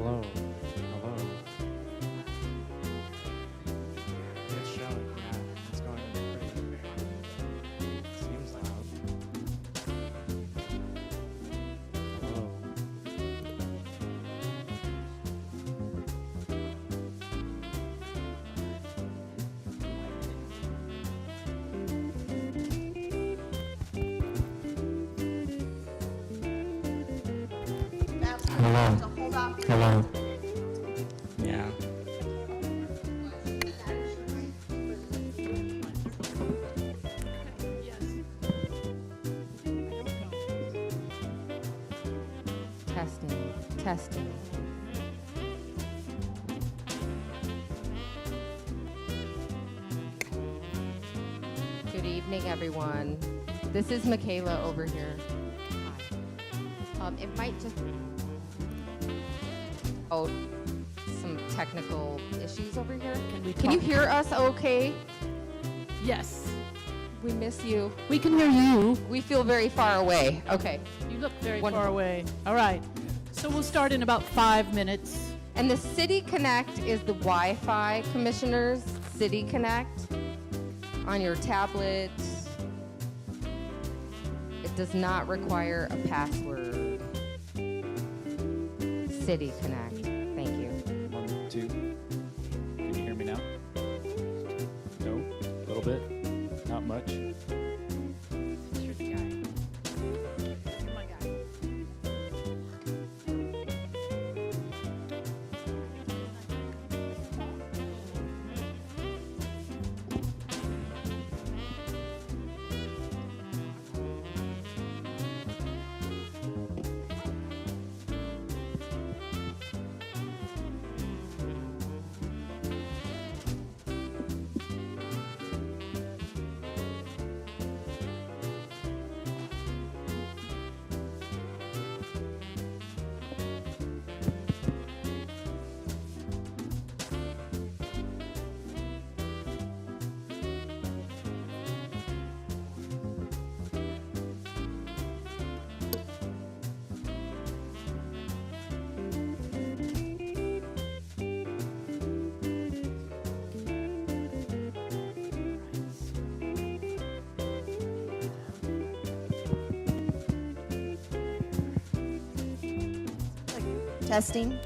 Hello. Hello. It's showing, yeah. It's going pretty. Seems loud. Hello. Hello. So hold off. Hello. Yeah. Testing. Good evening, everyone. This is Michaela over here. Hi. It might just some technical issues over here. Can you hear us okay? Yes, We miss you. we can hear you. We feel very far away. Okay. You look very Wonderful. far away. All right. So we'll start in about 5 minutes. And the City Connect is the Wi-Fi commissioners. City Connect on your tablet. It does not require a password. City Connect. Thank you. 1, 2. Can you hear me now? No? A little bit? Not much? You're the guy. You're my guy. Testing.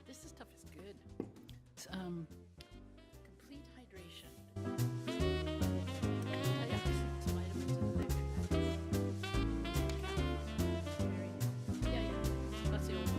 This stuff is good. It's complete hydration. I have some vitamins and electrolytes. Yeah. That's the old one.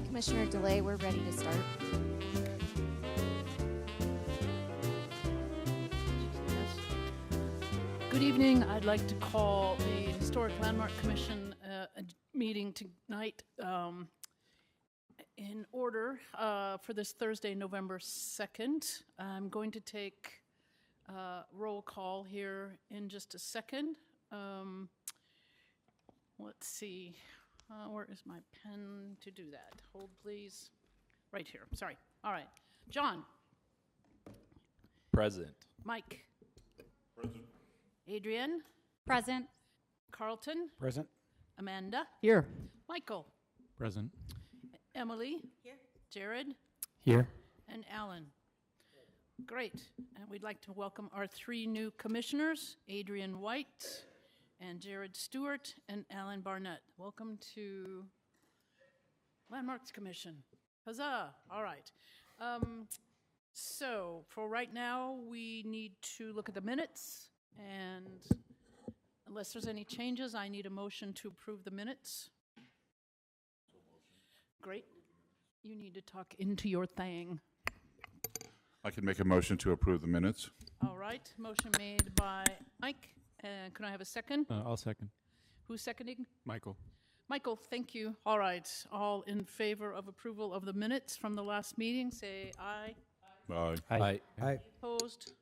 Commissioner DeLay, we're ready to start. Good evening. I'd like to call the Historic Landmark Commission a meeting tonight in order for this Thursday, November 2nd. I'm going to take roll call here in just a second. Let's see. Where is my pen to do that? Hold, please. Right here. Sorry. All right. John. Present. Mike. Present. Adrienne. Present. Carlton. Present. Amanda. Here. Michael. Present. Emily. Here. Jared. Here. And Alan. Great. And we'd like to welcome our 3 new commissioners, Adrian White and Jared Stewart and Alan Barnett. Welcome to Landmarks Commission. Huzzah! All right. So for right now, we need to look at the minutes, and unless there's any changes, I need a motion to approve the minutes. Great. You need to talk into your thing. I can make a motion to approve the minutes. All right, motion made by Mike. And can I have a second? I'll second. Who's seconding? Michael. Michael, thank you. All right, all in favor of approval of the minutes from the last meeting, say aye. Aye. Aye. Opposed?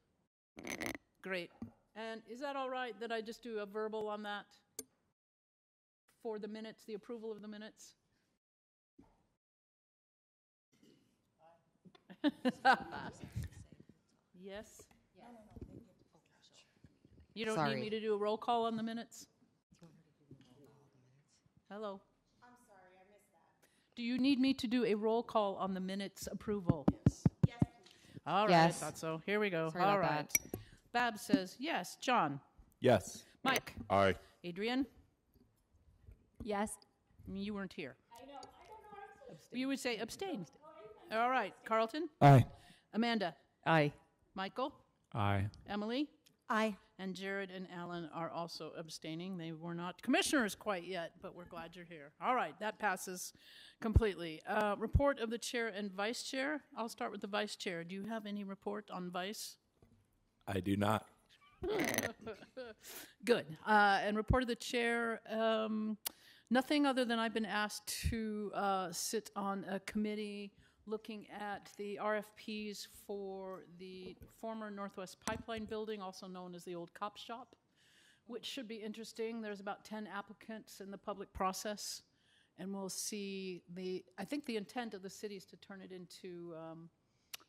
Great. And is that all right that I just do a verbal on that? For the minutes, the approval of the minutes? Yes? You don't need Sorry. me to do a roll call on the minutes? Hello? I'm sorry, I missed that. Do you need me to do a roll call on the minutes approval? Yes. Yes. All right, Yes. thought so. Here we go. Sorry All about right. Bab says yes. John? Yes. Mike? Aye. Adrian? Yes. You weren't here. I know. You would say abstain. All right. Carlton? Aye. Amanda? Aye. Michael? Aye. Emily? Aye. And Jared and Alan are also abstaining. They were not commissioners quite yet, but we're glad you're here. All right, that passes completely. Report of the chair and vice chair. I'll start with the vice chair. Do you have any report on vice? I do not. Good. And report of the chair, nothing other than I've been asked to sit on a committee looking at the RFPs for the former Northwest Pipeline building, also known as the old cop shop, which should be interesting. There's about 10 applicants in the public process, and we'll see I think the intent of the city is to turn it into,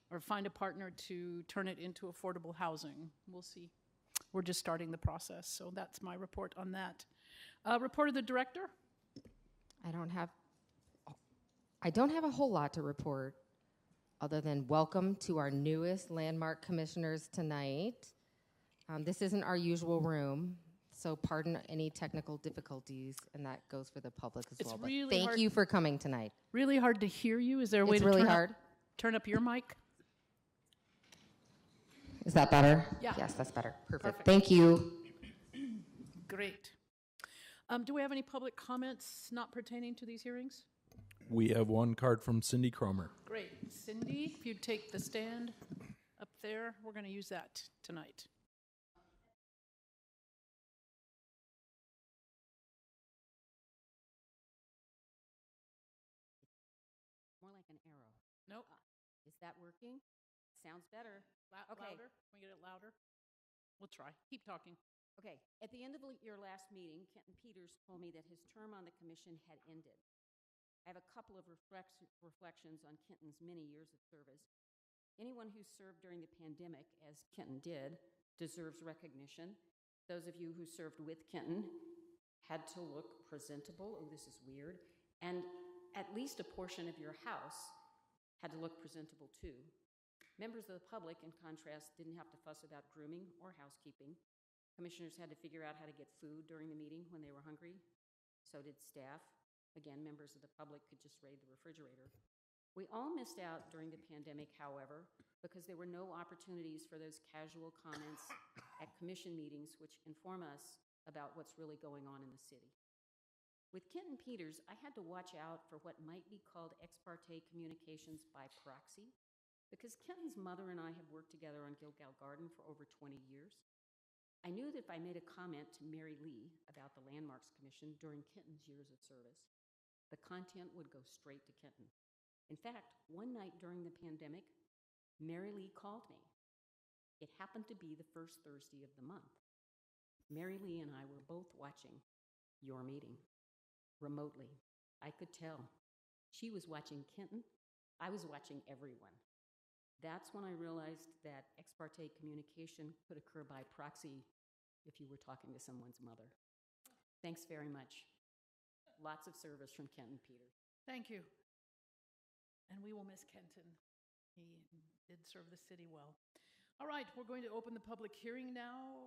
or find a partner to turn it into affordable housing. We'll see. We're just starting the process, so that's my report on that. Report of the director? I don't have a whole lot to report other than welcome to our newest landmark commissioners tonight. This isn't our usual room, so pardon any technical difficulties, and that goes for the public as It's well. But really thank hard- you for coming tonight. Really hard to hear you. Is there a way It's to really hard. turn up your mic? Is that better? Yeah. Yes, that's better. Perfect. Perfect. Thank you. Great. Do we have any public comments not pertaining to these hearings? We have one card from Cindy Cromer. Great. Cindy, if you'd take the stand up there, we're going to use that tonight. More like an arrow. Nope. Is that working? Sounds better. Okay. Louder. Can we get it louder? We'll try. Keep talking. Okay. At the end of your last meeting, Kenton Peters told me that his term on the commission had ended. I have a couple of reflections on Kenton's many years of service. Anyone who served during the pandemic, as Kenton did, deserves recognition. Those of you who served with Kenton had to look presentable. Oh, this is weird. And at least a portion of your house had to look presentable too. Members of the public, in contrast, didn't have to fuss about grooming or housekeeping. Commissioners had to figure out how to get food during the meeting when they were hungry. So did staff. Again, members of the public could just raid the refrigerator. We all missed out during the pandemic, however, because there were no opportunities for those casual comments at commission meetings which inform us about what's really going on in the city. With Kenton Peters, I had to watch out for what might be called ex parte communications by proxy, because Kenton's mother and I have worked together on Gilgal Garden for over 20 years. I knew that if I made a comment to Mary Lee about the Landmarks Commission during Kenton's years of service, the content would go straight to Kenton. In fact, one night during the pandemic, Mary Lee called me. It happened to be the first Thursday of the month. Mary Lee and I were both watching your meeting remotely. I could tell. She was watching Kenton. I was watching everyone. That's when I realized that ex parte communication could occur by proxy if you were talking to someone's mother. Thanks very much. Lots of service from Kenton Peters. Thank you. And we will miss Kenton. He did serve the city well. All right, we're going to open the public hearing now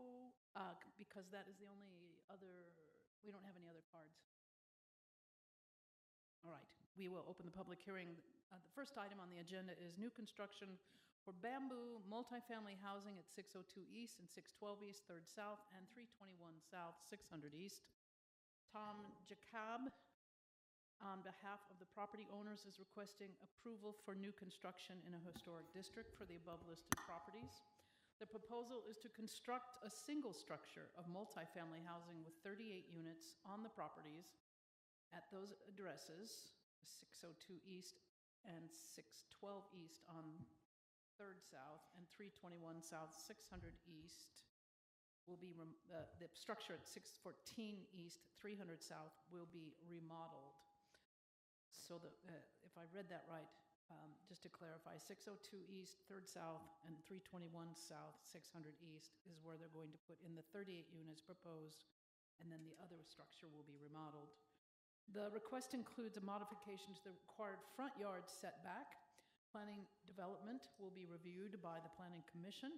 because that is the only other, we don't have any other cards. All right, we will open the public hearing. The first item on the agenda is new construction for bamboo multifamily housing at 602 East and 612 East, 3rd South, and 321 South, 600 East. Tom Jacob, on behalf of the property owners, is requesting approval for new construction in a historic district for the above listed properties. The proposal is to construct a single structure of multifamily housing with 38 units on the properties at those addresses, 602 East and 612 East on 3rd South and 321 South, 600 East will be, the structure at 614 East, 300 South will be remodeled. So if I read that right, just to clarify, 602 East, 3rd South, and 321 South, 600 East is where they're going to put in the 38 units proposed, and then the other structure will be remodeled. The request includes a modification to the required front yard setback. Planning development will be reviewed by the Planning Commission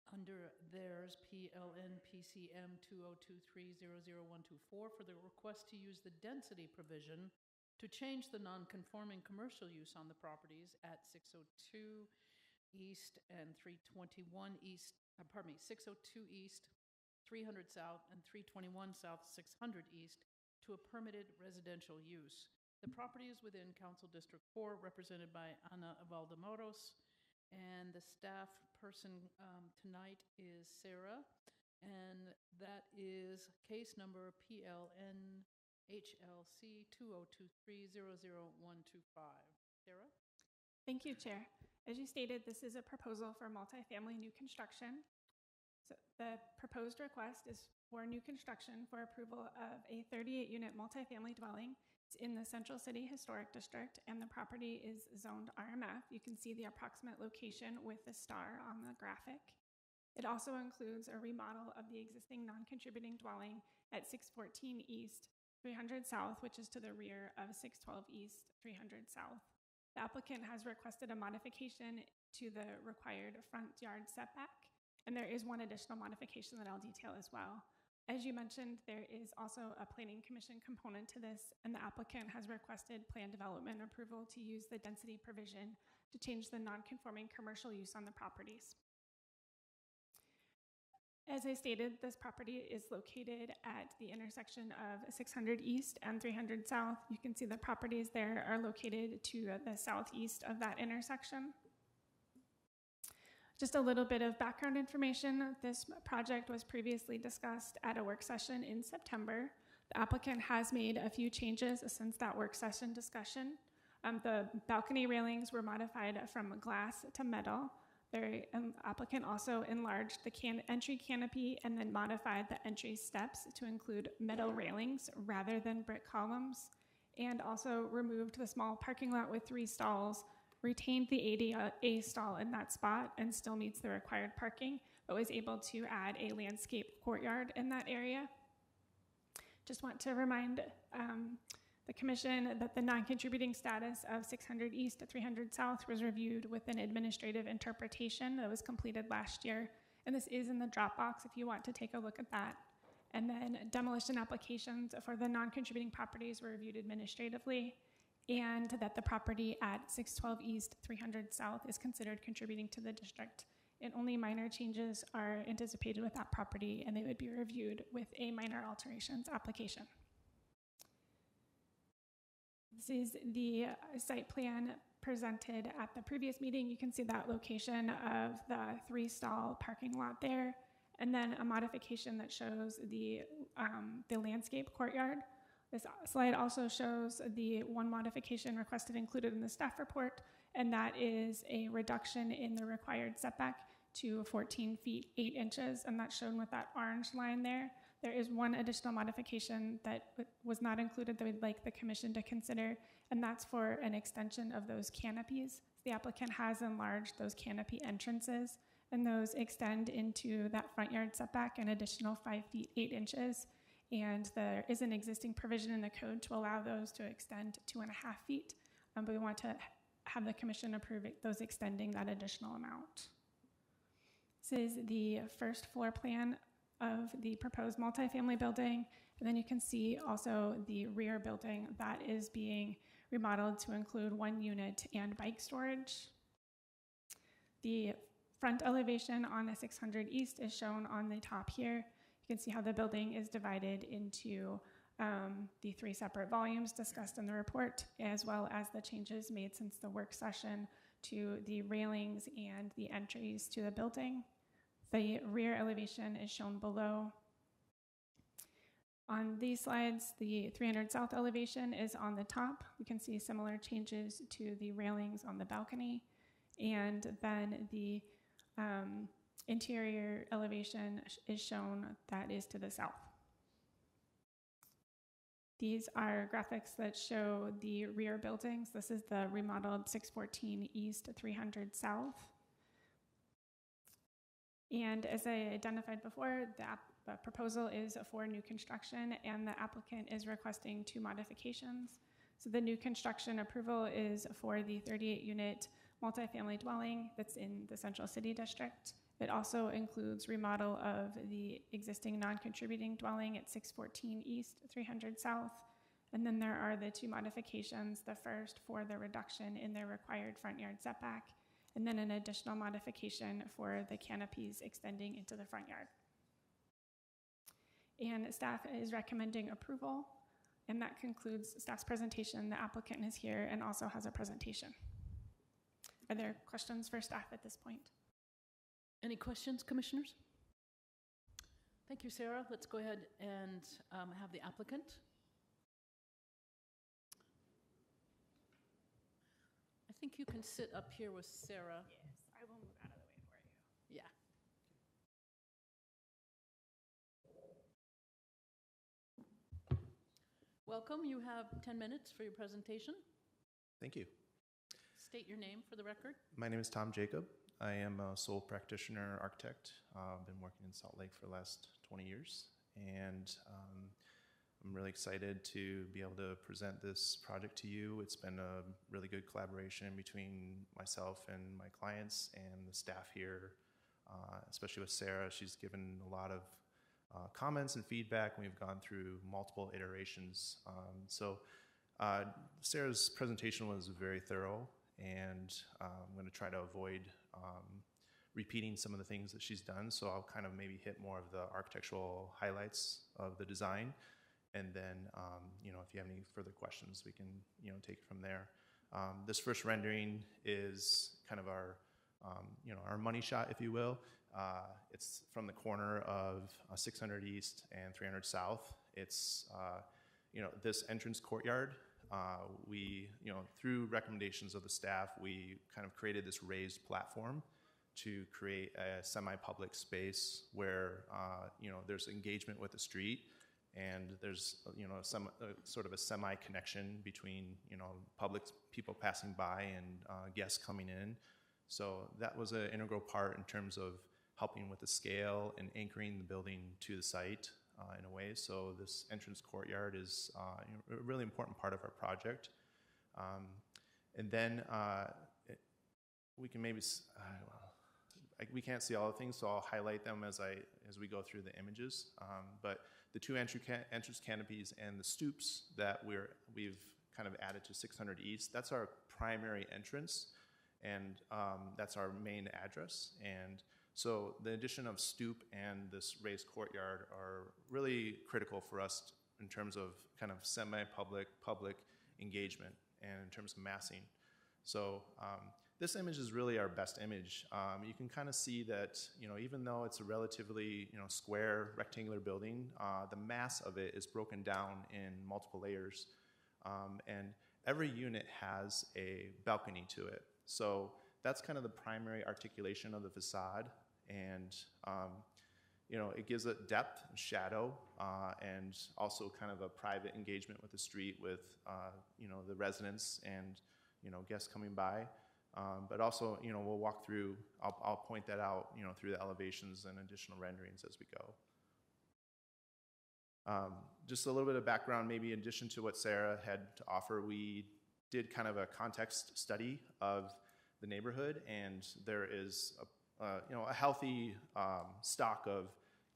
under theirs PLN PCM 2023-00124 for the request to use the density provision to change the non-conforming commercial use on the properties at 602 East and 321 East, 602 East, 300 South, and 321 South, 600 East to a permitted residential use. The property is within Council District 4, represented by Ana Valdemoros, and the staff person tonight is Sarah, and that is case number PLN HLC 2023-00125. Sarah? Thank you, Chair. As you stated, this is a proposal for multifamily new construction. So the proposed request is for new construction for approval of a 38-unit multifamily dwelling. It's in the Central City Historic District, and the property is zoned RMF. You can see the approximate location with the star on the graphic. It also includes a remodel of the existing non-contributing dwelling at 614 East, 300 South, which is to the rear of 612 East, 300 South. The applicant has requested a modification to the required front yard setback, and there is one additional modification that I'll detail as well. As you mentioned, there is also a Planning Commission component to this, and the applicant has requested plan development approval to use the density provision to change the non-conforming commercial use on the properties. As I stated, this property is located at the intersection of 600 East and 300 South. You can see the properties there are located to the southeast of that intersection. Just a little bit of background information. This project was previously discussed at a work session in September. The applicant has made a few changes since that work session discussion. The balcony railings were modified from glass to metal. The applicant also enlarged the entry canopy and then modified the entry steps to include metal railings rather than brick columns, and also removed the small parking lot with 3 stalls, retained the ADA stall in that spot and still meets the required parking, but was able to add a landscape courtyard in that area. Just want to remind the Commission that the non-contributing status of 600 East to 300 South was reviewed with an administrative interpretation that was completed last year, and this is in the Dropbox if you want to take a look at that. And then demolition applications for the non-contributing properties were reviewed administratively, and that the property at 612 East, 300 South is considered contributing to the district. And only minor changes are anticipated with that property, and they would be reviewed with a minor alterations application. This is the site plan presented at the previous meeting. You can see that location of the 3-stall parking lot there, and then a modification that shows the landscape courtyard. This slide also shows the one modification requested included in the staff report, and that is a reduction in the required setback to 14 feet 8 inches, and that's shown with that orange line there. There is one additional modification that was not included that we'd like the Commission to consider, and that's for an extension of those canopies. The applicant has enlarged those canopy entrances, and those extend into that front yard setback an additional 5 feet 8 inches. And there is an existing provision in the code to allow those to extend 2.5 feet. But we want to have the commission approve those extending that additional amount. This is the first floor plan of the proposed multifamily building. And then you can see also the rear building that is being remodeled to include 1 unit and bike storage. The front elevation on the 600 East is shown on the top here. You can see how the building is divided into the 3 separate volumes discussed in the report, as well as the changes made since the work session to the railings and the entries to the building. The rear elevation is shown below. On these slides, the 300 South elevation is on the top. We can see similar changes to the railings on the balcony. And then the interior elevation is shown that is to the south. These are graphics that show the rear buildings. This is the remodeled 614 East, 300 South. And as I identified before, the proposal is for new construction, and the applicant is requesting 2 modifications. So the new construction approval is for the 38-unit multifamily dwelling that's in the Central City District. It also includes remodel of the existing non-contributing dwelling at 614 East, 300 South. And then there are the 2 modifications, the first for the reduction in the required front yard setback, and then an additional modification for the canopies extending into the front yard. And staff is recommending approval, and that concludes staff's presentation. The applicant is here and also has a presentation. Are there questions for staff at this point? Any questions, commissioners? Thank you, Sarah. Let's go ahead and have the applicant. I think you can sit up here with Sarah. Yes, I will move out of the way for you. Yeah. Welcome. You have 10 minutes for your presentation. Thank you. State your name for the record. My name is Tom Jacob. I am a sole practitioner architect. I've been working in Salt Lake for the last 20 years, and I'm really excited to be able to present this project to you. It's been a really good collaboration between myself and my clients and the staff here, especially with Sarah. She's given a lot of comments and feedback. We've gone through multiple iterations. Sarah's presentation was very thorough, and I'm going to try to avoid repeating some of the things that she's done. So I'll kind of maybe hit more of the architectural highlights of the design. And then, if you have any further questions, we can, take it from there. This first rendering is kind of our, our money shot, if you will. It's from the corner of 600 East and 300 South. It's, this entrance courtyard. We, through recommendations of the staff, we kind of created this raised platform to create a semi-public space where, there's engagement with the street. And there's, some sort of a semi-connection between, public people passing by and guests coming in. So that was an integral part in terms of helping with the scale and anchoring the building to the site in a way. So this entrance courtyard is a really important part of our project. And then we can maybe, we can't see all the things, so I'll highlight them as we go through the images. But the 2 entrance canopies and the stoops that we've kind of added to 600 East, that's our primary entrance, and that's our main address. And so the addition of stoop and this raised courtyard are really critical for us in terms of kind of semi-public, public engagement, and in terms of massing. So this image is really our best image. You can kind of see that, even though it's a relatively, square, rectangular building, the mass of it is broken down in multiple layers. And every unit has a balcony to it. So that's kind of the primary articulation of the facade. And, it gives it depth and shadow, and also kind of a private engagement with the street with, the residents and, guests coming by. But also, we'll walk through, I'll point that out, through the elevations and additional renderings as we go. Just a little bit of background, maybe in addition to what Sarah had to offer, we did kind of a context study of the neighborhood, and there is a healthy stock of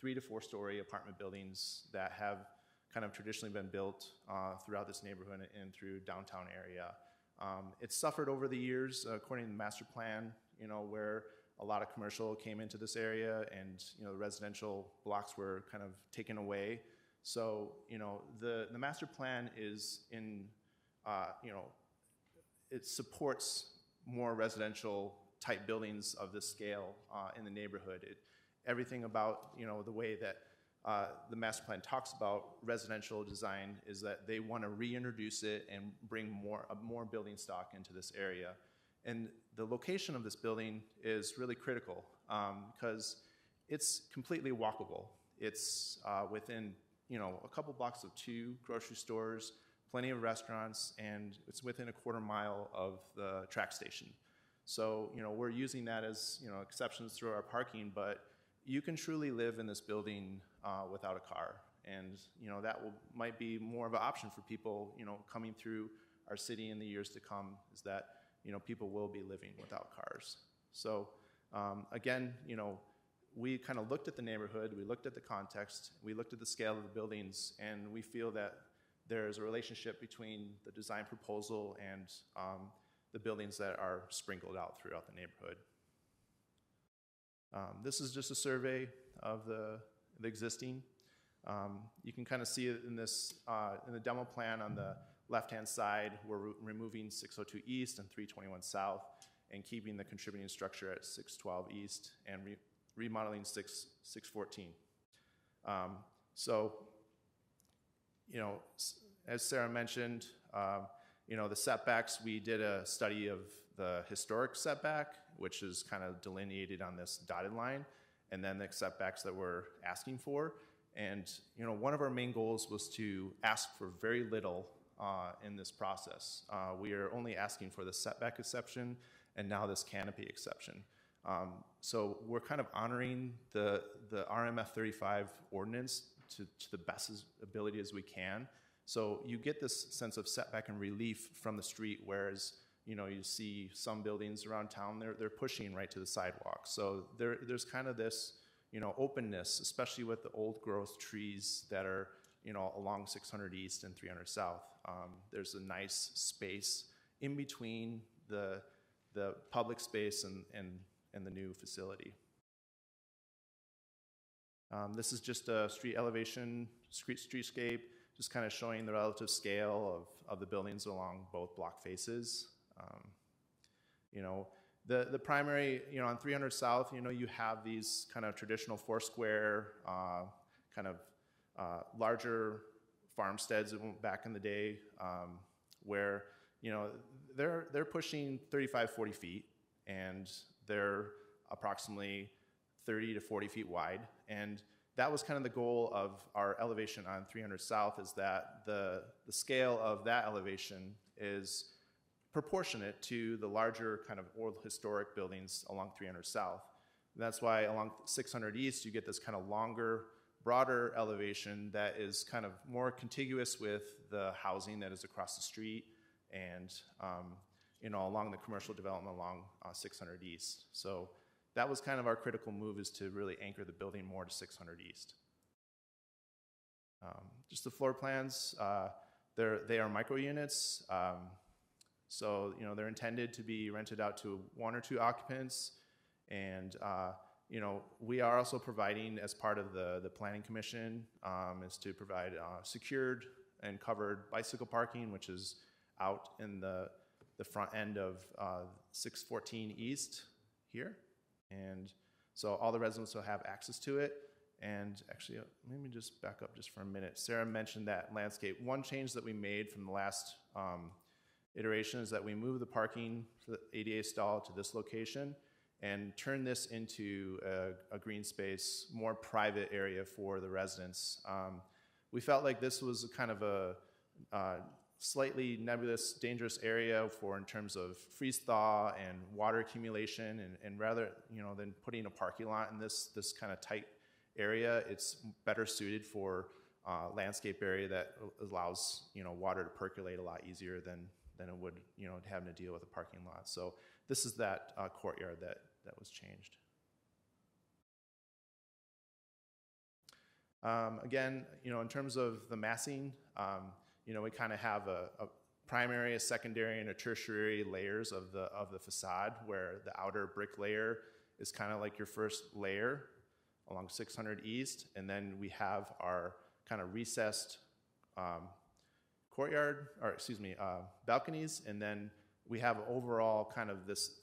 3 to 4 story apartment buildings that have kind of traditionally been built throughout this neighborhood and through downtown area. It's suffered over the years, according to the master plan, where a lot of commercial came into this area, and the residential blocks were kind of taken away. So the master plan is in it supports more residential type buildings of this scale in the neighborhood. Everything about the way that the master plan talks about residential design is that they want to reintroduce it and bring more building stock into this area. And the location of this building is really critical because it's completely walkable. It's within a couple blocks of 2 grocery stores, plenty of restaurants, and it's within a quarter mile of the track station. So we're using that as exceptions through our parking, but you can truly live in this building without a car, and that might be more of an option for people coming through our city in the years to come. Is that people will be living without cars. So again, we kind of looked at the neighborhood, we looked at the context, we looked at the scale of the buildings, and we feel that there's a relationship between the design proposal and the buildings that are sprinkled out throughout the neighborhood. This is just a survey of the existing. You can kind of see it in this in the demo plan on the left-hand side. We're removing 602 East and 321 South and keeping the contributing structure at 612 East and remodeling 614. So, as Sarah mentioned, the setbacks, we did a study of the historic setback, which is kind of delineated on this dotted line, and then the setbacks that we're asking for. And, one of our main goals was to ask for very little in this process. We are only asking for the setback exception and now this canopy exception. So we're kind of honoring the RMF 35 ordinance to the best ability as we can. So you get this sense of setback and relief from the street, whereas you see some buildings around town, they're pushing right to the sidewalk. So there's kind of this openness, especially with the old growth trees that are along 600 East and 300 South. There's a nice space in between the public space and the new facility. This is just a street elevation, streetscape, just kind of showing the relative scale of the buildings along both block faces. The primary, on 300 South, you have these kind of traditional 4-square, kind of larger farmsteads back in the day, where they're pushing 35, 40 feet, and they're approximately 30 to 40 feet wide. And that was kind of the goal of our elevation on 300 South, is that the scale of that elevation is proportionate to the larger kind of old historic buildings along 300 South. And that's why along 600 East, you get this kind of longer, broader elevation that is kind of more contiguous with the housing that is across the street and along the commercial development along 600 East. So that was kind of our critical move, is to really anchor the building more to 600 East. Just the floor plans, they are micro units. So they're intended to be rented out to 1 or 2 occupants, and we are also providing, as part of the Planning Commission, is to provide secured and covered bicycle parking, which is out in the front end of 614 East here. And so all the residents will have access to it. And actually, let me just back up just for a minute. Sarah mentioned that landscape. One change that we made from the last iteration is that we moved the parking for the ADA stall to this location and turn this into a green space, more private area for the residents. We felt like this was kind of a slightly nebulous, dangerous area in terms of freeze thaw and water accumulation, and rather than putting a parking lot in this kind of tight area, it's better suited for landscape area that allows water to percolate a lot easier than than it would, having to deal with a parking lot. So this is that courtyard that was changed. Again, in terms of the massing, we kind of have a primary, a secondary, and a tertiary layers of the facade, where the outer brick layer is kind of like your first layer along 600 East, and then we have our kind of recessed balconies, and then we have overall kind of this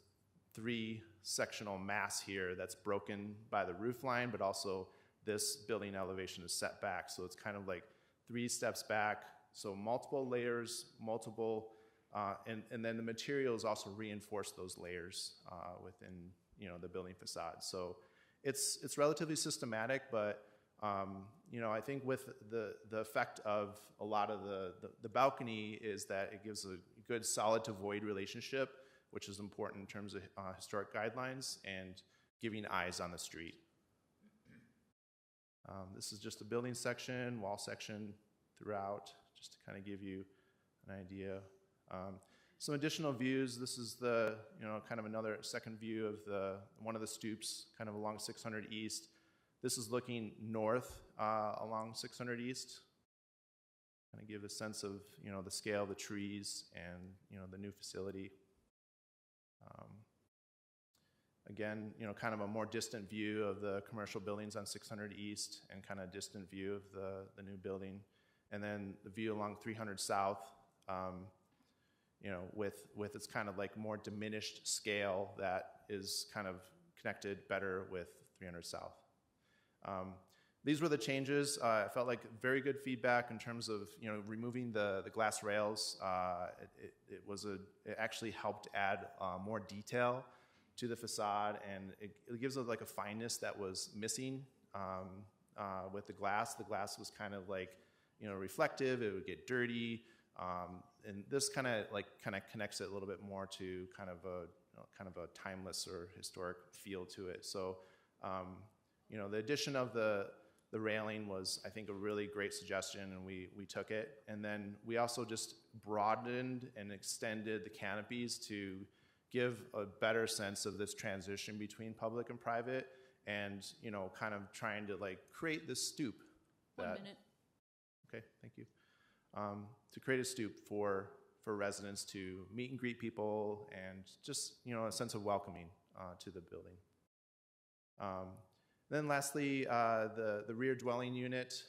3-sectional mass here that's broken by the roof line, but also this building elevation is set back. So it's kind of like 3 steps back, so multiple layers, and then the materials also reinforce those layers within the building facade. So it's relatively systematic, but I think with the effect of a lot of the balcony is that it gives a good solid to void relationship, which is important in terms of historic guidelines and giving eyes on the street. This is just a building section, wall section throughout, just to kind of give you an idea. Some additional views. This is the, kind of another second view of one of the stoops, kind of along 600 East. This is looking north along 600 East. Kind of give a sense of, the scale of the trees and, the new facility. Again, kind of a more distant view of the commercial buildings on 600 East and kind of distant view of the new building. And then the view along 300 South, with its kind of like more diminished scale that is kind of connected better with 300 South. These were the changes. I felt like very good feedback in terms of removing the glass rails. It actually helped add more detail to the facade, and it gives it like a fineness that was missing with the glass. The glass was kind of like reflective. It would get dirty, and this kind of connects it a little bit more to kind of a timeless or historic feel to it. So the addition of the railing was, I think, a really great suggestion, and we took it. And then we also just broadened and extended the canopies to give a better sense of this transition between public and private, and kind of trying to like create this stoop. 1 minute. Okay, thank you. To create a stoop for residents to meet and greet people, and just a sense of welcoming to the building. Then lastly, the rear dwelling unit.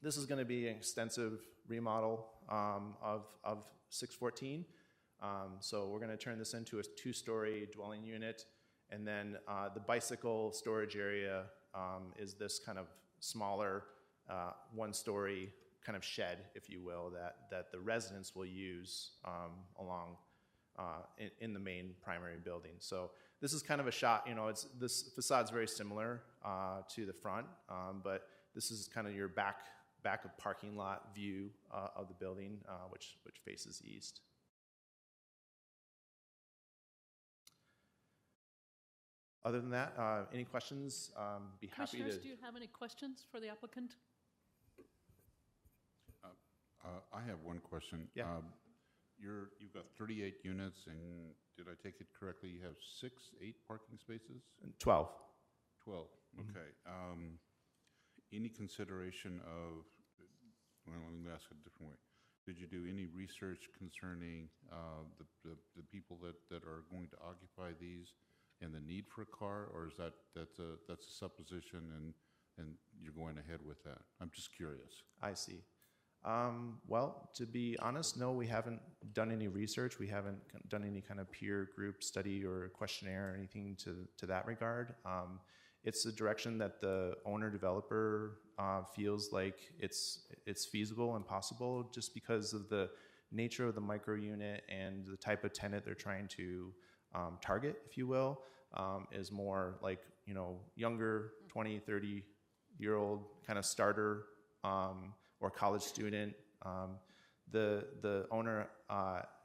This is going to be an extensive remodel of 614. So we're going to turn this into a 2-story dwelling unit, and then the bicycle storage area is this kind of smaller 1-story kind of shed, if you will, that the residents will use along in the main primary building. So this is kind of a shot. This facade's very similar to the front, but this is kind of your back of parking lot view of the building, which faces east. Other than that, any questions? Be happy Commissioners, to. do you have any questions for the applicant? I have one question. Yeah. You've got 38 units, and did I take it correctly? You have 8 parking spaces? 12. 12, okay. Any consideration of, well, let me ask it a different way. Did you do any research concerning the people that are going to occupy these and the need for a car, or is that's a supposition and you're going ahead with that? I'm just curious. I see. Well, to be honest, no, we haven't done any research. We haven't done any kind of peer group study or questionnaire or anything to that regard. It's a direction that the owner-developer feels like it's feasible and possible, just because of the nature of the micro unit and the type of tenant they're trying to target, if you will, is more like, younger, 20, 30-year-old kind of starter or college student. The owner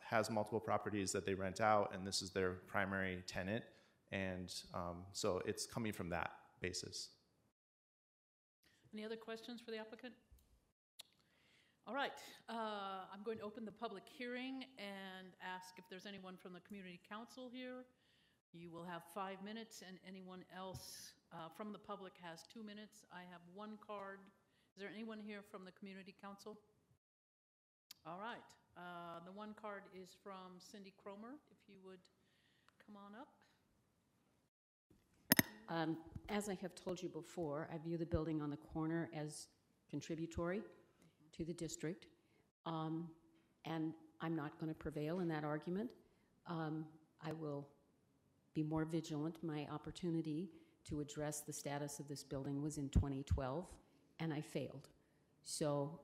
has multiple properties that they rent out, and this is their primary tenant. And so it's coming from that basis. Any other questions for the applicant? All right, I'm going to open the public hearing and ask if there's anyone from the community council here. You will have 5 minutes, and anyone else from the public has 2 minutes. I have one card. Is there anyone here from the community council? All right, the one card is from Cindy Cromer. If you would come on up. As I have told you before, I view the building on the corner as contributory to the district, and I'm not going to prevail in that argument. I will be more vigilant. My opportunity to address the status of this building was in 2012, and I failed. So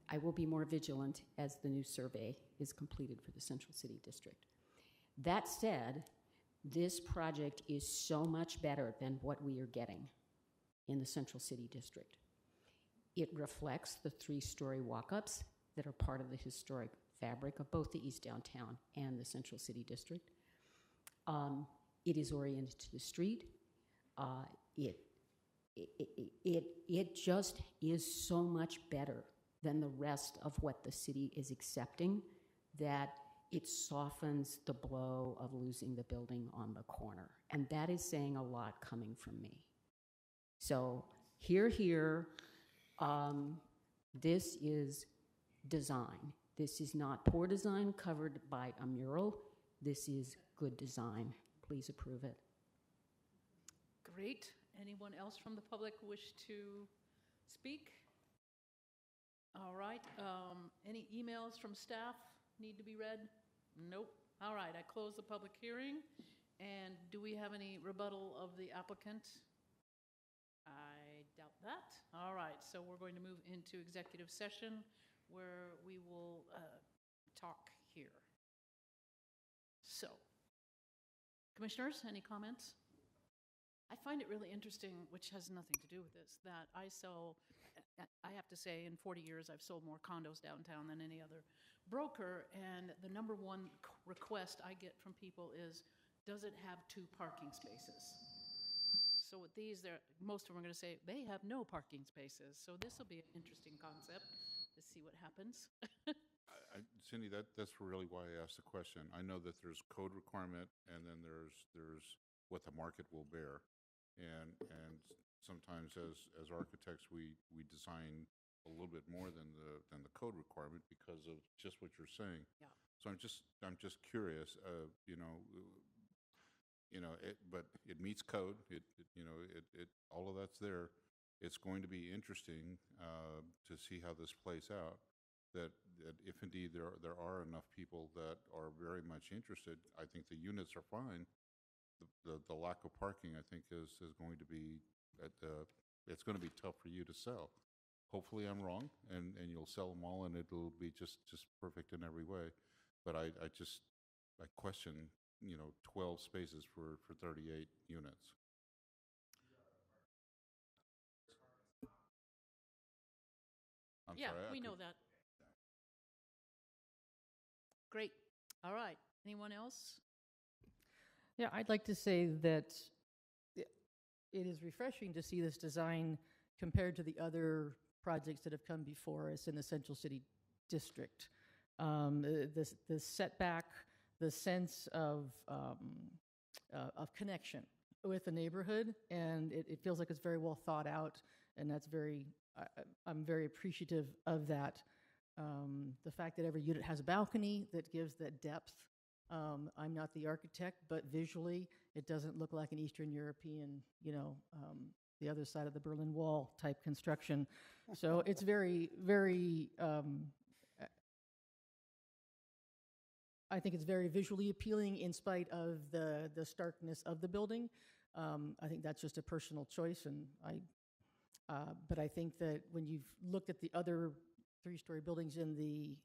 I will be more vigilant as the new survey is completed for the Central City District. That said, this project is so much better than what we are getting in the Central City District. It reflects the 3-story walk-ups that are part of the historic fabric of both the East Downtown and the Central City District. It is oriented to the street. It just is so much better than the rest of what the city is accepting that it softens the blow of losing the building on the corner. And that is saying a lot coming from me. So here, this is design. This is not poor design covered by a mural. This is good design. Please approve it. Great. Anyone else from the public wish to speak? All right. Any emails from staff need to be read? Nope. All right. I close the public hearing. And do we have any rebuttal of the applicant? I doubt that. All right. So we're going to move into executive session where we will talk here. So, commissioners, any comments? I find it really interesting, which has nothing to do with this, that I have to say, in 40 years, I've sold more condos downtown than any other broker, and the number one request I get from people is, does it have 2 parking spaces? So with these, most of them are going to say, they have no parking spaces. So this will be an interesting concept to see what happens. Cindy, that's really why I asked the question. I know that there's code requirement, and then there's what the market will bear. And sometimes as architects, we design a little bit more than the code requirement because of just what you're saying. Yeah. So I'm just curious, but it meets code. It all of that's there. It's going to be interesting to see how this plays out. That if indeed there are enough people that are very much interested, I think the units are fine. The lack of parking, I think, is going to be it's going to be tough for you to sell. Hopefully, I'm wrong, and you'll sell them all, and it'll be just perfect in every way. But I question 12 spaces for 38 units. Yeah, we know that. Great. All right. Anyone else? Yeah, I'd like to say that it is refreshing to see this design compared to the other projects that have come before us in the Central City District. The setback, the sense of connection with the neighborhood, and it feels like it's very well thought out, and that's I'm very appreciative of that. The fact that every unit has a balcony that gives that depth. I'm not the architect, but visually it doesn't look like an Eastern European, the other side of the Berlin Wall type construction. So it's very, very, I think it's very visually appealing in spite of the starkness of the building. I think that's just a personal choice, and but I think that when you've looked at the other 3-story buildings in the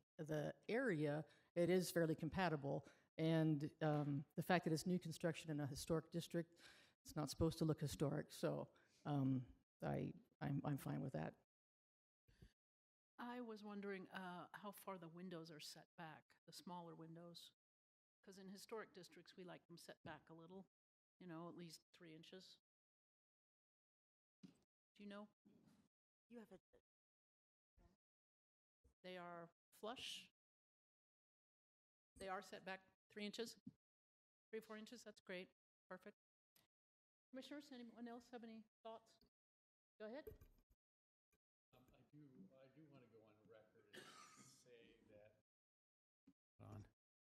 area, it is fairly compatible. And the fact that it's new construction in a historic district, it's not supposed to look historic. So I'm fine with that. I was wondering how far the windows are set back, the smaller windows. Because in historic districts, we like them set back a little, at least 3 inches. Do you know? You have They are flush. They are set back 3 inches, 3 or 4 inches. That's great. Perfect. Commissioners, anyone else have any thoughts? Go ahead.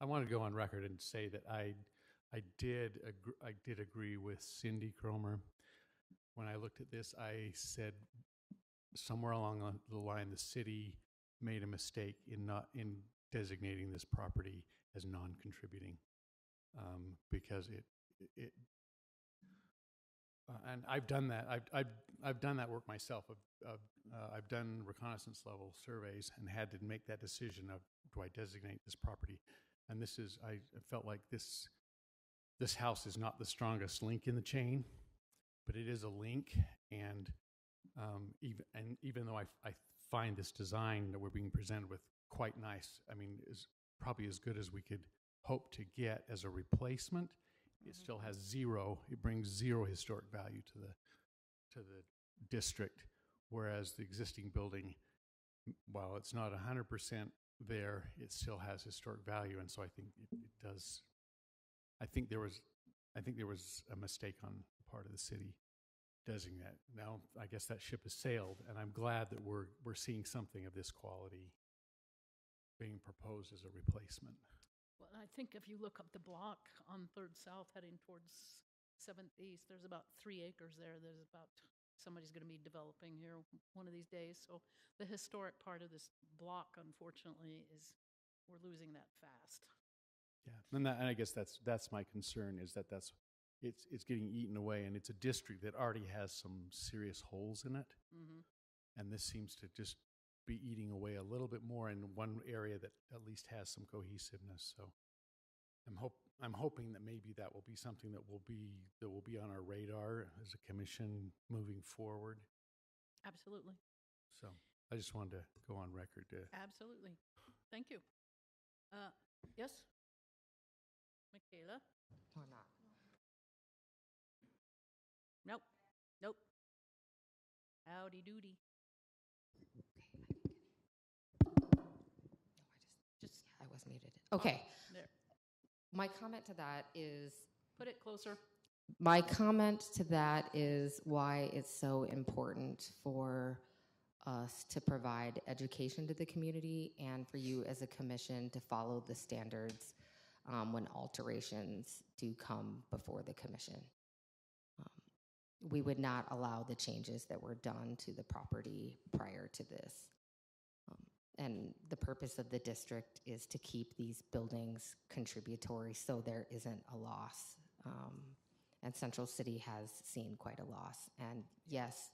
I want to go on record and say that I did agree with Cindy Cromer. When I looked at this, I said somewhere along the line, the city made a mistake in designating this property as non-contributing, because and I've done that. I've done that work myself. I've done reconnaissance level surveys and had to make that decision of, do I designate this property? And I felt like this house is not the strongest link in the chain, but it is a link. And even though I find this design that we're being presented with quite nice, I mean, is probably as good as we could hope to get as a replacement, it still has zero. It brings zero historic value to the district, whereas the existing building, while it's not 100% there, it still has historic value, and so I think it does. I think there was a mistake on the part of the city designating that. Now, I guess that ship has sailed, and I'm glad that we're seeing something of this quality being proposed as a replacement. Well, I think if you look up the block on 3rd South heading towards 7th East, there's about 3 acres there. Somebody's going to be developing here one of these days. So the historic part of this block, unfortunately, we're losing that fast. Yeah, and I guess that's my concern, is that it's getting eaten away, and it's a district that already has some serious holes in it, and this seems to just be eating away a little bit more in one area that at least has some cohesiveness. So I'm hoping that maybe that will be something that will be on our radar as a commission moving forward. Absolutely. So I just wanted to go on record to. Absolutely. Thank you. Yes? Michaela? Or not. Nope. Howdy doody. I was muted. Okay. There. My comment to that is Put it closer. My comment to that is why it's so important for us to provide education to the community and for you as a commission to follow the standards when alterations do come before the commission. We would not allow the changes that were done to the property prior to this. And the purpose of the district is to keep these buildings contributory so there isn't a loss. And Central City has seen quite a loss. And yes,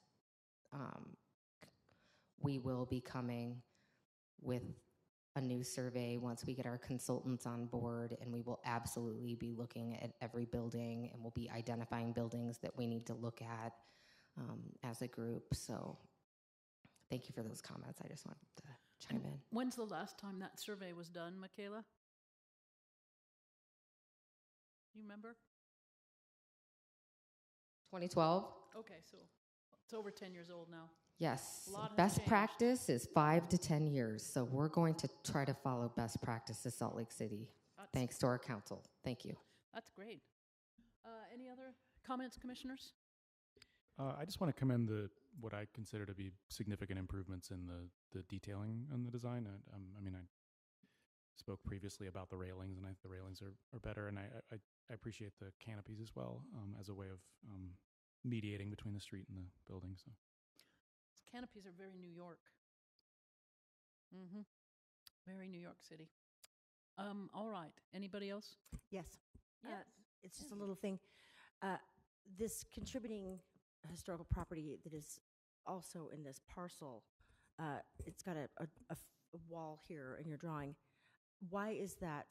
we will be coming with a new survey once we get our consultants on board, and we will absolutely be looking at every building, and we'll be identifying buildings that we need to look at as a group. So thank you for those comments. I just wanted to chime in. When's the last time that survey was done, Michaela? You remember? 2012? Okay, so it's over 10 years old now. Yes. A lot has Best changed. practice is 5 to 10 years. So we're going to try to follow best practices Salt Lake City. Thanks to our council. Thank you. That's great. Any other comments, commissioners? I just want to commend what I consider to be significant improvements in the detailing and the design. I mean, I spoke previously about the railings, and the railings are better, and I appreciate the canopies as well as a way of mediating between the street and the building. So Canopies are very New York. Very New York City. All right. Anybody else? Yes. Yes. It's just a little thing. This contributing historical property that is also in this parcel, it's got a wall here in your drawing. Why is that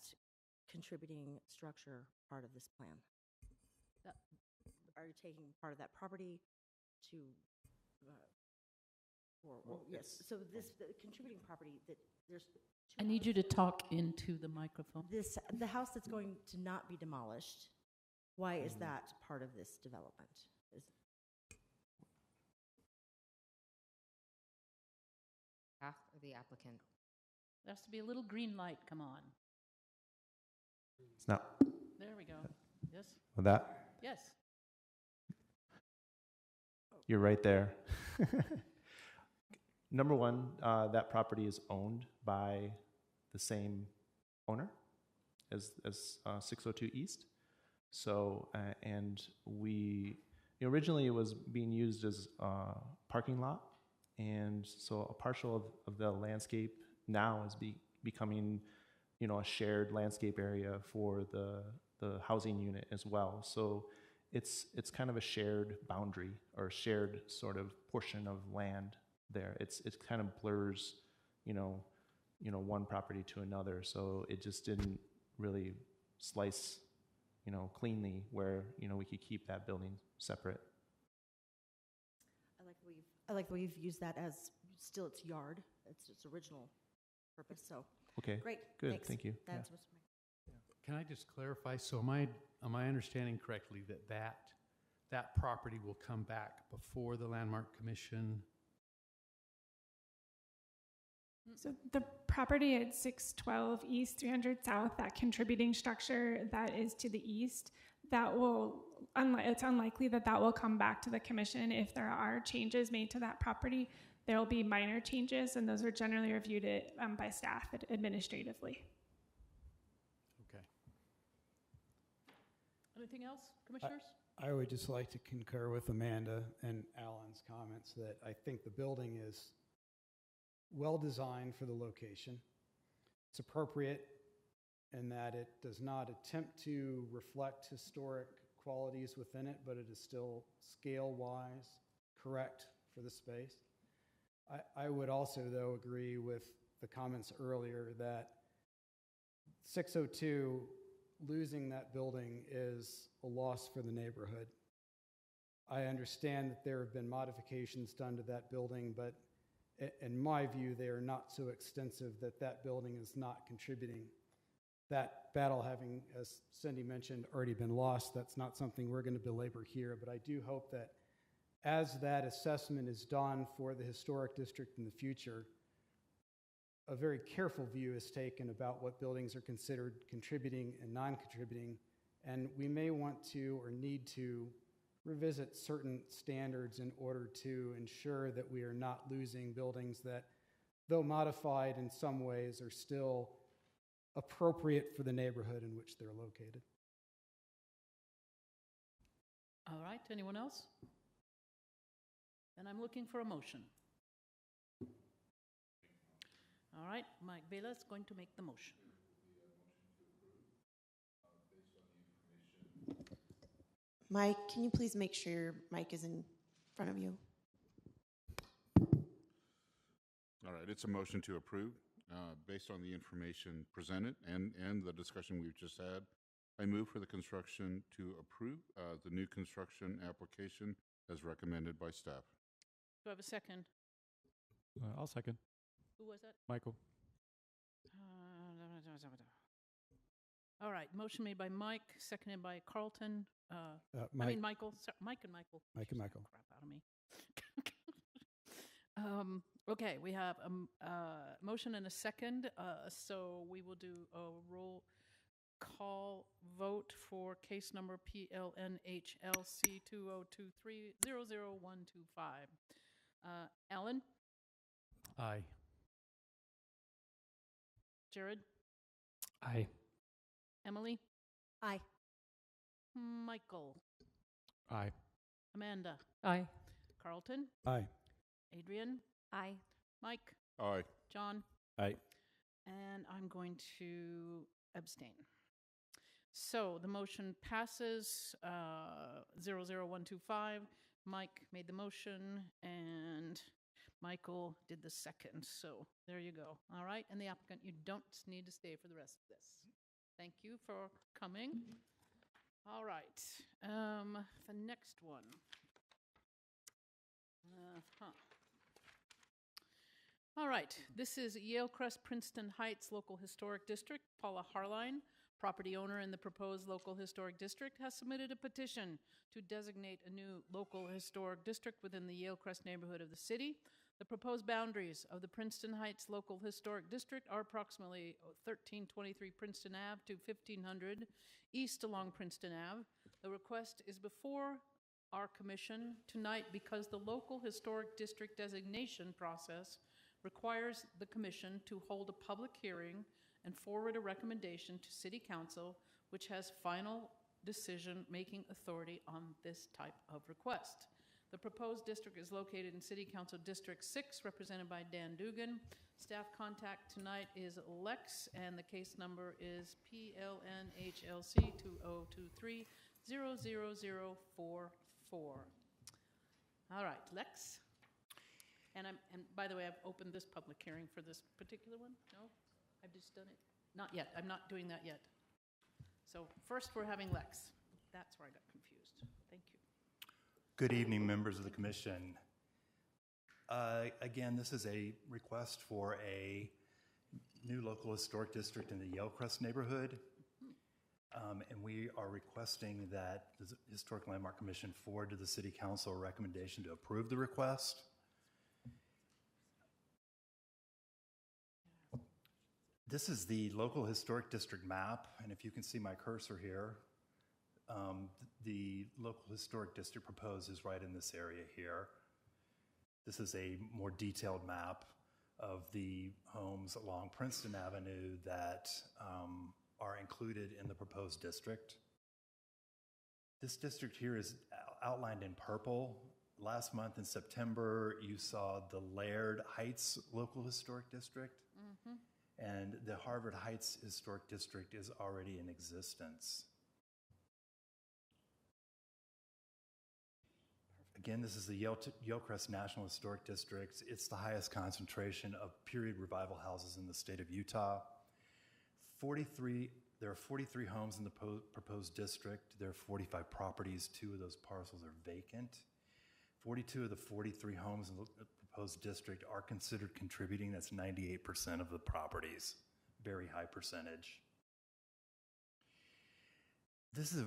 contributing structure part of this plan? Are you taking part of that property to, yes, so the contributing property that there's I need you to talk into the microphone. the house that's going to not be demolished, why is that part of this development? Staff or the applicant? There has to be a little green light, come on. It's not There we go. Yes? with that. Yes. You're right there. Number one, that property is owned by the same owner as 602 East. So, and we, originally it was being used as a parking lot. And so a partial of the landscape now is becoming, a shared landscape area for the housing unit as well. So it's kind of a shared boundary or shared sort of portion of land there. It's kind of blurs, one property to another. So it just didn't really slice, cleanly where, we could keep that building separate. I like that we've used that as still its yard. It's its original purpose. So Okay. great. Good. Thanks. Thank you. That's Yeah. what's Can I just clarify? So am I understanding correctly that property will come back before the Landmark Commission? So the property at 612 East, 300 South, that contributing structure that is to the east, that will, it's unlikely that that will come back to the commission. If there are changes made to that property, there will be minor changes, and those are generally reviewed by staff administratively. Okay. Anything else, commissioners? I would just like to concur with Amanda and Alan's comments that I think the building is well designed for the location. It's appropriate in that it does not attempt to reflect historic qualities within it, but it is still scale-wise correct for the space. I would also, though, agree with the comments earlier that 602, losing that building is a loss for the neighborhood. I understand that there have been modifications done to that building, but in my view, they are not so extensive that that building is not contributing. That battle having, as Cindy mentioned, already been lost, that's not something we're going to belabor here, but I do hope that as that assessment is done for the historic district in the future, a very careful view is taken about what buildings are considered contributing and non-contributing, and we may want to or need to revisit certain standards in order to ensure that we are not losing buildings that, though modified in some ways, are still appropriate for the neighborhood in which they're located. All right, anyone else? Then I'm looking for a motion. All right, Mike Vela is going to make the motion. Mike, can you please make sure your mic is in front of you? All right, it's a motion to approve based on the information presented and the discussion we've just had. I move for the construction to approve the new construction application as recommended by staff. Do I have a second? I'll second. Who was that? Michael. All right, motion made by Mike, seconded by Carlton. Michael. Mike and Michael. Mike and Michael. Crap out of me. Okay, we have a motion and a second, so we will do a roll call vote for case number PLNHLC 2023-00125. Alan? Aye. Jared? Aye. Emily? Aye. Michael? Aye. Amanda? Aye. Carlton? Aye. Adrian? Aye. Mike? Aye. John? Aye. And I'm going to abstain. So the motion passes 00125. Mike made the motion and Michael did the second. So there you go. All right. And the applicant, you don't need to stay for the rest of this. Thank you for coming. All right. The next one. All right, this is Yale Crest Princeton Heights Local Historic District. Paula Harline, property owner in the proposed local historic district, has submitted a petition to designate a new local historic district within the Yale Crest neighborhood of the city. The proposed boundaries of the Princeton Heights Local Historic District are approximately 1323 Princeton Ave to 1500 east along Princeton Ave. The request is before our commission tonight because the local historic district designation process requires the commission to hold a public hearing and forward a recommendation to City Council, which has final decision-making authority on this type of request. The proposed district is located in City Council District 6, represented by Dan Dugan. Staff contact tonight is Lex, and the case number is PLNHLC 2023-00044. All right, Lex. And by the way, I've opened this public hearing for this particular one. No, I've just done it. Not yet. I'm not doing that yet. So first, we're having Lex. That's where I got confused. Thank you. Good evening, members of the commission. Again, this is a request for a new local historic district in the Yellcrest neighborhood. And we are requesting that the Historic Landmark Commission forward to the City Council a recommendation to approve the request. This is the local historic district map, and if you can see my cursor here, the local historic district proposed is right in this area here. This is a more detailed map of the homes along Princeton Avenue that are included in the proposed district. This district here is outlined in purple. Last month in September, you saw the Laird Heights Local Historic District. Mm-hmm. And the Harvard Heights Historic District is already in existence. Again, this is the Yellcrest National Historic District. It's the highest concentration of period revival houses in the state of Utah. There are 43 homes in the proposed district. There are 45 properties. 2 of those parcels are vacant. 42 of the 43 homes in the proposed district are considered contributing. That's 98% of the properties, very high percentage. This is a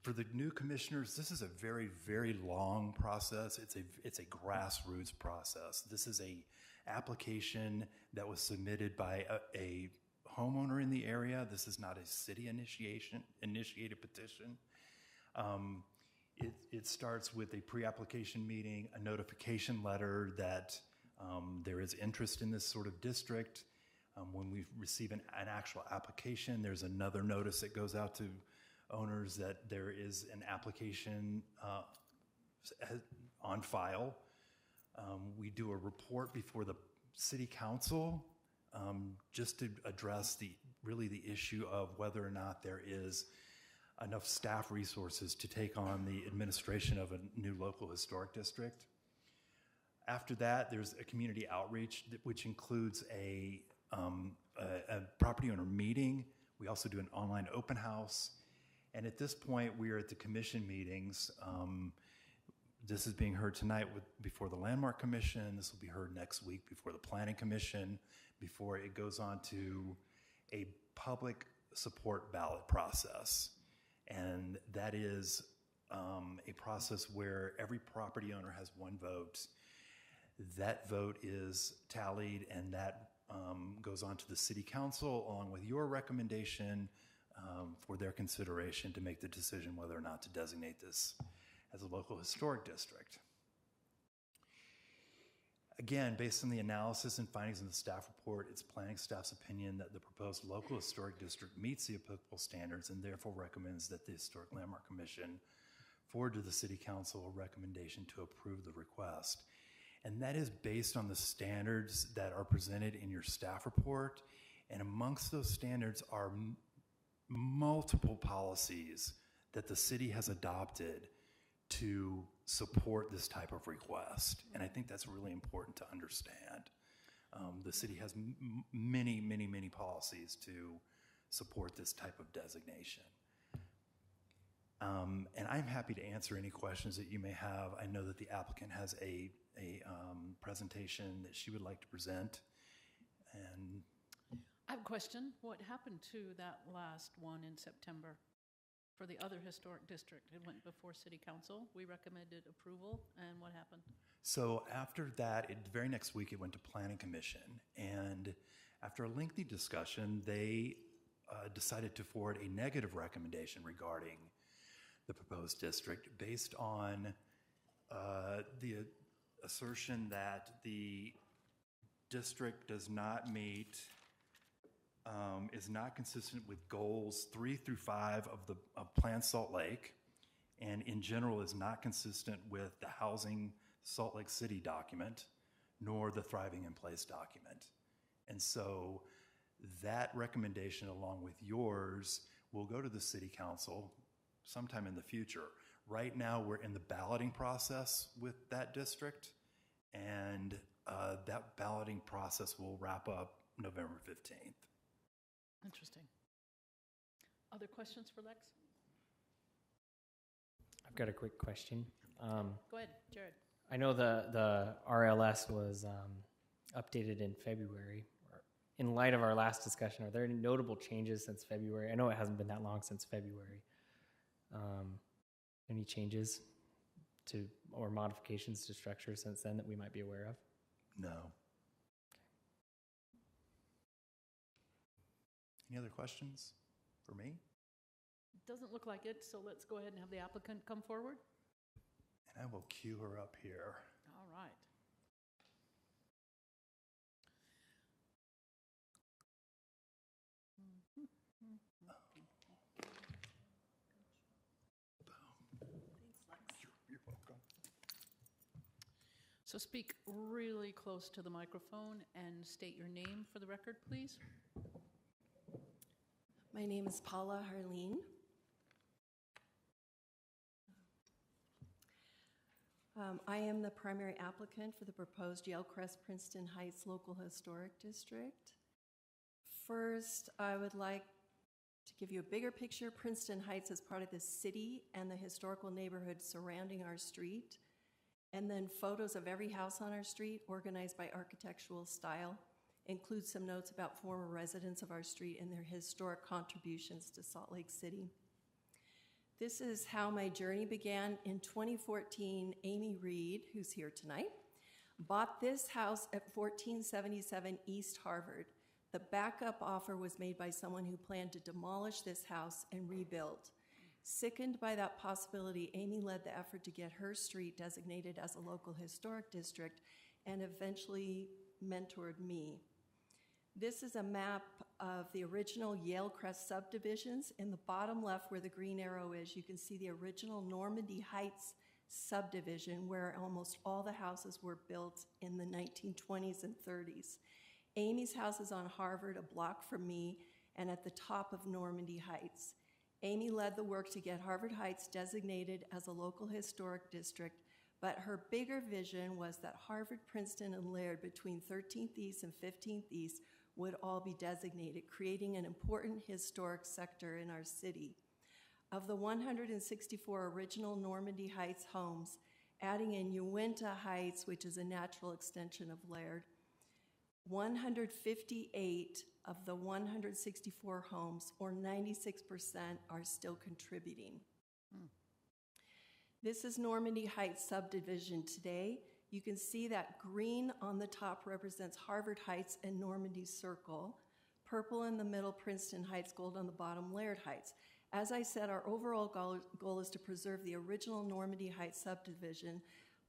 for the new commissioners, this is a very, very long process. It's a grassroots process. This is a application that was submitted by a homeowner in the area. This is not a city initiated petition. It starts with a pre-application meeting, a notification letter that there is interest in this sort of district. When we receive an actual application, there's another notice that goes out to owners that there is an application on file. We do a report before the City Council just to address really the issue of whether or not there is enough staff resources to take on the administration of a new local historic district. After that, there's a community outreach, which includes a property owner meeting. We also do an online open house. And at this point, we are at the commission meetings. This is being heard tonight before the Landmark Commission. This will be heard next week before the Planning Commission, before it goes on to a public support ballot process. And that is a process where every property owner has one vote. That vote is tallied, and that goes on to the City Council along with your recommendation for their consideration to make the decision whether or not to designate this as a local historic district. Again, based on the analysis and findings in the staff report, it's planning staff's opinion that the proposed local historic district meets the applicable standards and therefore recommends that the Historic Landmark Commission forward to the City Council a recommendation to approve the request. And that is based on the standards that are presented in your staff report. And amongst those standards are multiple policies that the city has adopted to support this type of request. And I think that's really important to understand. The city has many, many, many policies to support this type of designation. And I'm happy to answer any questions that you may have. I know that the applicant has a presentation that she would like to present. And I have a question. What happened to that last one in September? for the other historic district. It went before city council. We recommended approval, and what happened? So after that, the very next week, it went to Planning Commission. And after a lengthy discussion, they decided to forward a negative recommendation regarding the proposed district based on the assertion that the district does not meet, is not consistent with goals 3 through 5 of Plan Salt Lake, and in general is not consistent with the Housing Salt Lake City document, nor the Thriving in Place document. And so that recommendation, along with yours, will go to the city council sometime in the future. Right now, we're in the balloting process with that district, and that balloting process will wrap up November 15th. Interesting. Other questions for Lex? I've got a quick question. Go ahead, Jared. I know the RLS was updated in February. In light of our last discussion, are there any notable changes since February? I know it hasn't been that long since February. Any changes to or modifications to structure since then that we might be aware of? No. Any other questions for me? Doesn't look like it, so let's go ahead and have the applicant come forward. And I will cue her up here. All right. You're welcome. So speak really close to the microphone and state your name for the record, please. My name is Paula Harleen. I am the primary applicant for the proposed Yalecrest Princeton Heights Local Historic District. First, I would like to give you a bigger picture. Princeton Heights is part of the city and the historical neighborhood surrounding our street, and then photos of every house on our street organized by architectural style. Include some notes about former residents of our street and their historic contributions to Salt Lake City. This is how my journey began. In 2014, Amy Reed, who's here tonight, bought this house at 1477 East Harvard. The backup offer was made by someone who planned to demolish this house and rebuild. Sickened by that possibility, Amy led the effort to get her street designated as a local historic district and eventually mentored me. This is a map of the original Yalecrest subdivisions. In the bottom left where the green arrow is, you can see the original Normandy Heights subdivision where almost all the houses were built in the 1920s and 30s. Amy's house is on Harvard, a block from me, and at the top of Normandy Heights. Amy led the work to get Harvard Heights designated as a local historic district, but her bigger vision was that Harvard, Princeton, and Laird between 13th East and 15th East would all be designated, creating an important historic sector in our city. Of the 164 original Normandy Heights homes, adding in Uinta Heights, which is a natural extension of Laird, 158 of the 164 homes, or 96%, are still contributing. This is Normandy Heights subdivision today. You can see that green on the top represents Harvard Heights and Normandy Circle. Purple in the middle, Princeton Heights, gold on the bottom, Laird Heights. As I said, our overall goal is to preserve the original Normandy Heights subdivision,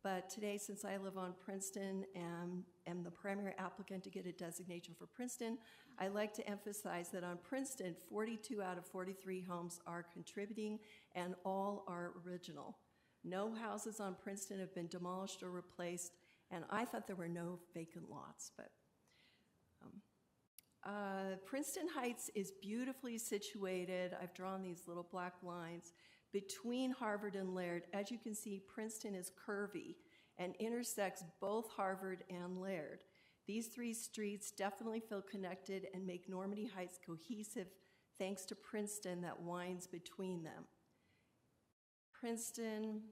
but today, since I live on Princeton and am the primary applicant to get a designation for Princeton, I like to emphasize that on Princeton, 42 out of 43 homes are contributing and all are original. No houses on Princeton have been demolished or replaced, and I thought there were no vacant lots, but Princeton Heights is beautifully situated. I've drawn these little black lines between Harvard and Laird. As you can see, Princeton is curvy and intersects both Harvard and Laird. These three streets definitely feel connected and make Normandy Heights cohesive thanks to Princeton that winds between them. Princeton,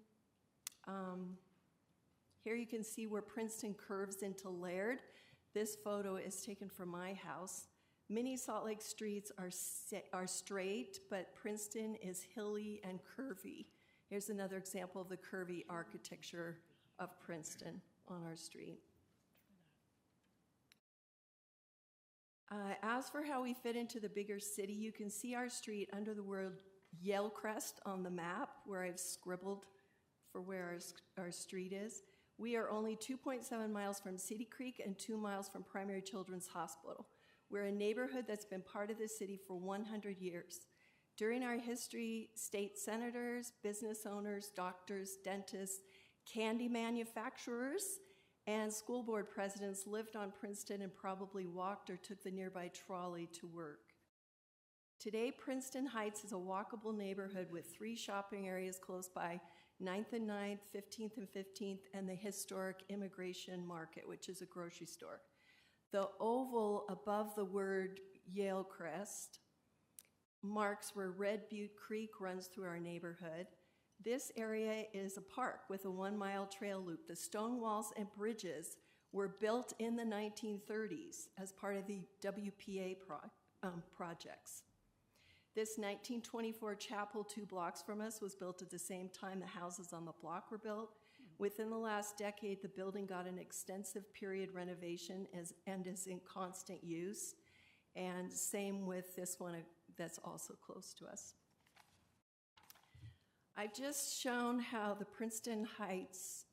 here you can see where Princeton curves into Laird. This photo is taken from my house. Many Salt Lake streets are straight, but Princeton is hilly and curvy. Here's another example of the curvy architecture of Princeton on our street. As for how we fit into the bigger city, you can see our street under the word Yalecrest on the map, where I've scribbled for where our street is. We are only 2.7 miles from City Creek and 2 miles from Primary Children's Hospital. We're a neighborhood that's been part of the city for 100 years. During our history, state senators, business owners, doctors, dentists, candy manufacturers, and school board presidents lived on Princeton and probably walked or took the nearby trolley to work. Today, Princeton Heights is a walkable neighborhood with 3 shopping areas close by, 9th and 9th, 15th and 15th, and the historic Immigration Market, which is a grocery store. The oval above the word Yalecrest marks where Red Butte Creek runs through our neighborhood. This area is a park with a 1-mile trail loop. The stone walls and bridges were built in the 1930s as part of the WPA projects. This 1924 chapel 2 blocks from us was built at the same time the houses on the block were built. Within the last decade, the building got an extensive period renovation and is in constant use. And same with this one that's also close to us. I've just shown how the Princeton Heights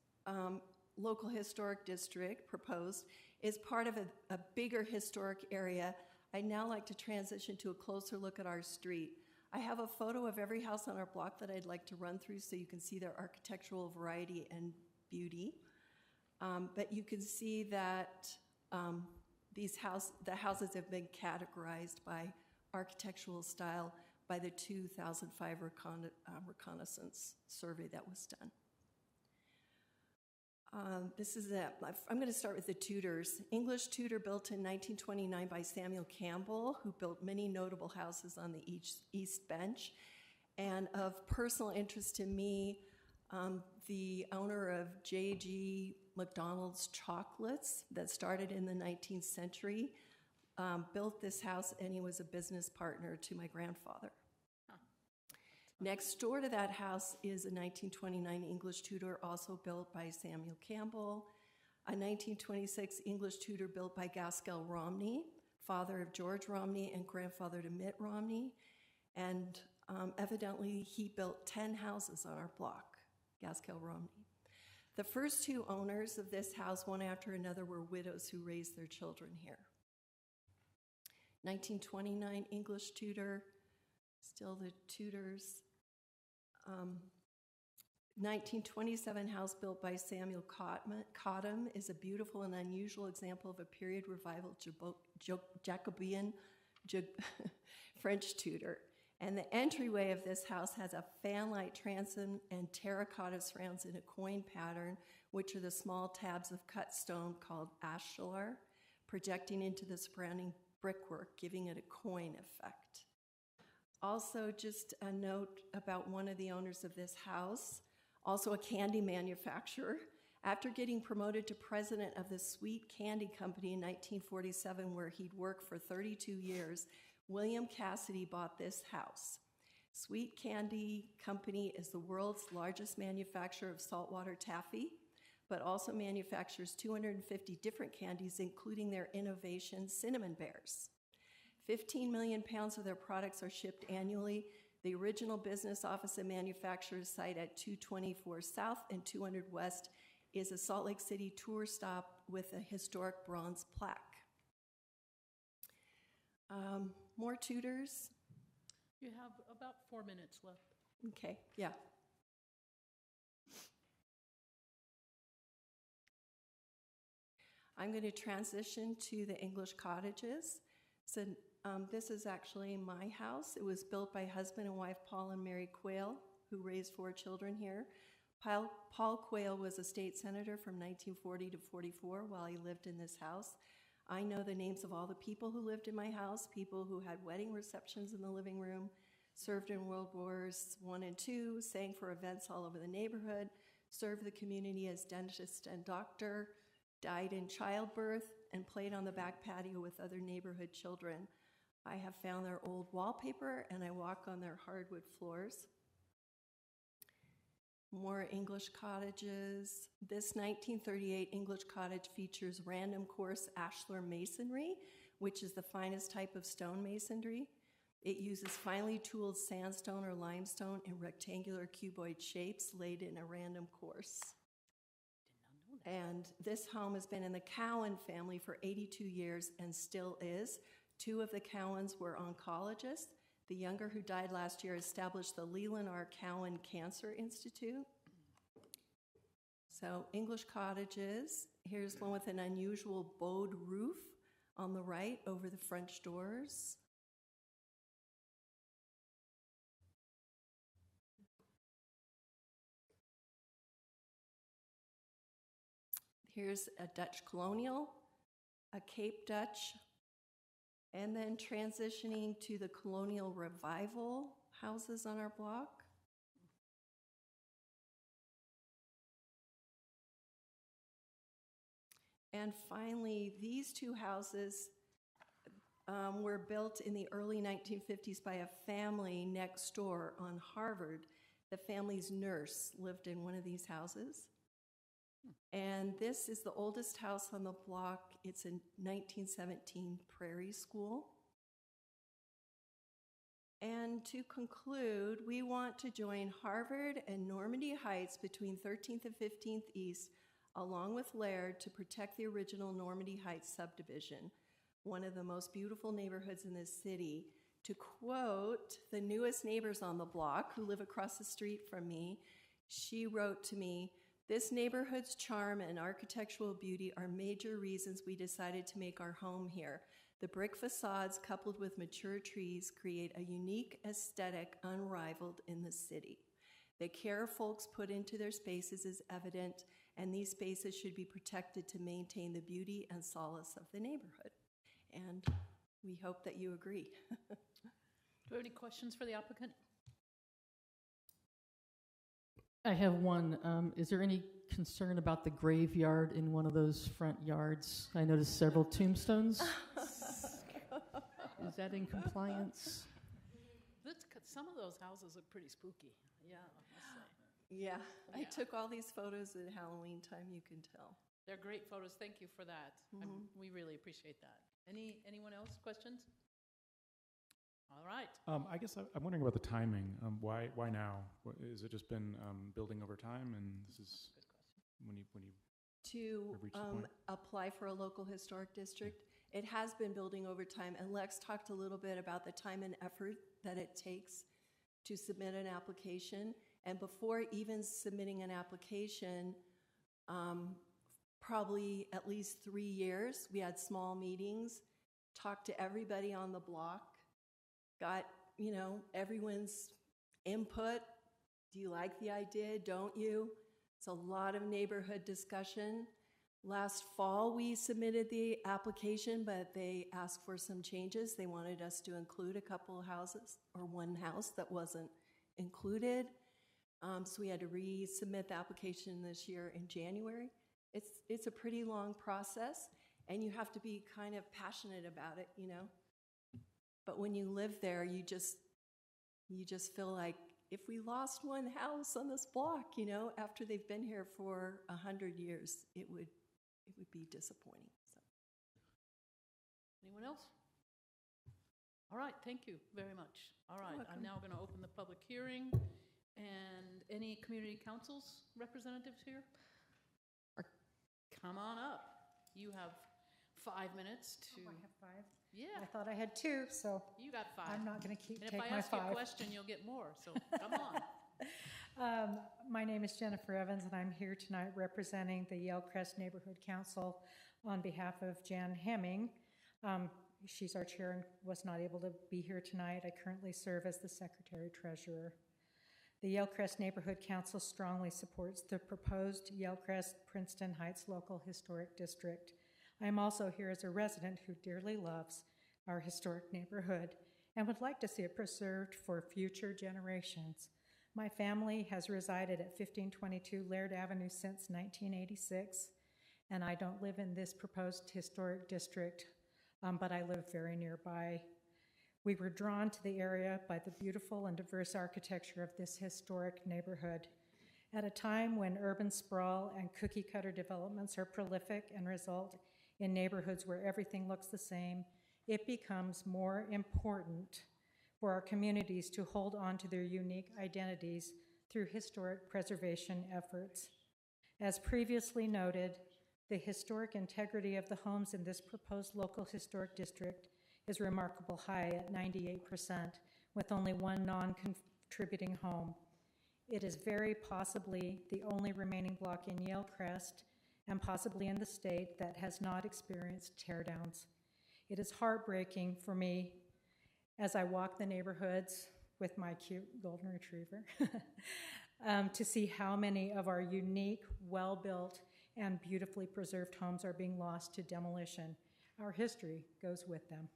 Local Historic District proposed is part of a bigger historic area. I'd now like to transition to a closer look at our street. I have a photo of every house on our block that I'd like to run through so you can see their architectural variety and beauty. But you can see that the houses have been categorized by architectural style by the 2005 reconnaissance survey that was done. I'm going to start with the Tudors. English Tudor built in 1929 by Samuel Campbell, who built many notable houses on the East Bench. And of personal interest to me, the owner of J.G. McDonald's Chocolates that started in the 19th century built this house, and he was a business partner to my grandfather. Next door to that house is a 1929 English Tudor, also built by Samuel Campbell. A 1926 English Tudor built by Gaskell Romney, father of George Romney and grandfather to Mitt Romney. And evidently, he built 10 houses on our block, Gaskell Romney. The first 2 owners of this house, one after another, were widows who raised their children here. 1929 English Tudor, still the Tudors. 1927 house built by Samuel Cottam is a beautiful and unusual example of a period revival Jacobean French Tudor. And the entryway of this house has a fan-light transom and terracotta surrounds in a coin pattern, which are the small tabs of cut stone called ashlar, projecting into the surrounding brickwork, giving it a coin effect. Also, just a note about one of the owners of this house, also a candy manufacturer. After getting promoted to president of the Sweet Candy Company in 1947, where he'd worked for 32 years, William Cassidy bought this house. Sweet Candy Company is the world's largest manufacturer of saltwater taffy, but also manufactures 250 different candies, including their innovation cinnamon bears. 15 million pounds of their products are shipped annually. The original business office and manufacturer's site at 224 South and 200 West is a Salt Lake City tour stop with a historic bronze plaque. More Tudors? You have about 4 minutes left. Okay, yeah. I'm going to transition to the English cottages. So this is actually my house. It was built by husband and wife Paul and Mary Quayle, who raised 4 children here. Paul Quayle was a state senator from 1940 to 44 while he lived in this house. I know the names of all the people who lived in my house, people who had wedding receptions in the living room, served in World Wars I and II, sang for events all over the neighborhood, served the community as dentist and doctor, died in childbirth, and played on the back patio with other neighborhood children. I have found their old wallpaper and I walk on their hardwood floors. More English cottages. This 1938 English cottage features random course ashlar masonry, which is the finest type of stone masonry. It uses finely tooled sandstone or limestone in rectangular cuboid shapes laid in a random course. And this home has been in the Cowan family for 82 years and still is. 2 of the Cowans were oncologists. The younger, who died last year, established the Leland R. Cowan Cancer Institute. So English cottages. Here's one with an unusual bowed roof on the right over the French doors. Here's a Dutch colonial, a Cape Dutch, and then transitioning to the colonial revival houses on our block. And finally, these 2 houses were built in the early 1950s by a family next door on Harvard. The family's nurse lived in one of these houses. And this is the oldest house on the block. It's a 1917 Prairie School. And to conclude, we want to join Harvard and Normandy Heights between 13th and 15th East, along with Laird, to protect the original Normandy Heights subdivision, one of the most beautiful neighborhoods in this city. To quote the newest neighbors on the block, who live across the street from me, she wrote to me, "This neighborhood's charm and architectural beauty are major reasons we decided to make our home here. The brick facades coupled with mature trees create a unique aesthetic unrivaled in the city. The care folks put into their spaces is evident, and these spaces should be protected to maintain the beauty and solace of the neighborhood." And we hope that you agree. Do we have any questions for the applicant? I have one. Is there any concern about the graveyard in one of those front yards? I noticed several tombstones. Is that in compliance? Some of those houses look pretty spooky. Yeah, I must say. Yeah, I took all these photos at Halloween time, you can tell. They're great photos. Thank you for that. We really appreciate that. Anyone else? Questions? All right. I guess I'm wondering about the timing. Why now? Has it just been building over time, and this is when you To reach the point? apply for a local historic district, it has been building over time, and Lex talked a little bit about the time and effort that it takes to submit an application. And before even submitting an application, probably at least 3 years, we had small meetings, talked to everybody on the block, got, everyone's input. Do you like the idea? Don't you? It's a lot of neighborhood discussion. Last fall, we submitted the application, but they asked for some changes. They wanted us to include a couple of houses, or one house that wasn't included. So we had to resubmit the application this year in January. It's a pretty long process, and you have to be kind of passionate about it, But when you live there, you just feel like, if we lost one house on this block, after they've been here for 100 years, it would be disappointing. So. Anyone else? All right, thank you very much. All right, I'm now going to open the public hearing. And any community councils representatives here? Come on up. You have 5 minutes to... Oh, I have 5? Yeah. I thought I had 2, so... You got 5. I'm not going to take my 5. And if I ask you a question, you'll get more, so come on. My name is Jennifer Evans, and I'm here tonight representing the Yale Crest Neighborhood Council on behalf of Jan Hemming. She's our chair and was not able to be here tonight. I currently serve as the secretary-treasurer. The Yale Crest Neighborhood Council strongly supports the proposed Yale Crest Princeton Heights Local Historic District. I am also here as a resident who dearly loves our historic neighborhood and would like to see it preserved for future generations. My family has resided at 1522 Laird Avenue since 1986, and I don't live in this proposed historic district, but I live very nearby. We were drawn to the area by the beautiful and diverse architecture of this historic neighborhood. At a time when urban sprawl and cookie-cutter developments are prolific and result in neighborhoods where everything looks the same, it becomes more important for our communities to hold on to their unique identities through historic preservation efforts. As previously noted, the historic integrity of the homes in this proposed local historic district is remarkable high at 98%, with only one non-contributing home. It is very possibly the only remaining block in Yale Crest and possibly in the state that has not experienced teardowns. It is heartbreaking for me as I walk the neighborhoods with my cute golden retriever to see how many of our unique, well-built, and beautifully preserved homes are being lost to demolition. Our history goes with them.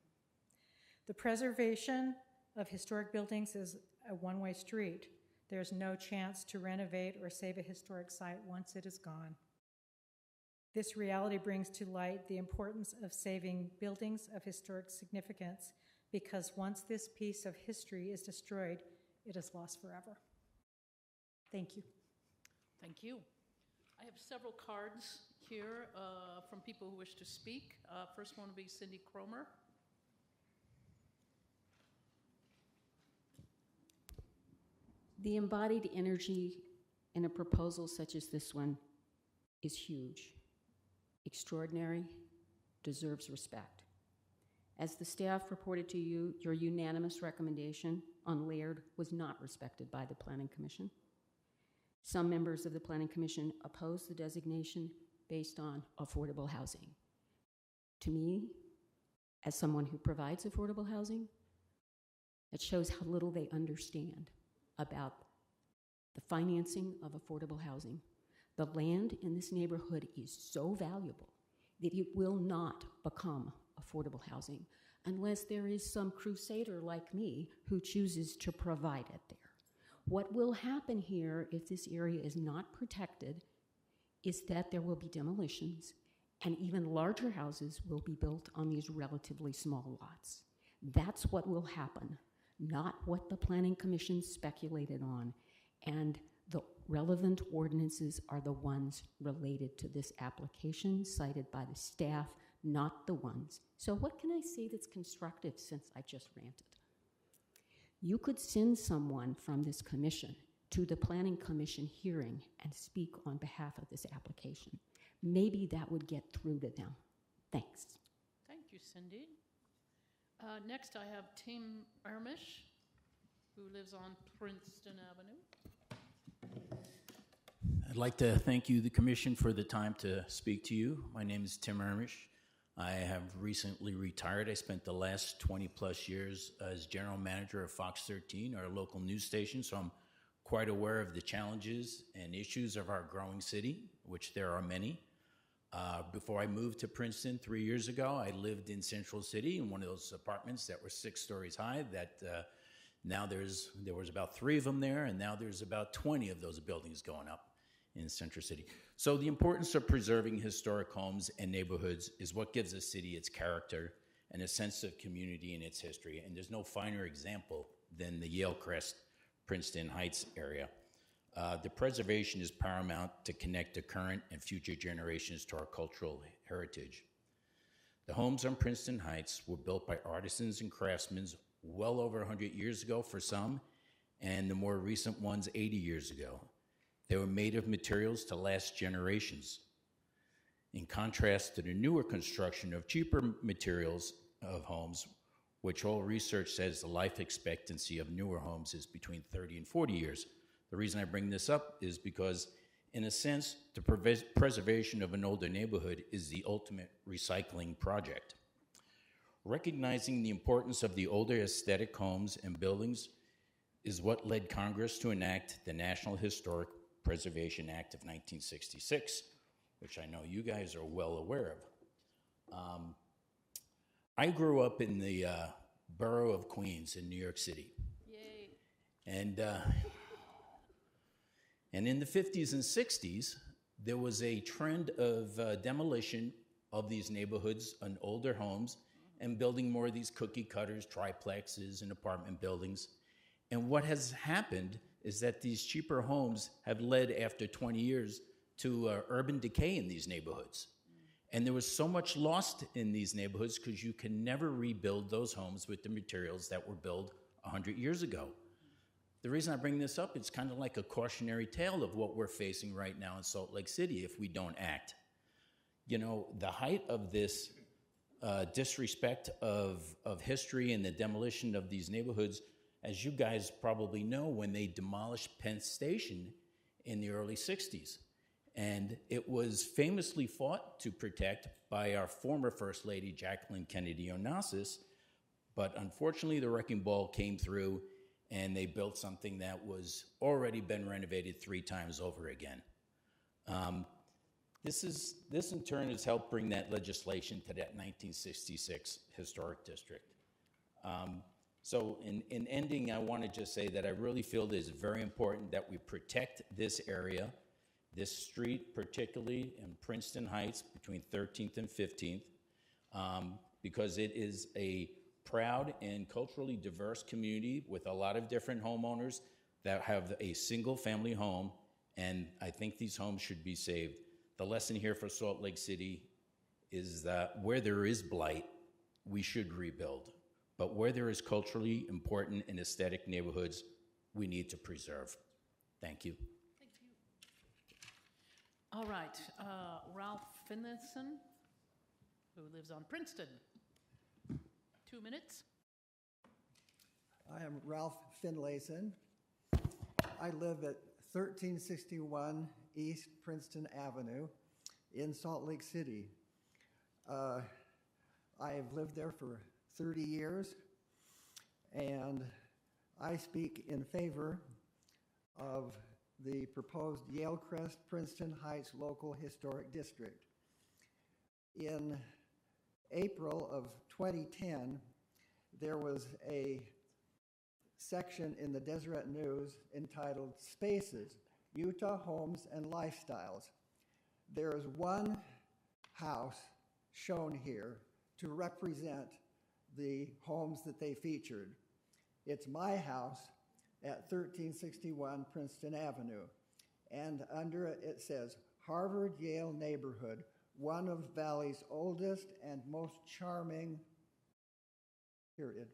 The preservation of historic buildings is a one-way street. There's no chance to renovate or save a historic site once it is gone. This reality brings to light the importance of saving buildings of historic significance, because once this piece of history is destroyed, it is lost forever. Thank you. Thank you. I have several cards here from people who wish to speak. First one will be Cindy Cromer. The embodied energy in a proposal such as this one is huge, extraordinary, deserves respect. As the staff reported to you, your unanimous recommendation on Laird was not respected by the Planning Commission. Some members of the Planning Commission opposed the designation based on affordable housing. To me, as someone who provides affordable housing, it shows how little they understand about the financing of affordable housing. The land in this neighborhood is so valuable that it will not become affordable housing unless there is some crusader like me who chooses to provide it there. What will happen here if this area is not protected is that there will be demolitions and even larger houses will be built on these relatively small lots. That's what will happen, not what the Planning Commission speculated on. And the relevant ordinances are the ones related to this application cited by the staff, not the ones. So what can I say that's constructive since I just ranted? You could send someone from this commission to the Planning Commission hearing and speak on behalf of this application. Maybe that would get through to them. Thanks. Thank you, Cindy. Next, I have Tim Ermish, who lives on Princeton Avenue. I'd like to thank you, the Commission, for the time to speak to you. My name is Tim Ermish. I have recently retired. I spent the last 20-plus years as general manager of Fox 13, our local news station, so I'm quite aware of the challenges and issues of our growing city, which there are many. Before I moved to Princeton 3 years ago, I lived in Central City in one of those apartments that were 6 stories high. That now there was about 3 of them there, and now there's about 20 of those buildings going up in Central City. So the importance of preserving historic homes and neighborhoods is what gives a city its character and a sense of community in its history. And there's no finer example than the Yale Crest, Princeton Heights area. The preservation is paramount to connect the current and future generations to our cultural heritage. The homes on Princeton Heights were built by artisans and craftsmen well over 100 years ago for some, and the more recent ones 80 years ago. They were made of materials to last generations. In contrast to the newer construction of cheaper materials of homes, which all research says the life expectancy of newer homes is between 30 and 40 years. The reason I bring this up is because, in a sense, the preservation of an older neighborhood is the ultimate recycling project. Recognizing the importance of the older aesthetic homes and buildings is what led Congress to enact the National Historic Preservation Act of 1966, which I know you guys are well aware of. I grew up in the borough of Queens in New York City. Yay. And in the 50s and 60s, there was a trend of demolition of these neighborhoods and older homes and building more of these cookie cutters, triplexes, and apartment buildings. And what has happened is that these cheaper homes have led, after 20 years, to urban decay in these neighborhoods. And there was so much lost in these neighborhoods because you can never rebuild those homes with the materials that were built 100 years ago. The reason I bring this up, it's kind of like a cautionary tale of what we're facing right now in Salt Lake City if we don't act. You know, the height of this disrespect of history and the demolition of these neighborhoods, as you guys probably know, when they demolished Penn Station in the early 60s. And it was famously fought to protect by our former First Lady, Jacqueline Kennedy Onassis, but unfortunately the wrecking ball came through and they built something that was already been renovated 3 times over again. This in turn has helped bring that legislation to that 1966 historic district. So in ending, I want to just say that I really feel it is very important that we protect this area, this street particularly in Princeton Heights between 13th and 15th, because it is a proud and culturally diverse community with a lot of different homeowners that have a single family home, and I think these homes should be saved. The lesson here for Salt Lake City is that where there is blight, we should rebuild. But where there is culturally important and aesthetic neighborhoods, we need to preserve. Thank you. Thank you. All right, Ralph Finlayson, who lives on Princeton. 2 minutes. I am Ralph Finlayson. I live at 1361 East Princeton Avenue in Salt Lake City. I have lived there for 30 years, and I speak in favor of the proposed Yale Crest Princeton Heights Local Historic District. In April of 2010, there was a section in the Deseret News entitled Spaces, Utah Homes and Lifestyles. There is one house shown here to represent the homes that they featured. It's my house at 1361 Princeton Avenue. And under it, it says, Harvard-Yale neighborhood, one of Valley's oldest and most charming, period.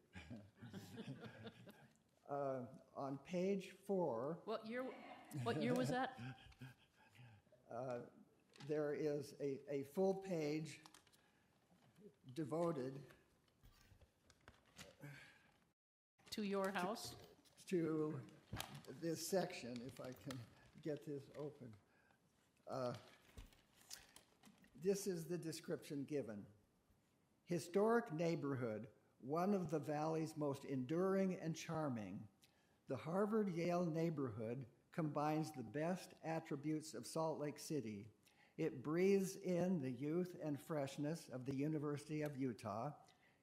On page 4. What year was that? There is a full page devoted to your house? To this section, if I can get this open. This is the description given. Historic neighborhood, one of the Valley's most enduring and charming. The Harvard-Yale neighborhood combines the best attributes of Salt Lake City. It breathes in the youth and freshness of the University of Utah.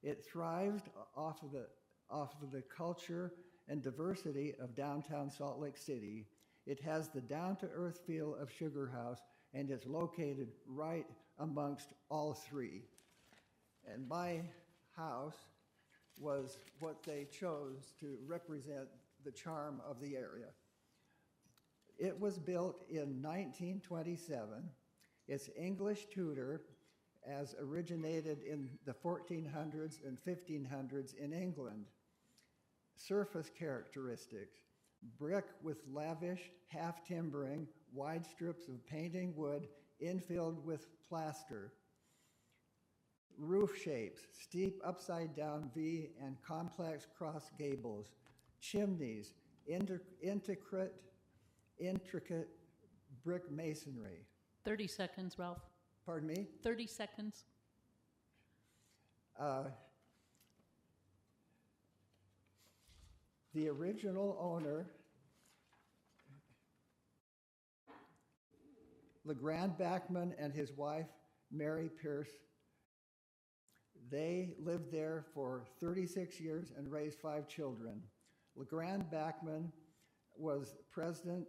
It thrives off of the culture and diversity of downtown Salt Lake City. It has the down-to-earth feel of Sugar House, and it's located right amongst all three. And my house was what they chose to represent the charm of the area. It was built in 1927. It's English Tudor, as originated in the 1400s and 1500s in England. Surface characteristics: brick with lavish half-timbering, wide strips of painting wood infilled with plaster. Roof shapes: steep upside-down V and complex cross gables. Chimneys: intricate brick masonry. 30 seconds, Ralph. Pardon me? 30 seconds. The original owner, LeGrand Backman and his wife, Mary Pierce, they lived there for 36 years and raised 5 children. LeGrand Backman was president,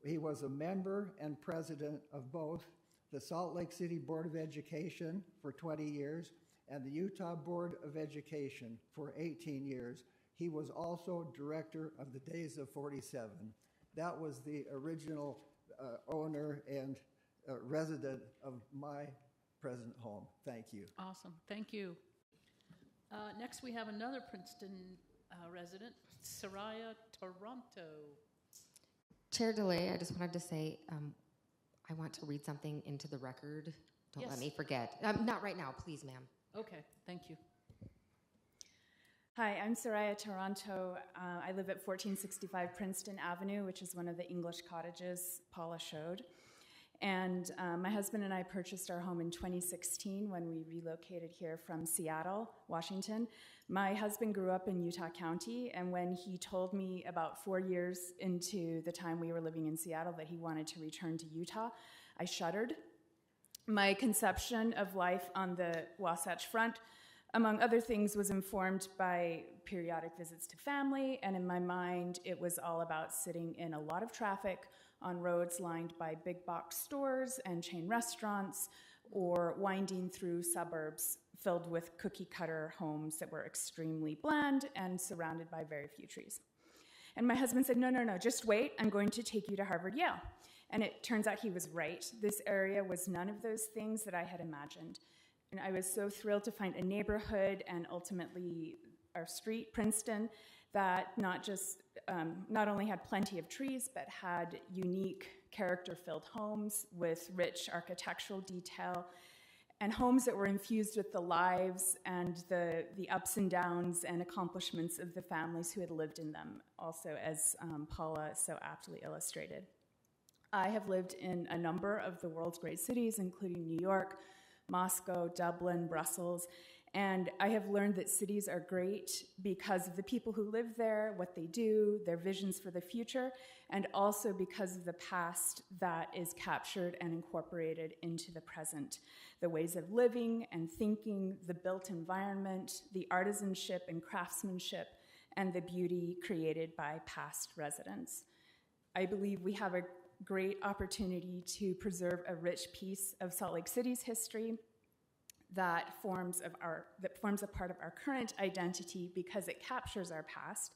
he was a member and president of both the Salt Lake City Board of Education for 20 years, and the Utah Board of Education for 18 years. He was also director of the Days of 47. That was the original owner and resident of my present home. Thank you. Awesome, thank you. Next, we have another Princeton resident, Soraya Toronto. Chair DeLay, I just wanted to say I want to read something into the record. Don't Yes. let me forget. Not right now, please, ma'am. Okay, thank you. Hi, I'm Soraya Toronto. I live at 1465 Princeton Avenue, which is one of the English cottages Paula showed. And my husband and I purchased our home in 2016 when we relocated here from Seattle, Washington. My husband grew up in Utah County, and when he told me about 4 years into the time we were living in Seattle that he wanted to return to Utah, I shuddered. My conception of life on the Wasatch Front, among other things, was informed by periodic visits to family, and in my mind, it was all about sitting in a lot of traffic on roads lined by big box stores and chain restaurants, or winding through suburbs filled with cookie cutter homes that were extremely bland and surrounded by very few trees. And my husband said, no, just wait, I'm going to take you to Harvard Yale. And it turns out he was right. This area was none of those things that I had imagined. And I was so thrilled to find a neighborhood and ultimately our street, Princeton, that not only had plenty of trees, but had unique character-filled homes with rich architectural detail, and homes that were infused with the lives and the ups and downs and accomplishments of the families who had lived in them, also as Paula so aptly illustrated. I have lived in a number of the world's great cities, including New York, Moscow, Dublin, Brussels, and I have learned that cities are great because of the people who live there, what they do, their visions for the future, and also because of the past that is captured and incorporated into the present. The ways of living and thinking, the built environment, the artisanship and craftsmanship, and the beauty created by past residents. I believe we have a great opportunity to preserve a rich piece of Salt Lake City's history that forms a part of our current identity because it captures our past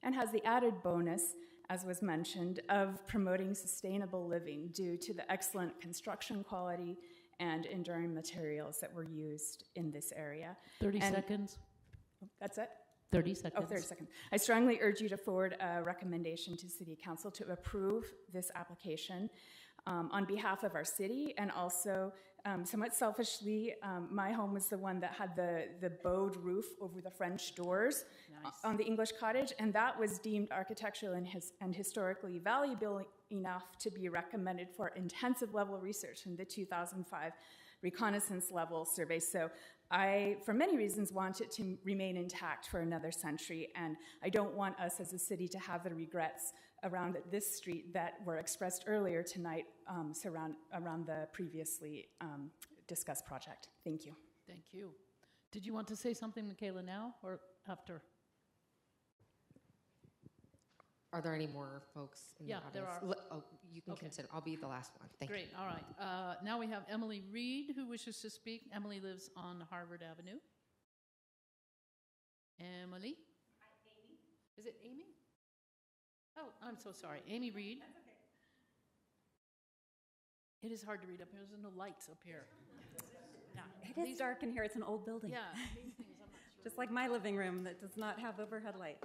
and has the added bonus, as was mentioned, of promoting sustainable living due to the excellent construction quality and enduring materials that were used in this area. 30 seconds. That's it? 30 seconds. Oh, 30 seconds. I strongly urge you to forward a recommendation to City Council to approve this application on behalf of our city, and also somewhat selfishly, my home was the one that had the bowed roof over the French doors on the English cottage, and that was deemed architecturally and historically valuable enough to be recommended for intensive level research in the 2005 reconnaissance level survey. So I, for many reasons, want it to remain intact for another century, and I don't want us as a city to have the regrets around this street that were expressed earlier tonight around the previously discussed project. Thank you. Thank you. Did you want to say something, Michaela, now or after? Are there any more folks in the audience? There are. Oh, you can consider. I'll be the last one. Thank you. Great, all right. Now we have Emily Reed who wishes to speak. Emily lives on Harvard Avenue. Emily? Hi, Amy. Is it Amy? Oh, I'm so sorry. Amy Reed. That's okay. It is hard to read up here. There's no lights up here. It is dark in here. It's an old building. Yeah, these things I'm not sure. Just like my living room that does not have overhead light.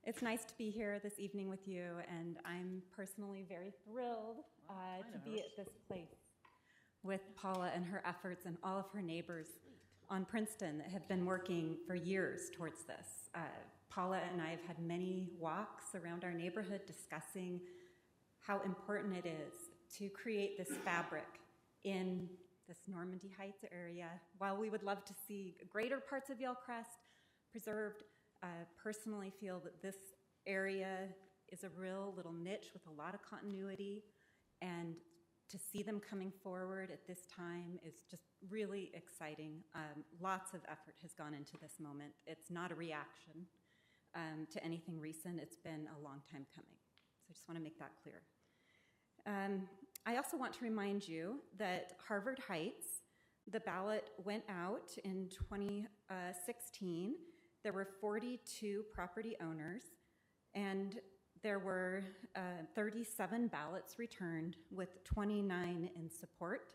It's nice to be here this evening with you, and I'm personally very thrilled to be at this place with Paula and her efforts and all of her neighbors on Princeton that have been working for years towards this. Paula and I have had many walks around our neighborhood discussing how important it is to create this fabric in this Normandy Heights area. While we would love to see greater parts of Yellcrest preserved, personally feel that this area is a real little niche with a lot of continuity, and to see them coming forward at this time is just really exciting. Lots of effort has gone into this moment. It's not a reaction to anything recent. It's been a long time coming. So I just want to make that clear. I also want to remind you that Harvard Heights, the ballot went out in 2016. There were 42 property owners, and there were 37 ballots returned, with 29 in support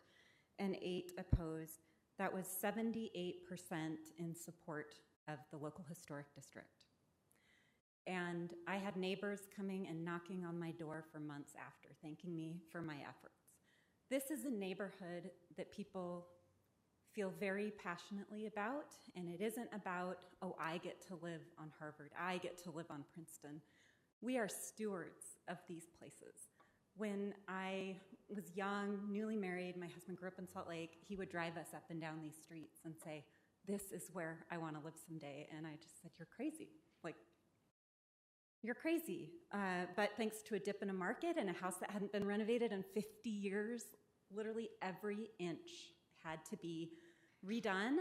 and 8 opposed. That was 78% in support of the local historic district. And I had neighbors coming and knocking on my door for months after, thanking me for my efforts. This is a neighborhood that people feel very passionately about, and it isn't about, oh, I get to live on Harvard, I get to live on Princeton. We are stewards of these places. When I was young, newly married, my husband grew up in Salt Lake, he would drive us up and down these streets and say, this is where I want to live someday. And I just said, you're crazy. Like, you're crazy. But thanks to a dip in a market and a house that hadn't been renovated in 50 years, literally every inch had to be redone,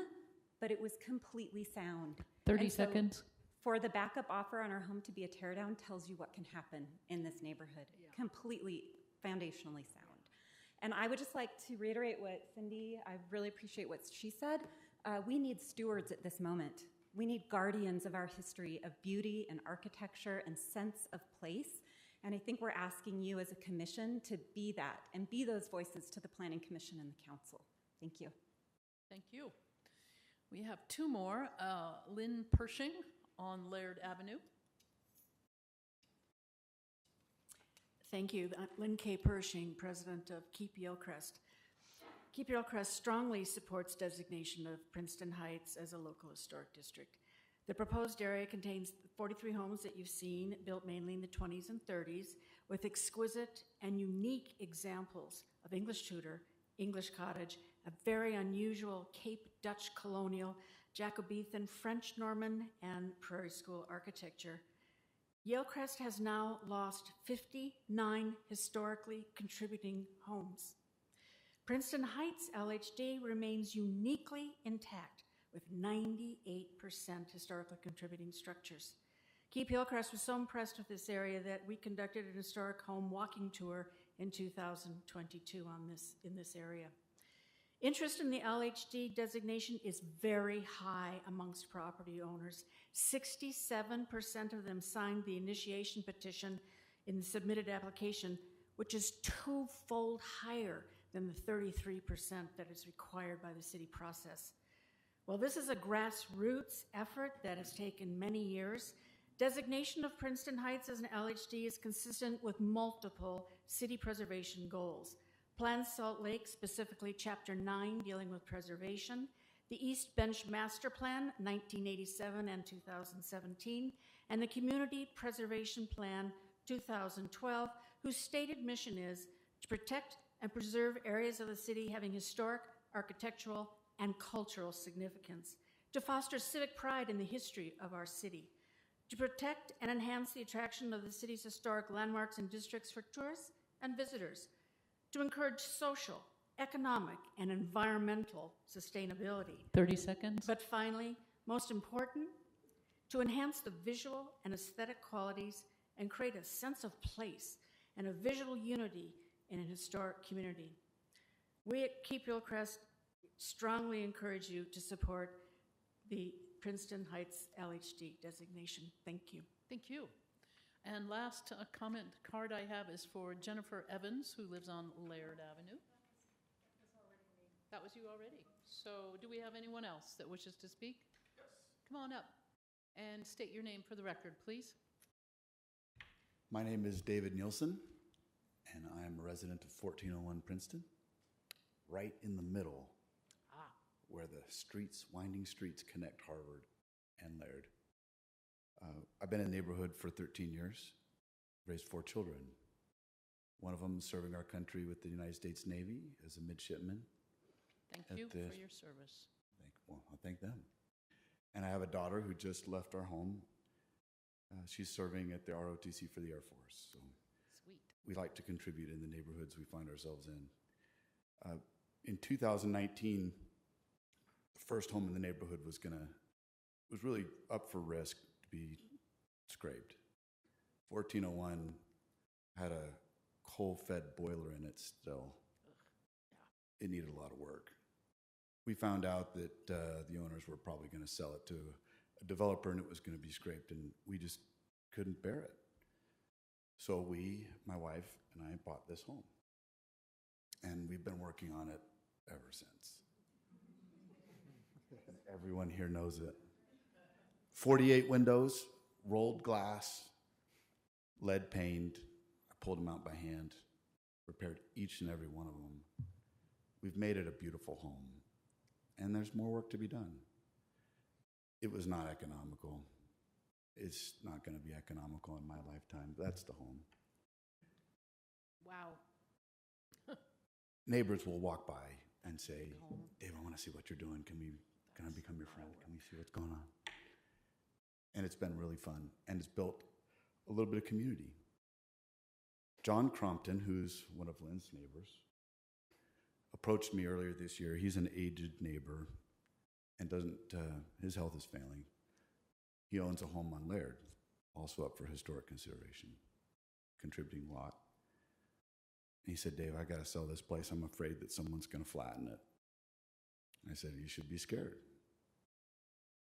but it was completely sound. 30 And so seconds. for the backup offer on our home to be a teardown tells you what can happen in this neighborhood. Completely foundationally sound. And I would just like to reiterate what Cindy, I really appreciate what she said. We need stewards at this moment. We need guardians of our history of beauty and architecture and sense of place. And I think we're asking you as a commission to be that and be those voices to the Planning Commission and the Council. Thank you. Thank you. We have two more. Lynn Pershing on Laird Avenue. Thank you. Lynn K. Pershing, president of Keep Yellcrest. Keep Yellcrest strongly supports designation of Princeton Heights as a local historic district. The proposed area contains 43 homes that you've seen, built mainly in the 20s and 30s, with exquisite and unique examples of English Tudor, English cottage, a very unusual Cape Dutch colonial, Jacobean, French Norman, and Prairie School architecture. Yellcrest has now lost 59 historically contributing homes. Princeton Heights LHD remains uniquely intact with 98% historically contributing structures. Keep Hillcrest was so impressed with this area that we conducted an historic home walking tour in 2022 in this area. Interest in the LHD designation is very high amongst property owners. 67% of them signed the initiation petition in the submitted application, which is twofold higher than the 33% that is required by the city process. Well, this is a grassroots effort that has taken many years. Designation of Princeton Heights as an LHD is consistent with multiple city preservation goals. Plan Salt Lake, specifically Chapter 9, dealing with preservation, the East Bench Master Plan, 1987 and 2017, and the Community Preservation Plan, 2012, whose stated mission is to protect and preserve areas of the city having historic, architectural, and cultural significance, to foster civic pride in the history of our city, to protect and enhance the attraction of the city's historic landmarks and districts for tourists and visitors, to encourage social, economic, and environmental sustainability. 30 seconds. But finally, most important, to enhance the visual and aesthetic qualities and create a sense of place and a visual unity in an historic community. We at Keep Hillcrest strongly encourage you to support the Princeton Heights LHD designation. Thank you. Thank you. And last comment card I have is for Jennifer Evans, who lives on Laird Avenue. That was you already. So do we have anyone else that wishes to speak? Yes. Come on up and state your name for the record, please. My name is David Nielsen, and I am a resident of 1401 Princeton, right in the middle where the streets, winding streets connect Harvard and Laird. I've been in the neighborhood for 13 years, raised 4 children. One of them serving our country with the United States Navy as a midshipman. Thank you for your service. I thank them. And I have a daughter who just left our home. She's serving at the ROTC for the Air Force. So sweet. We like to contribute in the neighborhoods we find ourselves in. In 2019, the first home in the neighborhood was really up for risk to be scraped. 1401 had a coal-fed boiler in it still. It needed a lot of work. We found out that the owners were probably going to sell it to a developer and it was going to be scraped, and we just couldn't bear it. So my wife and I bought this home. And we've been working on it ever since. Everyone here knows it. 48 windows, rolled glass, lead painted. I pulled them out by hand, repaired each and every one of them. We've made it a beautiful home, and there's more work to be done. It was not economical. It's not going to be economical in my lifetime. That's the home. Wow. Neighbors will walk by and say, Dave, I want to see what you're doing. Can I become your friend? Can we see what's going on? And it's been really fun, and it's built a little bit of community. John Crompton, who's one of Lynn's neighbors, approached me earlier this year. He's an aged neighbor and his health is failing. He owns a home on Laird, also up for historic consideration, contributing lot. And he said, Dave, I got to sell this place. I'm afraid that someone's going to flatten it. And I said, you should be scared.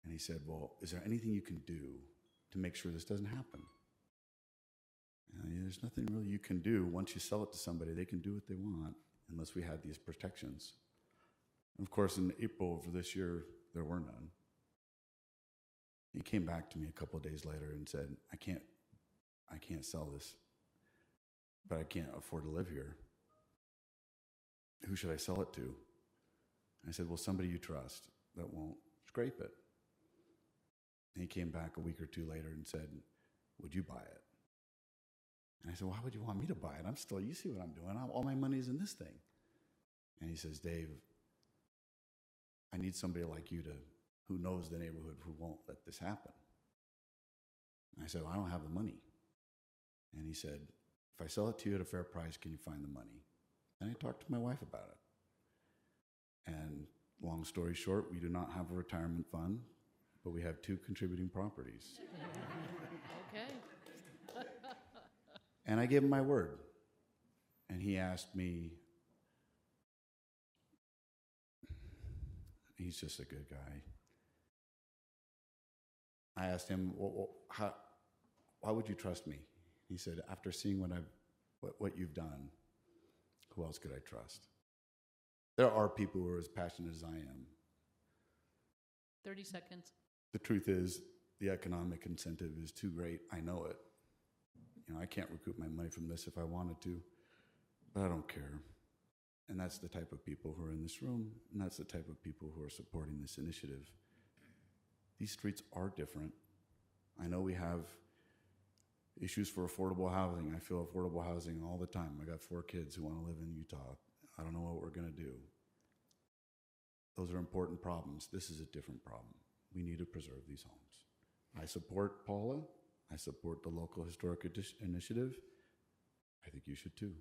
And he said, well, is there anything you can do to make sure this doesn't happen? There's nothing really you can do. Once you sell it to somebody, they can do what they want unless we had these protections. And of course, in April of this year, there were none. He came back to me a couple of days later and said, I can't sell this, but I can't afford to live here. Who should I sell it to? And I said, well, somebody you trust that won't scrape it. And he came back a week or two later and said, would you buy it? And I said, why would you want me to buy it? You see what I'm doing. All my money's in this thing. And he says, Dave, I need somebody like you who knows the neighborhood, who won't let this happen. And I said, well, I don't have the money. And he said, if I sell it to you at a fair price, can you find the money? And I talked to my wife about it. And long story short, we do not have a retirement fund, but we have 2 contributing properties. Okay. And I gave him my word. And he asked me, he's just a good guy. I asked him, well, why would you trust me? He said, after seeing what you've done, who else could I trust? There are people who are as passionate as I am. 30 seconds. The truth is, the economic incentive is too great. I know it. I can't recoup my money from this if I wanted to, but I don't care. And that's the type of people who are in this room, and that's the type of people who are supporting this initiative. These streets are different. I know we have issues for affordable housing. I feel affordable housing all the time. I got 4 kids who want to live in Utah. I don't know what we're going to do. Those are important problems. This is a different problem. We need to preserve these homes. I support Paula. I support the local historic initiative. I think you should too.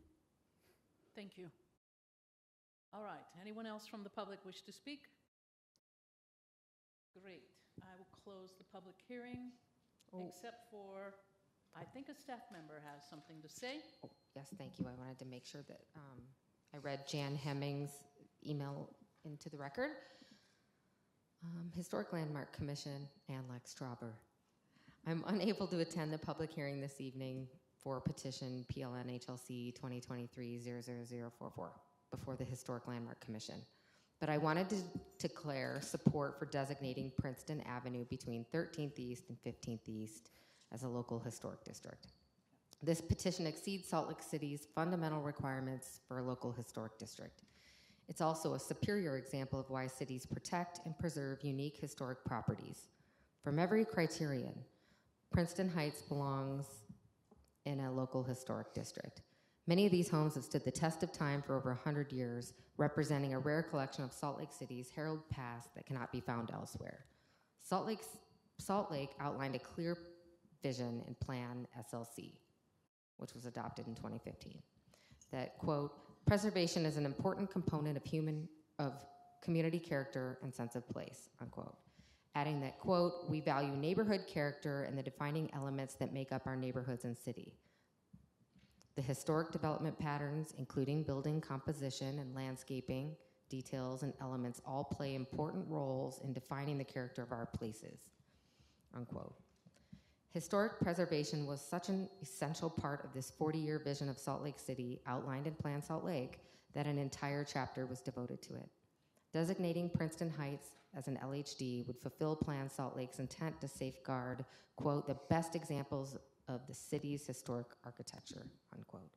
Thank you. All right. Anyone else from the public wish to speak? Great. I will close the public hearing, except for, I think a staff member has something to say. Oh, yes, thank you. I wanted to make sure that I read Jan Hemming's email into the record. Historic Landmark Commission, Ann Lex Strauber. I'm unable to attend the public hearing this evening for petition PLN HLC 2023-00044 before the Historic Landmark Commission. But I wanted to declare support for designating Princeton Avenue between 13th East and 15th East as a local historic district. This petition exceeds Salt Lake City's fundamental requirements for a local historic district. It's also a superior example of why cities protect and preserve unique historic properties. From every criterion, Princeton Heights belongs in a local historic district. Many of these homes have stood the test of time for over 100 years, representing a rare collection of Salt Lake City's heralded past that cannot be found elsewhere. Salt Lake outlined a clear vision in Plan SLC, which was adopted in 2015, that, quote, preservation is an important component of community character and sense of place, unquote. Adding that, quote, we value neighborhood character and the defining elements that make up our neighborhoods and city. The historic development patterns, including building composition and landscaping, details and elements, all play important roles in defining the character of our places, unquote. Historic preservation was such an essential part of this 40-year vision of Salt Lake City outlined in Plan Salt Lake that an entire chapter was devoted to it. Designating Princeton Heights as an LHD would fulfill Plan Salt Lake's intent to safeguard, quote, the best examples of the city's historic architecture, unquote.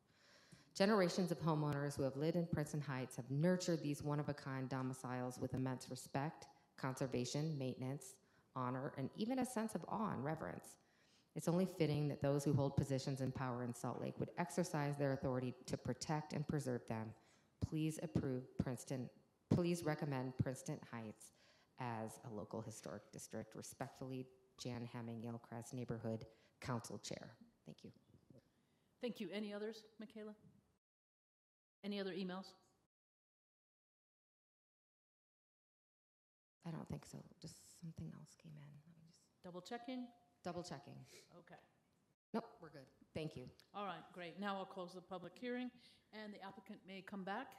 Generations of homeowners who have lived in Princeton Heights have nurtured these one-of-a-kind domiciles with immense respect, conservation, maintenance, honor, and even a sense of awe and reverence. It's only fitting that those who hold positions in power in Salt Lake would exercise their authority to protect and preserve them. Please recommend Princeton Heights as a local historic district. Respectfully, Jan Hemming, Yellowcrest Neighborhood Council Chair. Thank you. Thank you. Any others, Michaela? Any other emails? I don't think so. Just something else came in. Let me just Double checking? double checking. Okay. Nope, we're good. Thank you. All right, great. Now I'll close the public hearing, and the applicant may come back.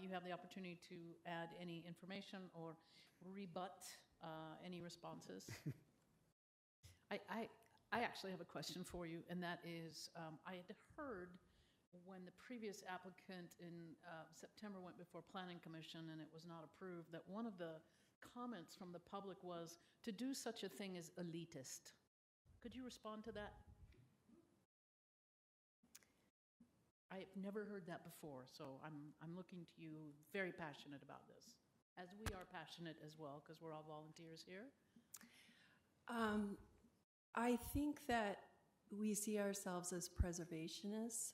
You have the opportunity to add any information or rebut any responses. I actually have a question for you, and that is, I had heard when the previous applicant in September went before Planning Commission and it was not approved, that one of the comments from the public was to do such a thing as elitist. Could you respond to that? I've never heard that before, so I'm looking to you, very passionate about this, as we are passionate as well, because we're all volunteers here. I think that we see ourselves as preservationists.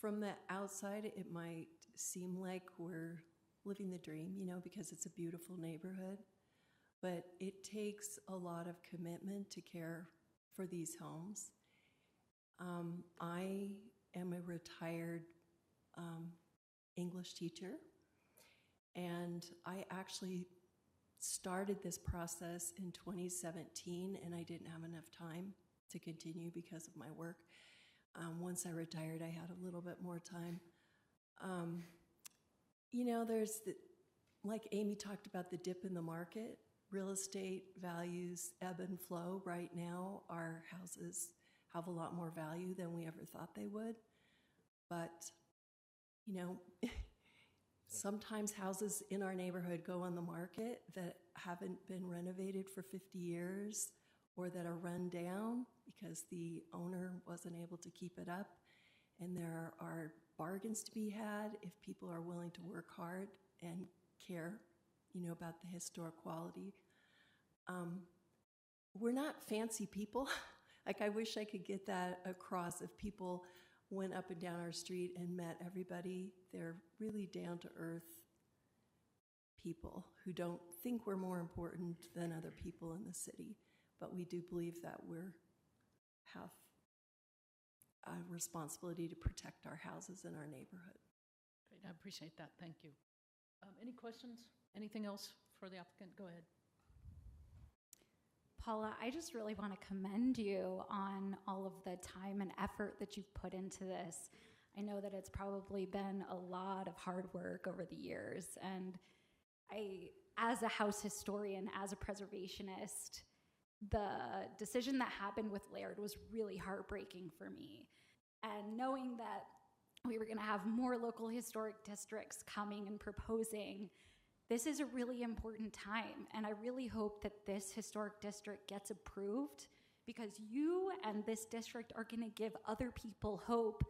From the outside, it might seem like we're living the dream, you know, because it's a beautiful neighborhood. But it takes a lot of commitment to care for these homes. I am a retired English teacher, and I actually started this process in 2017, and I didn't have enough time to continue because of my work. Once I retired, I had a little bit more time. You know, there's like Amy talked about, the dip in the market. Real estate values ebb and flow. Right now, our houses have a lot more value than we ever thought they would. But, you know, sometimes houses in our neighborhood go on the market that haven't been renovated for 50 years or that are run down because the owner wasn't able to keep it up. And there are bargains to be had if people are willing to work hard and care, you know, about the historic quality. We're not fancy people. Like, I wish I could get that across. If people went up and down our street and met everybody, they're really down-to-earth people who don't think we're more important than other people in the city. But we do believe that we have a responsibility to protect our houses and our neighborhood. Great, I appreciate that. Thank you. Any questions? Anything else for the applicant? Go ahead. Paula, I just really want to commend you on all of the time and effort that you've put into this. I know that it's probably been a lot of hard work over the years, and as a house historian, as a preservationist, the decision that happened with Laird was really heartbreaking for me. And knowing that we were going to have more local historic districts coming and proposing, this is a really important time. And I really hope that this historic district gets approved, because you and this district are going to give other people hope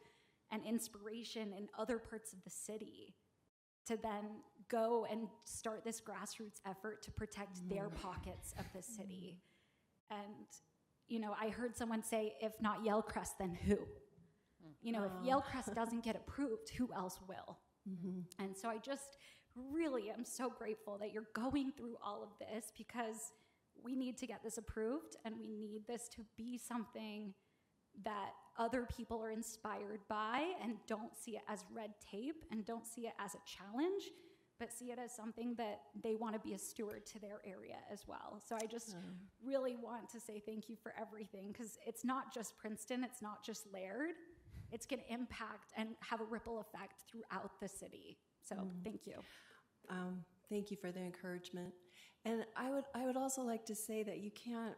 and inspiration in other parts of the city to then go and start this grassroots effort to protect their pockets of the city. And, you know, I heard someone say, if not Yellowcrest, then who? You know, if Yellowcrest doesn't get approved, who else will? And so I just really am so grateful that you're going through all of this, because we need to get this approved, and we need this to be something that other people are inspired by and don't see it as red tape and don't see it as a challenge, but see it as something that they want to be a steward to their area as well. So I just really want to say thank you for everything, because it's not just Princeton, it's not just Laird. it's going to impact and have a ripple effect throughout the city. So thank you. Thank you for the encouragement. And I would also like to say that you can't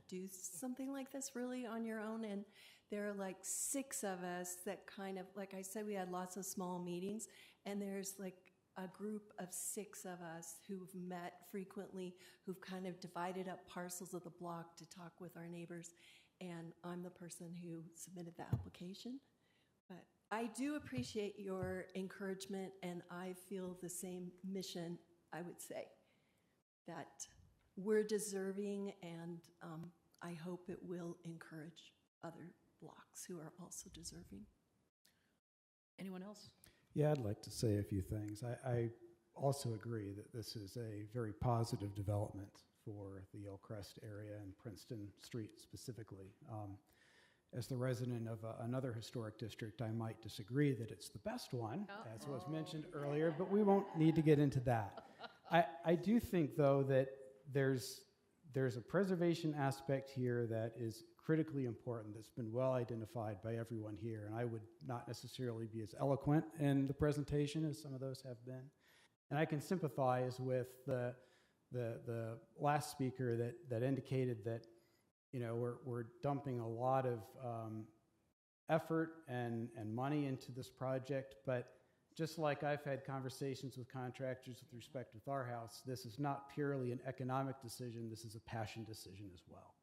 do something like this really on your own. And there are like 6 of us that kind of, like I said, we had lots of small meetings, and there's like a group of 6 of us who've met frequently, who've kind of divided up parcels of the block to talk with our neighbors. And I'm the person who submitted the application. But I do appreciate your encouragement, and I feel the same mission, I would say, that we're deserving, and I hope it will encourage other blocks who are also deserving. Anyone else? Yeah, I'd like to say a few things. I also agree that this is a very positive development for the Hillcrest area and Princeton Street specifically. As the resident of another historic district, I might disagree that it's the best one, as was mentioned earlier, but we won't need to get into that. I do think, though, that there's a preservation aspect here that is critically important, that's been well identified by everyone here, and I would not necessarily be as eloquent in the presentation as some of those have been. And I can sympathize with the last speaker that indicated that, you know, we're dumping a lot of effort and money into this project, but just like I've had conversations with contractors with respect with our house, this is not purely an economic decision, this is a passion decision as well.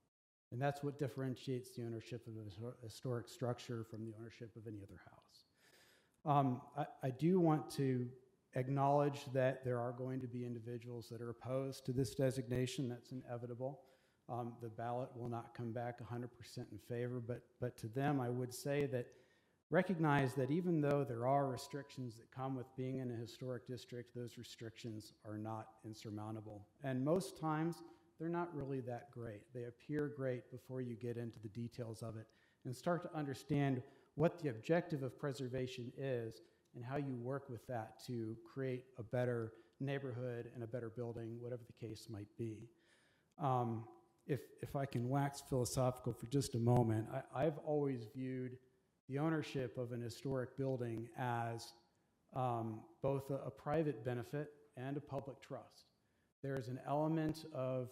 And that's what differentiates the ownership of a historic structure from the ownership of any other house. I do want to acknowledge that there are going to be individuals that are opposed to this designation. That's inevitable. The ballot will not come back 100% in favor, but to them I would say that recognize that even though there are restrictions that come with being in a historic district, those restrictions are not insurmountable. And most times, they're not really that great. They appear great before you get into the details of it and start to understand what the objective of preservation is and how you work with that to create a better neighborhood and a better building, whatever the case might be. If I can wax philosophical for just a moment, I've always viewed the ownership of an historic building as both a private benefit and a public trust. There is an element of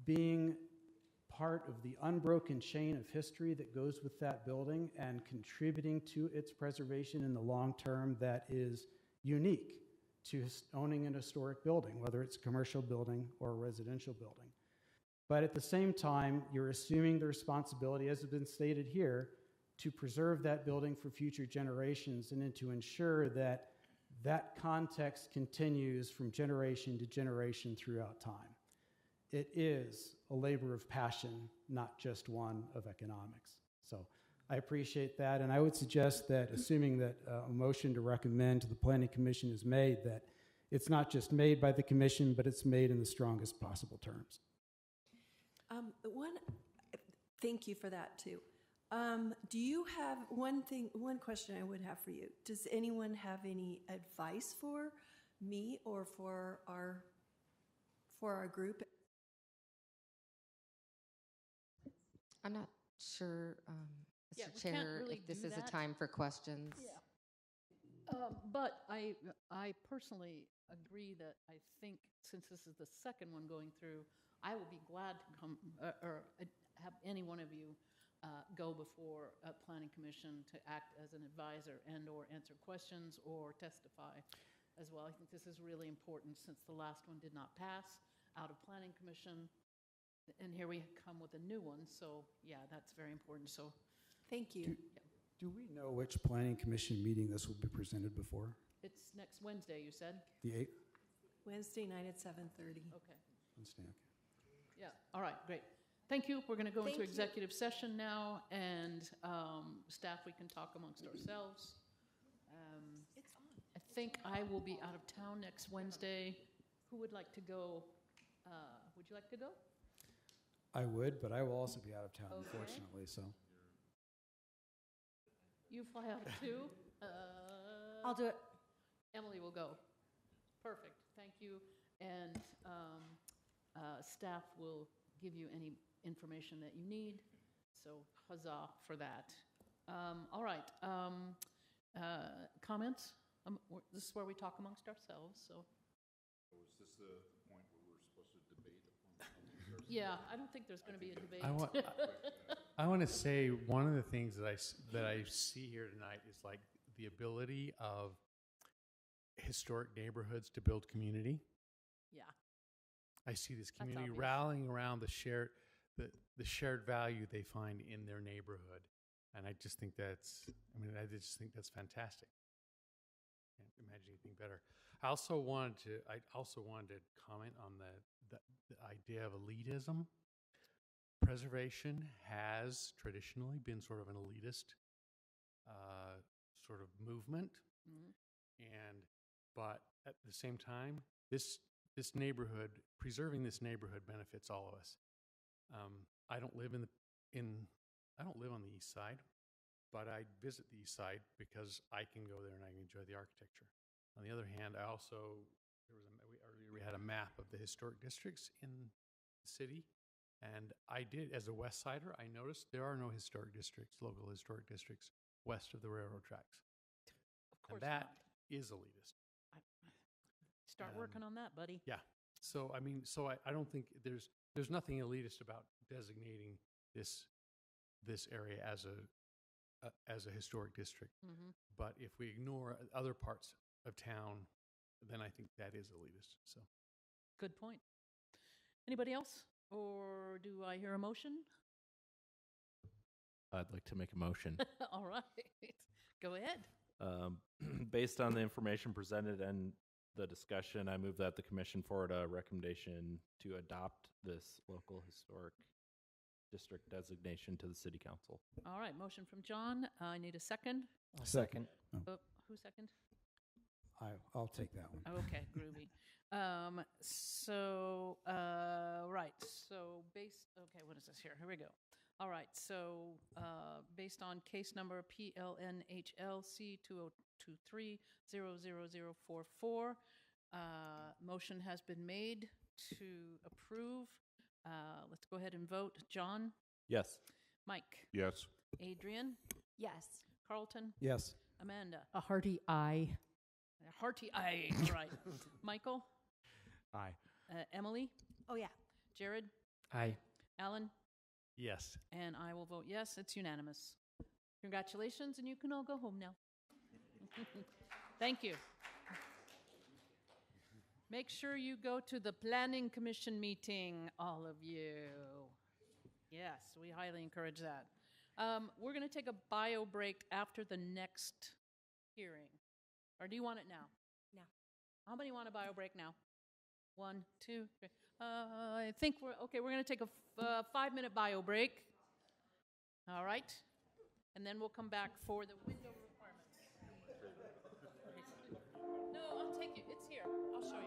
being part of the unbroken chain of history that goes with that building and contributing to its preservation in the long term that is unique to owning an historic building, whether it's a commercial building or a residential building. But at the same time, you're assuming the responsibility, as has been stated here, to preserve that building for future generations and then to ensure that that context continues from generation to generation throughout time. It is a labor of passion, not just one of economics. So I appreciate that, and I would suggest that, assuming that a motion to recommend to the Planning Commission is made, that it's not just made by the Commission, but it's made in the strongest possible terms. Thank you for that too. Do you have one question I would have for you? Does anyone have any advice for me or for our group? I'm not sure, Yeah, Mr. we can't Chair, really if this do is that. a time for questions. Yeah. But I personally agree that I think since this is the second one going through, I will be glad to come or have any one of you go before a planning commission to act as an advisor and or answer questions or testify as well. I think this is really important since the last one did not pass out of planning commission. And here we come with a new one. So yeah, that's very important. So thank you. Do we know which planning commission meeting this will be presented before? it's next Wednesday, you said? The 8th? Wednesday night at 7:30. Okay. Wednesday, okay. Yeah, all right, great. Thank you. We're going to go Thank into you. executive session now, and staff, we can talk amongst ourselves. I think I will be out of town next Wednesday. Who would like to go? Would you like to go? I would, but I will also be out of town, Okay. unfortunately, so. You fly out too? I'll do it. Emily will go. Perfect, thank you. And staff will give you any information that you need. So huzzah for that. All right. Comments? This is where we talk amongst ourselves, so. Is this the point where we're supposed to debate? Yeah, I don't think there's going to be a debate. I want to say one of the things that I see here tonight is like the ability of historic neighborhoods to build community. Yeah. I see this That's community obvious. rallying around the shared value they find in their neighborhood, and I just think that's fantastic. Can't imagine anything better. I also wanted to comment on the idea of elitism. Preservation has traditionally been sort of an elitist sort of movement, but at the same time, this neighborhood, preserving this neighborhood, benefits all of us. I don't live I don't live on the east side, but I visit the east side because I can go there and I can enjoy the architecture. On the other hand, we had a map of the historic districts in the city, and I did, as a West Sider, I noticed there are no historic districts, local historic districts, west of the railroad tracks. Of course and that not. is elitist. Start working on that, buddy. Yeah. So I don't think there's nothing elitist about designating this area as a historic district. Mhm. But if we ignore other parts of town, then I think that is elitist. So Good point. Anybody else? Or do I hear a motion? I'd like to make a motion. All right. Go ahead. Based on the information presented and the discussion, I move that the commission forward a recommendation to adopt this local historic district designation to the city council. All right, motion from John. I need a second. I'll second. Who second? I'll take that one. Okay, groovy. Right, so okay, what is this here? Here we go. All right, so based on case number PLNHLC 2023-00044, motion has been made to approve. Let's go ahead and vote. John? Yes. Mike? Yes. Adrian? Yes. Carlton? Yes. Amanda? A hearty aye. A hearty aye. All right. Michael? Aye. Emily? Oh, yeah. Jared? Aye. Alan? yes. And I will vote yes. It's unanimous. Congratulations, and you can all go home now. Thank you. Make sure you go to the Planning Commission meeting, all of you. Yes, we highly encourage that. We're going to take a bio break after the next hearing. Or do you want it now? No. How many want a bio break now? 1, 2, 3. I think we're okay. We're going to take a 5-minute bio break. All right. And then we'll come back for the window requirements. No, I'll take it. It's here. I'll show you.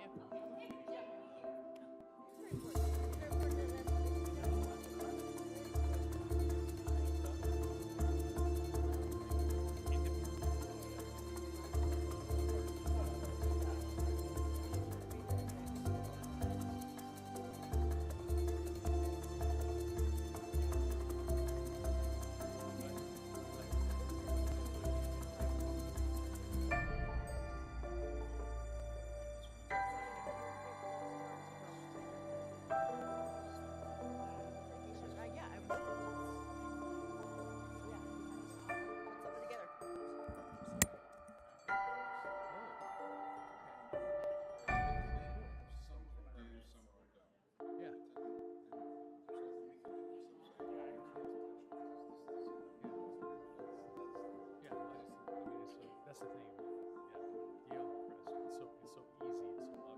That's the thing. Yeah, Yale Crest. It's so easy. It's so obvious to everybody.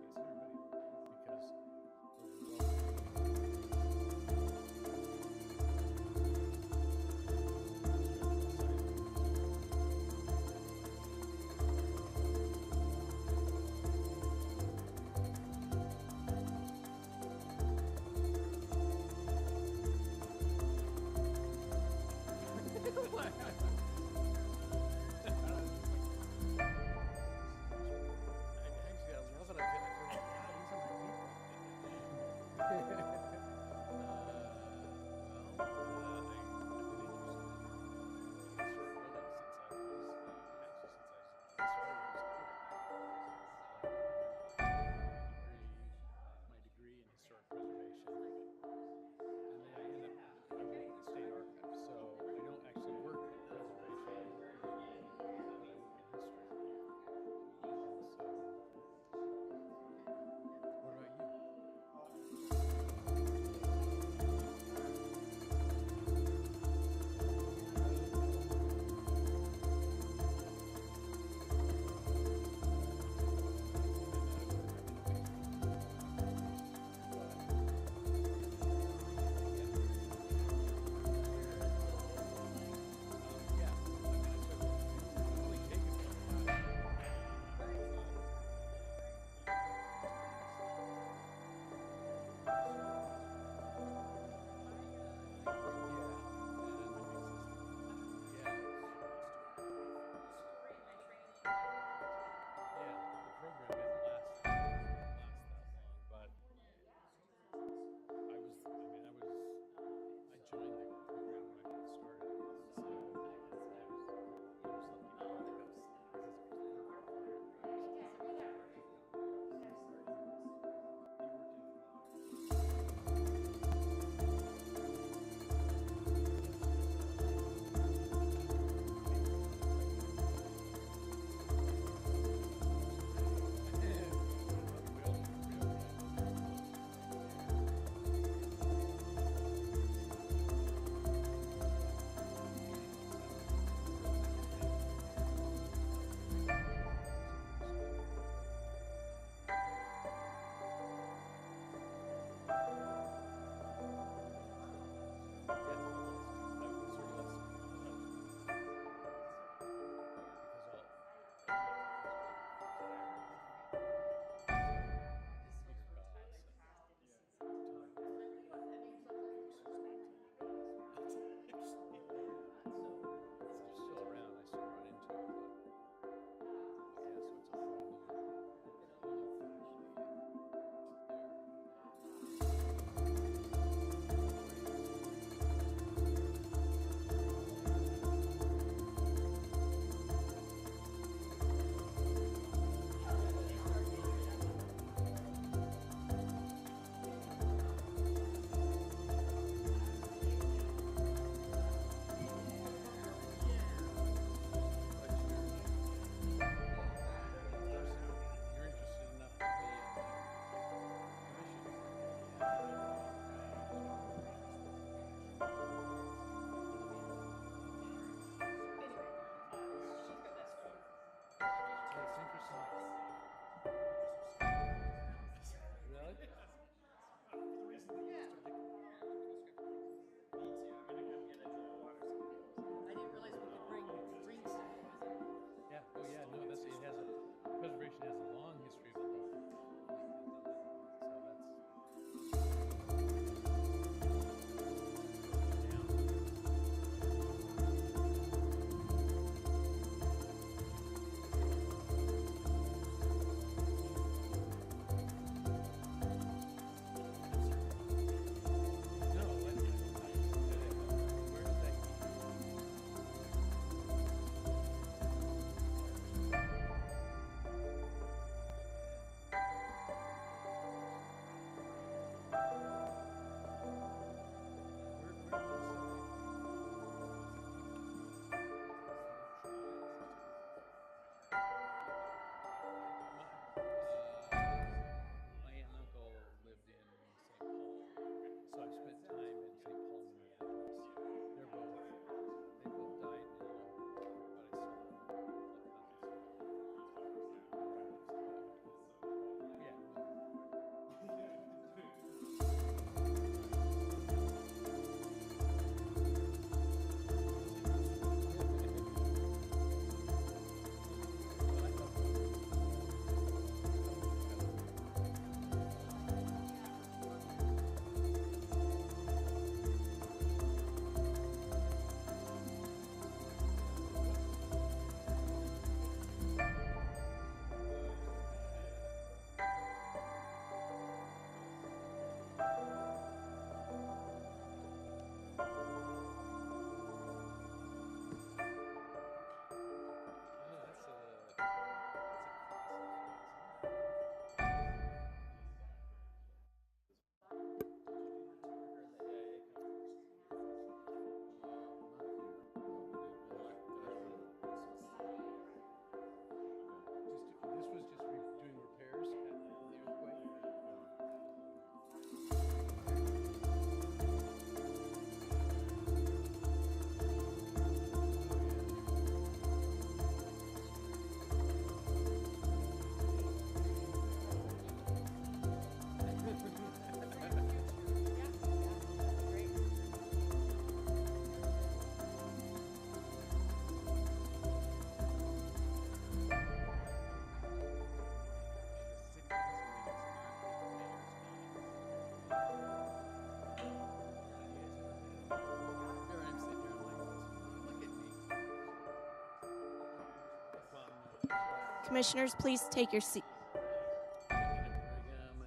Commissioners, please take your seat.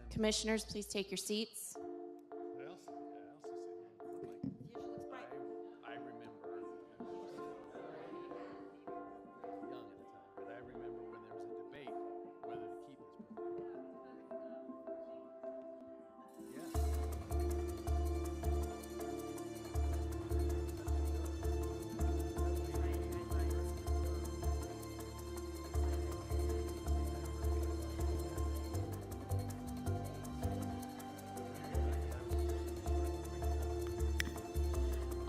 Commissioners, please take your seats. I remember, young at the time, but I remember when there was a debate whether to keep this building.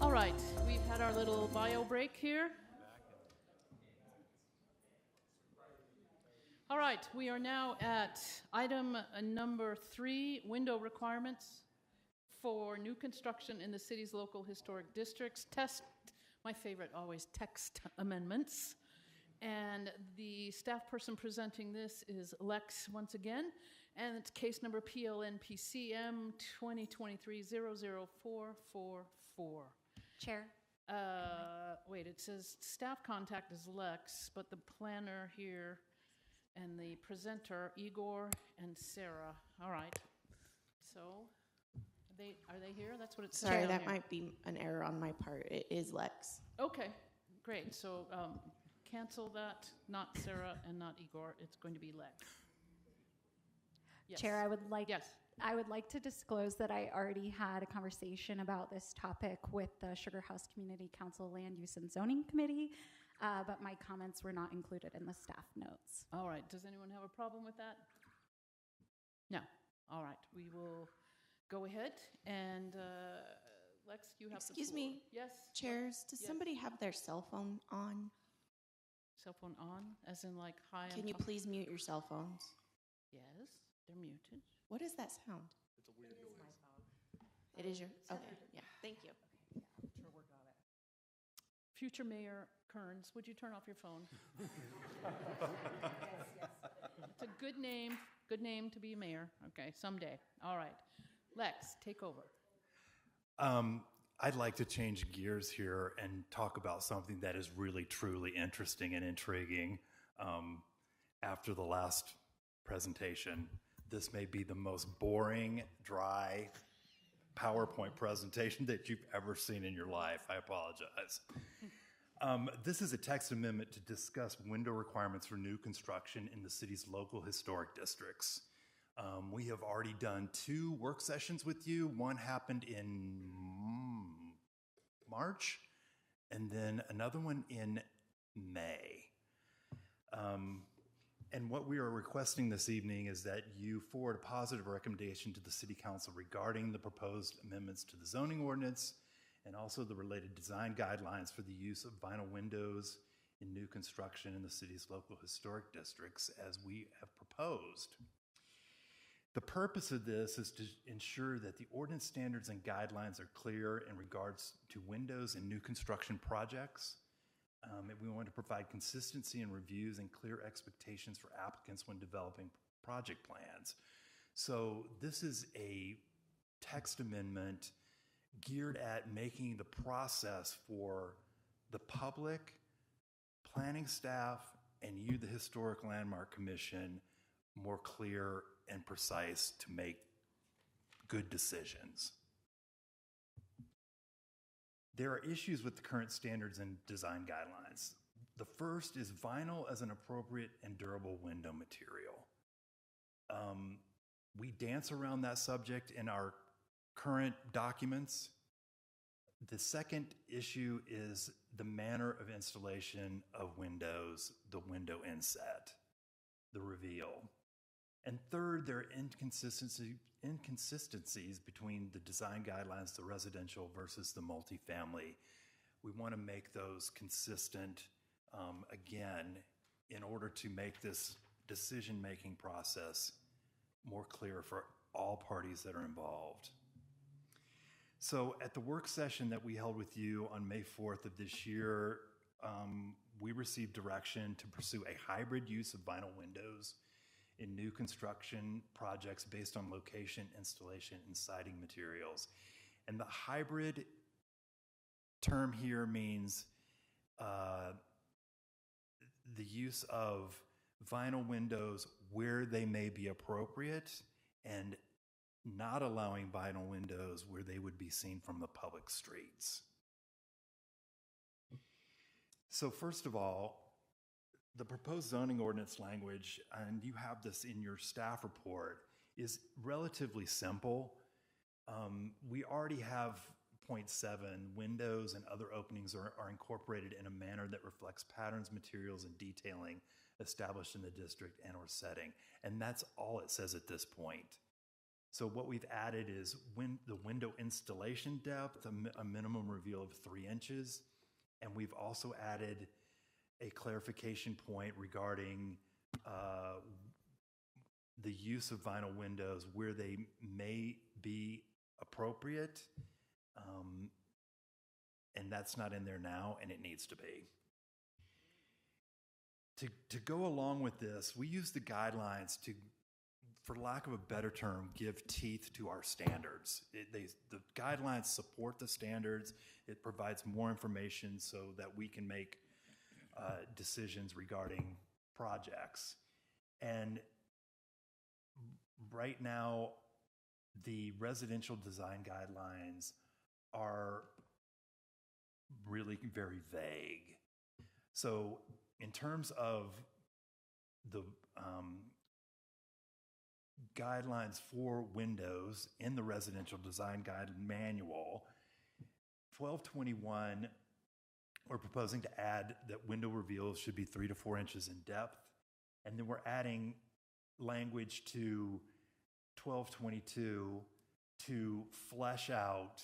All right, we've had our little bio break here. All right, we are now at item number 3, window requirements for new construction in the city's local historic districts. My favorite always, text amendments. And the staff person presenting this is Lex once again, and it's case number PLNPCM 2023-00444. Chair. Wait, it says staff contact is Lex, but the planner here and the presenter, Igor and Sarah. All right. So, are they here? That's what it says. Sorry, down that here. might be an error on my part. It is Lex. Okay, great. So, cancel that. Not Sarah and not Igor. It's going to be Lex. Yes. Chair, I would like Yes. I would like to disclose that I already had a conversation about this topic with the Sugar House Community Council Land Use and Zoning Committee, but my comments were not included in the staff notes. All right. Does anyone have a problem with that? No. All right. We will go ahead and Lex, you have the Excuse floor. me. Yes. Chairs, does Yes. somebody have their cell phone on? Cell phone on, as in like hi. Can you please mute your cell phones? Yes, they're muted. What is that sound? It's a weird noise. It is your, okay, yeah, thank you. Future Mayor Kearns, would you turn off your phone? It's a good name to be mayor. Okay, someday. All right. Lex, take over. I'd like to change gears here and talk about something that is really, truly interesting and intriguing. After the last presentation, this may be the most boring, dry PowerPoint presentation that you've ever seen in your life. I apologize. This is a text amendment to discuss window requirements for new construction in the city's local historic districts. We have already done 2 work sessions with you. One happened in March, and then another one in May. And what we are requesting this evening is that you forward a positive recommendation to the City Council regarding the proposed amendments to the zoning ordinance and also the related design guidelines for the use of vinyl windows in new construction in the city's local historic districts as we have proposed. The purpose of this is to ensure that the ordinance standards and guidelines are clear in regards to windows in new construction projects. And we want to provide consistency in reviews and clear expectations for applicants when developing project plans. So this is a text amendment geared at making the process for the public, planning staff, and you, the Historic Landmark Commission, more clear and precise to make good decisions. There are issues with the current standards and design guidelines. The first is vinyl as an appropriate and durable window material. We dance around that subject in our current documents. The second issue is the manner of installation of windows, the window inset, the reveal. And third, there are inconsistencies between the design guidelines, the residential versus the multifamily. We want to make those consistent, again, in order to make this decision-making process more clear for all parties that are involved. So at the work session that we held with you on May 4th of this year, we received direction to pursue a hybrid use of vinyl windows in new construction projects based on location, installation, and siding materials. And the hybrid term here means the use of vinyl windows where they may be appropriate and not allowing vinyl windows where they would be seen from the public streets. So first of all, the proposed zoning ordinance language, and you have this in your staff report, is relatively simple. We already have .7, windows and other openings are incorporated in a manner that reflects patterns, materials, and detailing established in the district and or setting. And that's all it says at this point. So what we've added is the window installation depth, a minimum reveal of 3 inches. And we've also added a clarification point regarding the use of vinyl windows where they may be appropriate. And that's not in there now, and it needs to be. To go along with this, we use the guidelines to, for lack of a better term, give teeth to our standards. The guidelines support the standards. It provides more information so that we can make decisions regarding projects. And right now, the residential design guidelines are really very vague. So in terms of the guidelines for windows in the residential design guide manual, 1221, we're proposing to add that window reveals should be 3 to 4 inches in depth. And then we're adding language to 1222 to flesh out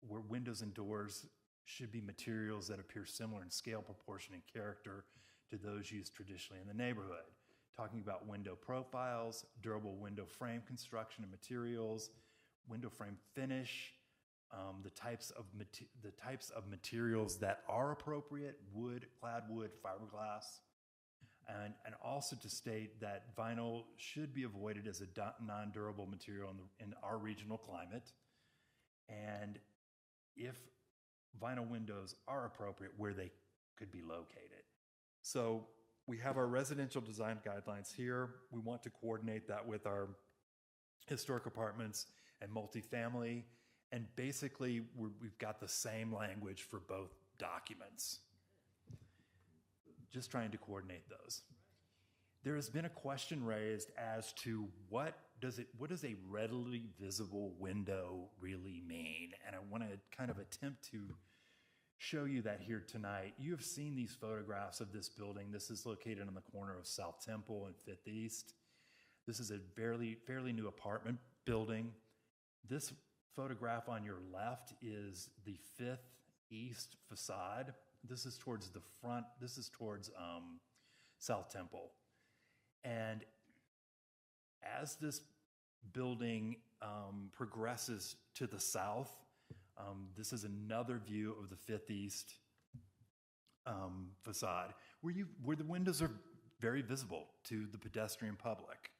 where windows and doors should be materials that appear similar in scale, proportion, and character to those used traditionally in the neighborhood. Talking about window profiles, durable window frame construction and materials, window frame finish, the types of materials that are appropriate: wood, clad wood, fiberglass, and also to state that vinyl should be avoided as a non-durable material in our regional climate, and if vinyl windows are appropriate, where they could be located. So we have our residential design guidelines here. We want to coordinate that with our historic apartments and multifamily. And basically, we've got the same language for both documents. Just trying to coordinate those. There has been a question raised as to what does a readily visible window really mean? And I want to kind of attempt to show you that here tonight. You have seen these photographs of this building. This is located on the corner of South Temple and 5th East. This is a fairly new apartment building. This photograph on your left is the 5th East facade. This is towards the front. This is towards South Temple. And as this building progresses to the south, this is another view of the 5th East facade, where the windows are very visible to the pedestrian public.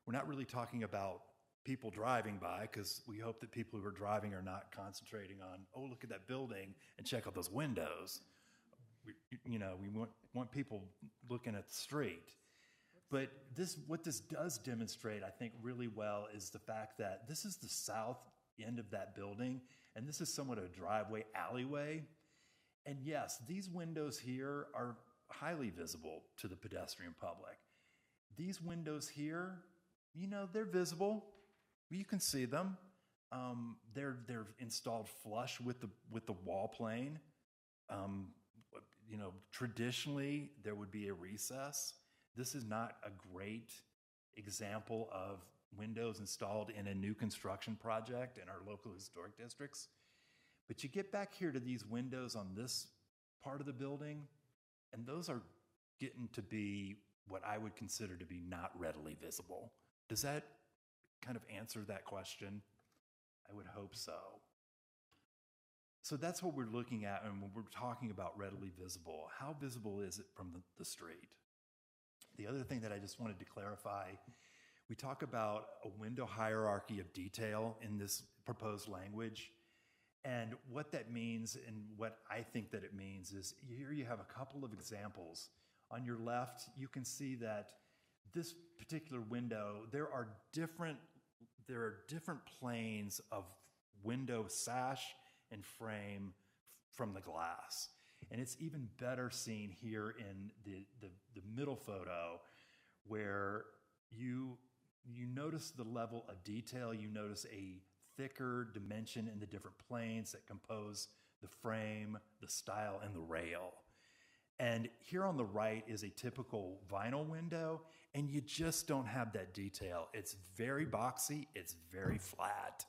We're not really talking about people driving by, because we hope that people who are driving are not concentrating on, oh, look at that building and check out those windows. We want people looking at the street. But what this does demonstrate, I think, really well is the fact that this is the south end of that building, and this is somewhat a driveway alleyway. And yes, these windows here are highly visible to the pedestrian public. These windows here, they're visible. You can see them. They're installed flush with the wall plane. Traditionally there would be a recess. This is not a great example of windows installed in a new construction project in our local historic districts. But you get back here to these windows on this part of the building, and those are getting to be what I would consider to be not readily visible. Does that kind of answer that question? I would hope so. So that's what we're looking at, and when we're talking about readily visible, how visible is it from the street? The other thing that I just wanted to clarify, we talk about a window hierarchy of detail in this proposed language. And what that means, and what I think that it means, is here you have a couple of examples On your left, you can see that this particular window, there are different planes of window sash and frame from the glass. And it's even better seen here in the middle photo, where you notice the level of detail. You notice a thicker dimension in the different planes that compose the frame, the style, and the rail. And here on the right is a typical vinyl window, and you just don't have that detail. It's very boxy, it's very flat.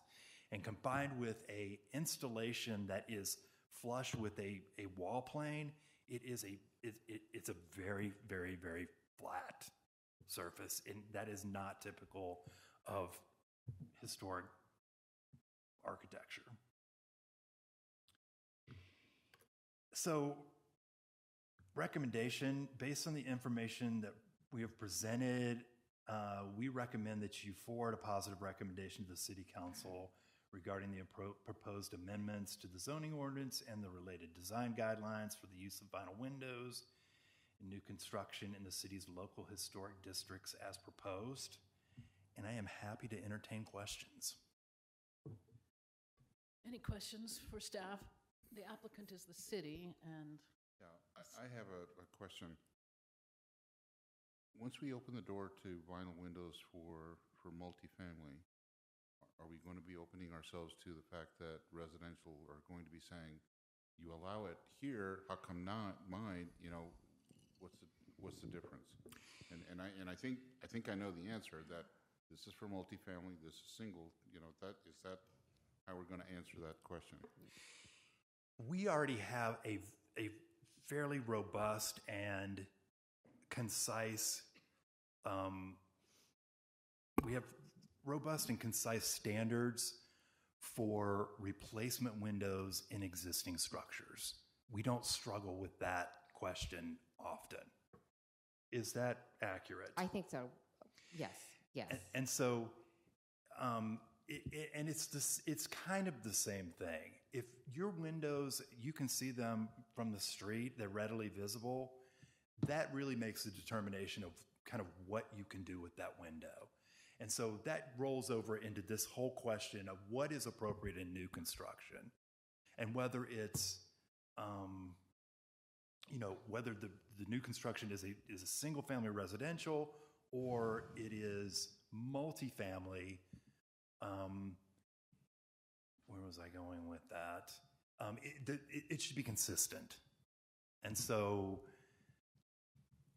And combined with a installation that is flush with a wall plane, it's a very, very, very flat surface, and that is not typical of historic architecture. So, recommendation, based on the information that we have presented, we recommend that you forward a positive recommendation to the City Council regarding the proposed amendments to the zoning ordinance and the related design guidelines for the use of vinyl windows in new construction in the city's local historic districts as proposed. And I am happy to entertain questions. Any questions for staff? The applicant is the city, and Yeah, I have a question. Once we open the door to vinyl windows for multifamily, are we going to be opening ourselves to the fact that residential are going to be saying, you allow it here, how come not mine? You know, what's the difference? And I think I know the answer, that this is for multifamily, this is single. You know, is that how we're going to answer that question? We already have a fairly robust and concise, we have robust and concise standards for replacement windows in existing structures. We don't struggle with that question often. Is that accurate? I think so. Yes. Yes. And so, it's kind of the same thing. If your windows, you can see them from the street, they're readily visible, that really makes the determination of kind of what you can do with that window. And so that rolls over into this whole question of what is appropriate in new construction, and whether it's, whether the new construction is a single family residential or it is multifamily. Where was I going with that? It should be consistent. And so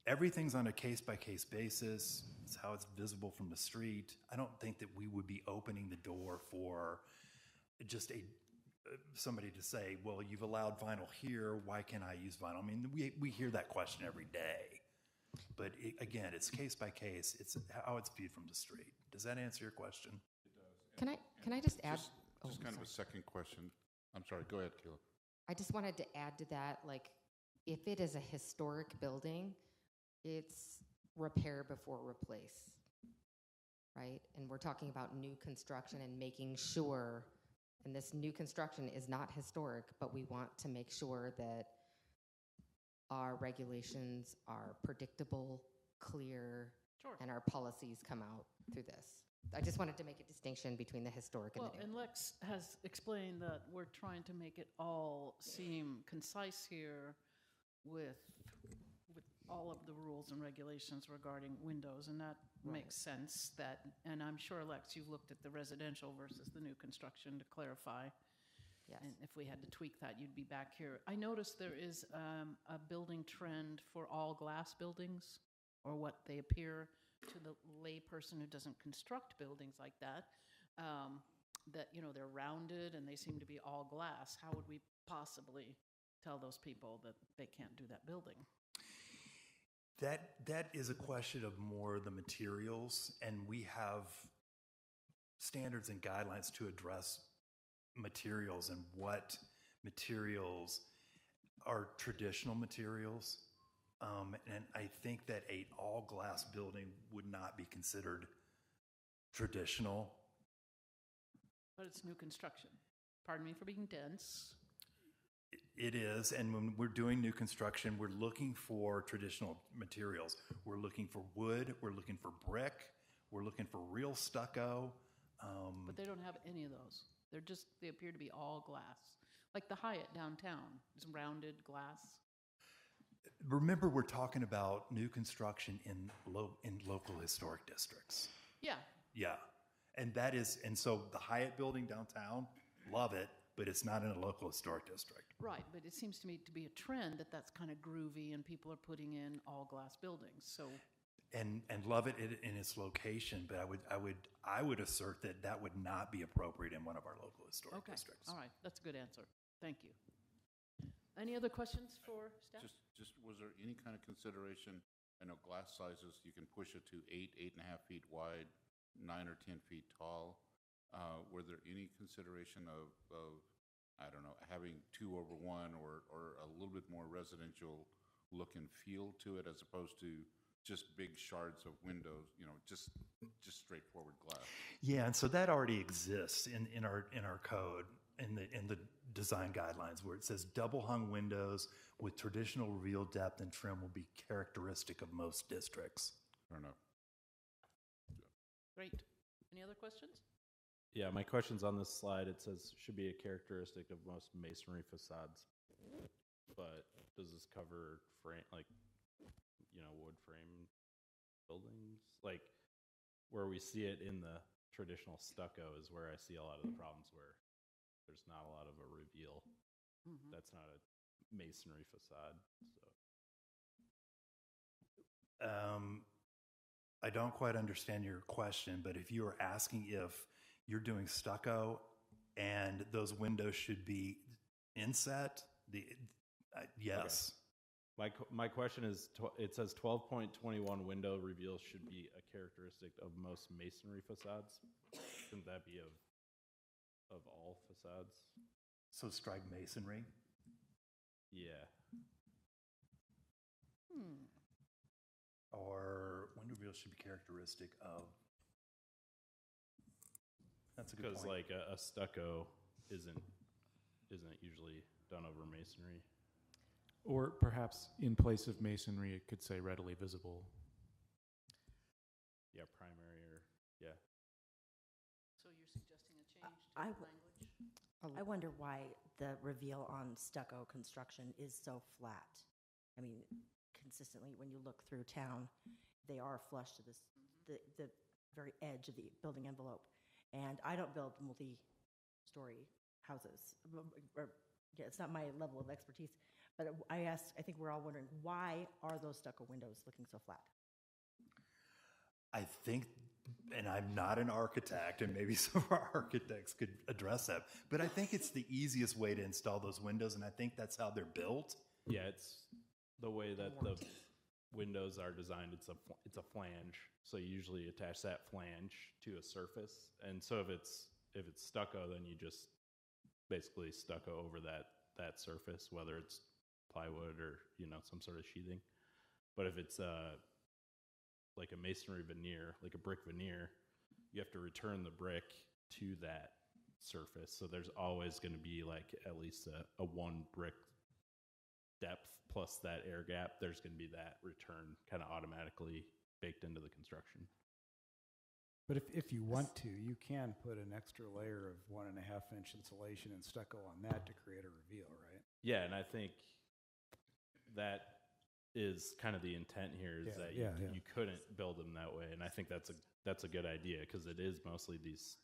everything's on a case-by-case basis. It's how it's visible from the street. I don't think that we would be opening the door for just somebody to say, well, you've allowed vinyl here, why can't I use vinyl? I mean, we hear that question every day. But again, it's case-by-case. It's how it's viewed from the street. Does that answer your question? Can I just add? Just kind of a second question. I'm sorry, go ahead, Kayla. I just wanted to add to that, like, if it is a historic building, it's repair before replace, right? And we're talking about new construction and making sure, and this new construction is not historic, but we want to make sure that our regulations are predictable, clear, Sure. and our policies come out through this. I just wanted to make a distinction between the historic and the new. and Lex has explained that we're trying to make it all seem concise here with all of the rules and regulations regarding windows, and that makes sense. And I'm sure, Lex, you've looked at the residential versus the new construction to clarify. Yes. And if we had to tweak that, you'd be back here. I noticed there is a building trend for all glass buildings, or what they appear to the lay person who doesn't construct buildings like that, that, they're rounded and they seem to be all glass. How would we possibly tell those people that they can't do that building? That is a question of more the materials, and we have standards and guidelines to address materials and what materials are traditional materials. And I think that an all-glass building would not be considered traditional. But it's new construction. Pardon me for being dense. It is, and when we're doing new construction, we're looking for traditional materials. We're looking for wood, we're looking for brick, we're looking for real stucco. But they don't have any of those. They appear to be all glass. Like the Hyatt downtown, it's rounded glass. Remember, we're talking about new construction in local historic districts. Yeah. Yeah, and so the Hyatt building downtown, love it, but it's not in a local historic district. Right, but it seems to me to be a trend that's kind of groovy and people are putting in all glass buildings. So And love it in its location, but I would assert that would not be appropriate in one of our local historic districts. All right, that's a good answer. Thank you. Any other questions for staff? Just was there any kind of consideration? I know glass sizes, you can push it to 8.5 feet wide, 9 or 10 feet tall. Were there any consideration of I don't know, having 2/1 or a little bit more residential look and feel to it as opposed to just big shards of windows, just straightforward glass? Yeah, and so that already exists in our code, in the design guidelines, where it says double hung windows with traditional reveal depth and trim will be characteristic of most districts. Fair enough. Great. Any other questions? Yeah, my question's on this slide. It says should be a characteristic of most masonry facades. But does this cover wood frame buildings? Like where we see it in the traditional stucco is where I see a lot of the problems where there's not a lot of a reveal. Mhm. That's not a masonry facade. I don't quite understand your question, but if you are asking if you're doing stucco and those windows should be inset, yes. Okay. My question is, it says 12.21 window reveals should be a characteristic of most masonry facades. Shouldn't that be of all facades? So strike masonry? Yeah. Or window reveals should be characteristic of. That's a good point. Because like a stucco isn't usually done over masonry. Or perhaps in place of masonry, it could say readily visible. Yeah, primary or, yeah. So you're suggesting a change to I the w- language? I wonder why the reveal on stucco construction is so flat. I mean, consistently, when you look through town, they are flush to the very edge of the building envelope. And I don't build multi-story houses. It's not my level of expertise. But I think we're all wondering, why are those stucco windows looking so flat? I think, and I'm not an architect, and maybe some of our architects could address that, but I think it's the easiest way to install those windows, and I think that's how they're built. Yeah, it's the way that the windows are designed. It's a flange, so you usually attach that flange to a surface, and so if it's stucco, then you just basically stucco over that surface, whether it's plywood or some sort of sheathing. But if it's like a masonry veneer, like a brick veneer, you have to return the brick to that surface. So there's always going to be like at least a one brick depth plus that air gap. There's going to be that return kind of automatically baked into the construction. But if you want to, you can put an extra layer of 1.5 inch insulation and stucco on that to create a reveal, right? Yeah, and I think that is kind of the intent here is that you couldn't build them that way, and I think that's a good idea because it is mostly these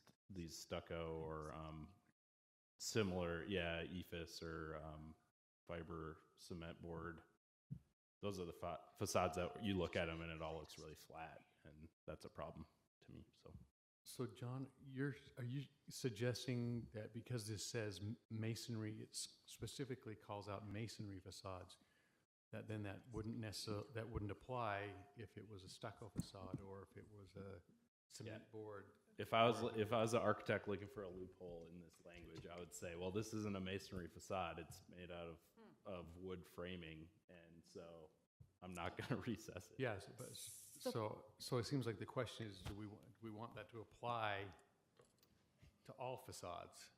stucco or similar, EIFS or fiber cement board. Those are the facades that you look at them and it all looks really flat, and that's a problem to me. So John, are you suggesting that because this says masonry, it specifically calls out masonry facades, that then that wouldn't apply if it was a stucco facade or if it was a cement board? If I was an architect looking for a loophole in this language, I would say, well, this isn't a masonry facade. It's made out of wood framing, and so I'm not going to recess it. Yes, but so it seems like the question is, do we want that to apply to all facades?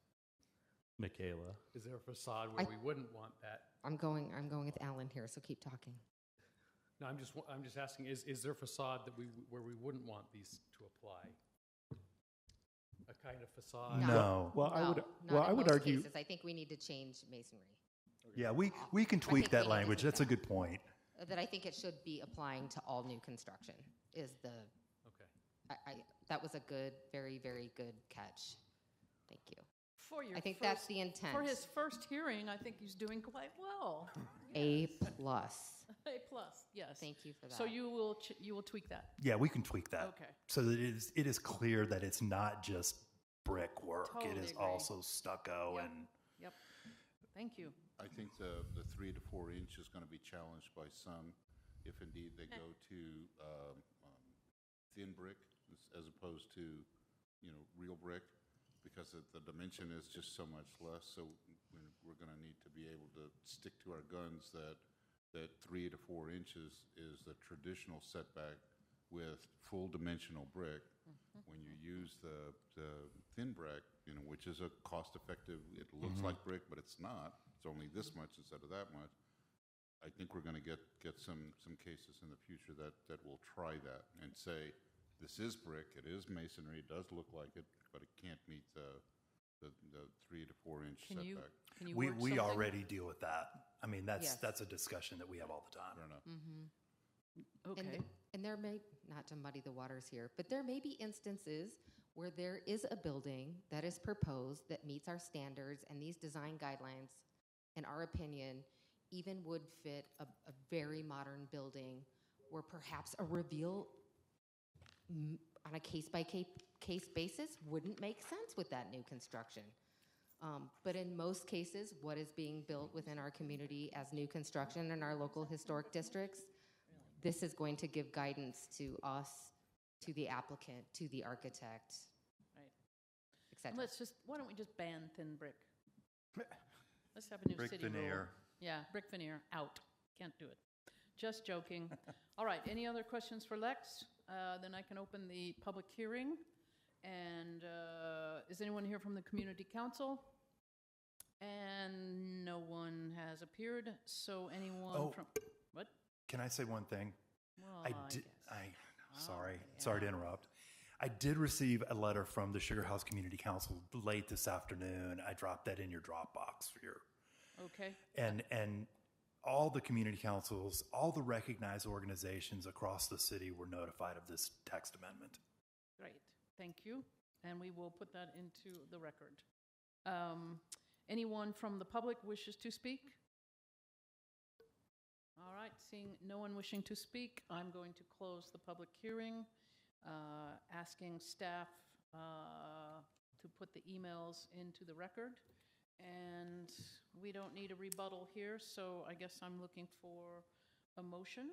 Michaela. Is there a facade where we wouldn't want that? I'm going with Alan here, so keep talking. No, I'm just asking, is there a facade that where we wouldn't want these to apply? A kind of facade? No. Well, I would. Not Well, in I would most argue. cases. I think we need to change masonry. Yeah, we can I tweak think that we need to language. do That's a that. good point. That I think it should be applying to all new construction is the. Okay. That was a good, very, very good catch. Thank you. For your I think first, that's the intent. For his first hearing, I think he's doing quite well. A+. A plus, yes. Thank you for that. So you will tweak that. Yeah, we can tweak that. Okay. So that it is clear that it's not just brick work. Totally it is agree. also stucco Yep. and. Yep. Thank you. I think the 3 to 4 inch is going to be challenged by some if indeed they go to thin brick as opposed to, real brick, because the dimension is just so much less. So we're going to need to be able to stick to our guns that 3 to 4 inches is the traditional setback with full dimensional brick. When you use the thin brick, which is a cost-effective, it looks like brick, but it's not. It's only this much instead of that much. I think we're going to get some cases in the future that will try that and say, this is brick, it is masonry, it does look like it, but it can't meet the 3 to 4 inch Can you, setback. can you We work something? already deal with that. I mean, Yes. that's a discussion that we have all the time. Fair enough. Okay. And there may, not to muddy the waters here, but there may be instances where there is a building that is proposed that meets our standards, and these design guidelines, in our opinion, even would fit a very modern building where perhaps a reveal on a case-by-case basis wouldn't make sense with that new construction. But in most cases, what is being built within our community as new construction in our local historic districts, this is going to give guidance to us, to the applicant, to the architect, Right. et cetera. Why don't we just ban thin brick? Let's have a new Brick city rule. veneer. Yeah, brick veneer, out. Can't do it. Just joking. All right, any other questions for Lex? Then I can open the public hearing. And is anyone here from the community council? And no one has appeared, so anyone from, what? Can I say one thing? Well, Sorry to interrupt. I did receive a letter from the Sugar House Community Council late this afternoon. I dropped that in your Dropbox for your. Okay. And all the community councils, all the recognized organizations across the city were notified of this text amendment. Great, thank you. And we will put that into the record. Anyone from the public wishes to speak? All right, seeing no one wishing to speak, I'm going to close the public hearing, asking staff to put the emails into the record. And we don't need a rebuttal here, so I guess I'm looking for a motion.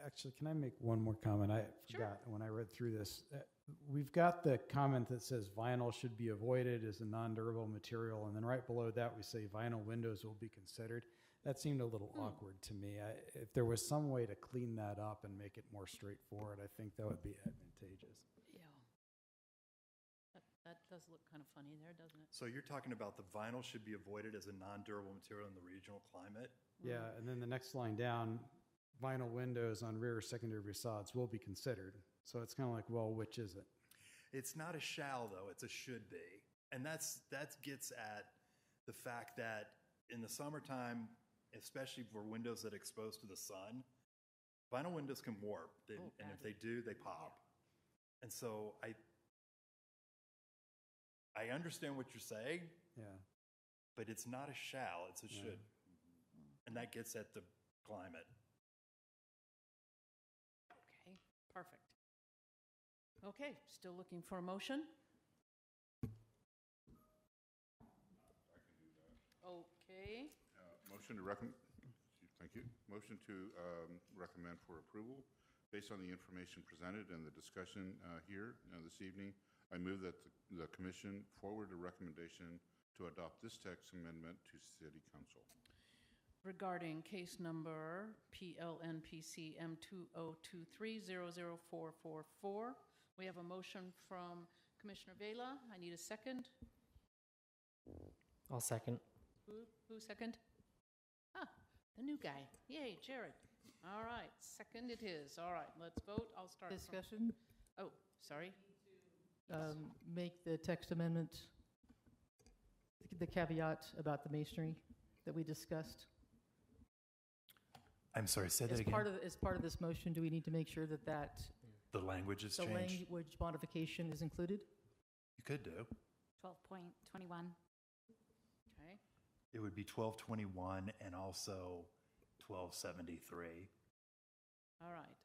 Actually, can I make one more comment? I Sure. forgot when I read through this. We've got the comment that says vinyl should be avoided as a non-durable material, and then right below that we say vinyl windows will be considered. That seemed a little awkward to me. If there was some way to clean that up and make it more straightforward, I think that would be advantageous. Yeah. That does look kind of funny there, doesn't it? So you're talking about the vinyl should be avoided as a non-durable material in the regional climate? Yeah, and then the next line down, vinyl windows on rear or secondary facades will be considered. So it's kind of like, well, which is it? It's not a shall, though. It's a should be. And that gets at the fact that in the summertime, especially for windows that are exposed to the sun, vinyl windows can warp. And if they do, they pop. And so I understand what you're saying. Yeah. But it's not a shall, it's a should. And that gets at the climate. Okay, perfect. Okay, still looking for a motion? Okay. Motion to recommend, thank you. Motion to recommend for approval. Based on the information presented and the discussion here this evening, I move that the commission forward a recommendation to adopt this text amendment to City Council. Regarding case number PLNPC M2023004444, we have a motion from Commissioner Vela. I need a second. I'll second. Who second? Ah, the new guy. Yay, Jared. All right, second it is. All right, let's vote. I'll start. from- Discussion, Oh, sorry. make the text amendment, the caveat about the masonry that we discussed. I'm sorry, say that As again. as part of this motion, do we need to make sure that The language is the changed. language modification is included? You could do. 12.21. Okay. It would be 1221 and also 1273, All right.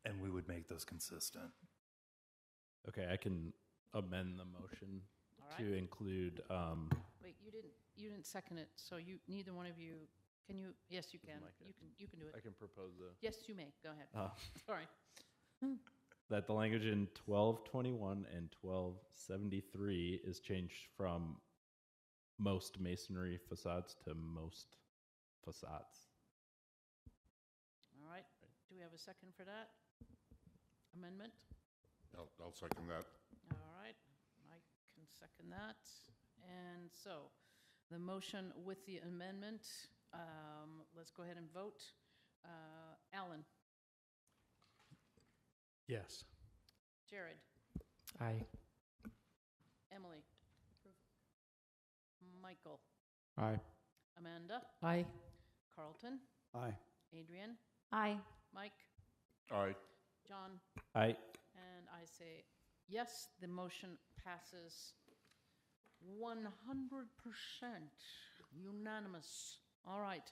and we would make those consistent. Okay, I can amend the motion All right. to include, Wait, you didn't second it, so neither one of you, can you? Yes, you can. Like it. You can do it. I can propose Yes, you may. Go ahead. Sorry. that the language in 1221 and 1273 is changed from most masonry facades to most facades. All right. Do we have a second for that amendment? I'll second that. All right. Mike can second that. And so the motion with the amendment, let's go ahead and vote. Alan, Yes. Jared, Aye. Emily, Michael, Aye. Amanda, Aye. Carlton, Aye. Adrian, Aye. Mike, Aye. John, Aye. and I say yes. The motion passes 100%, unanimous. All right.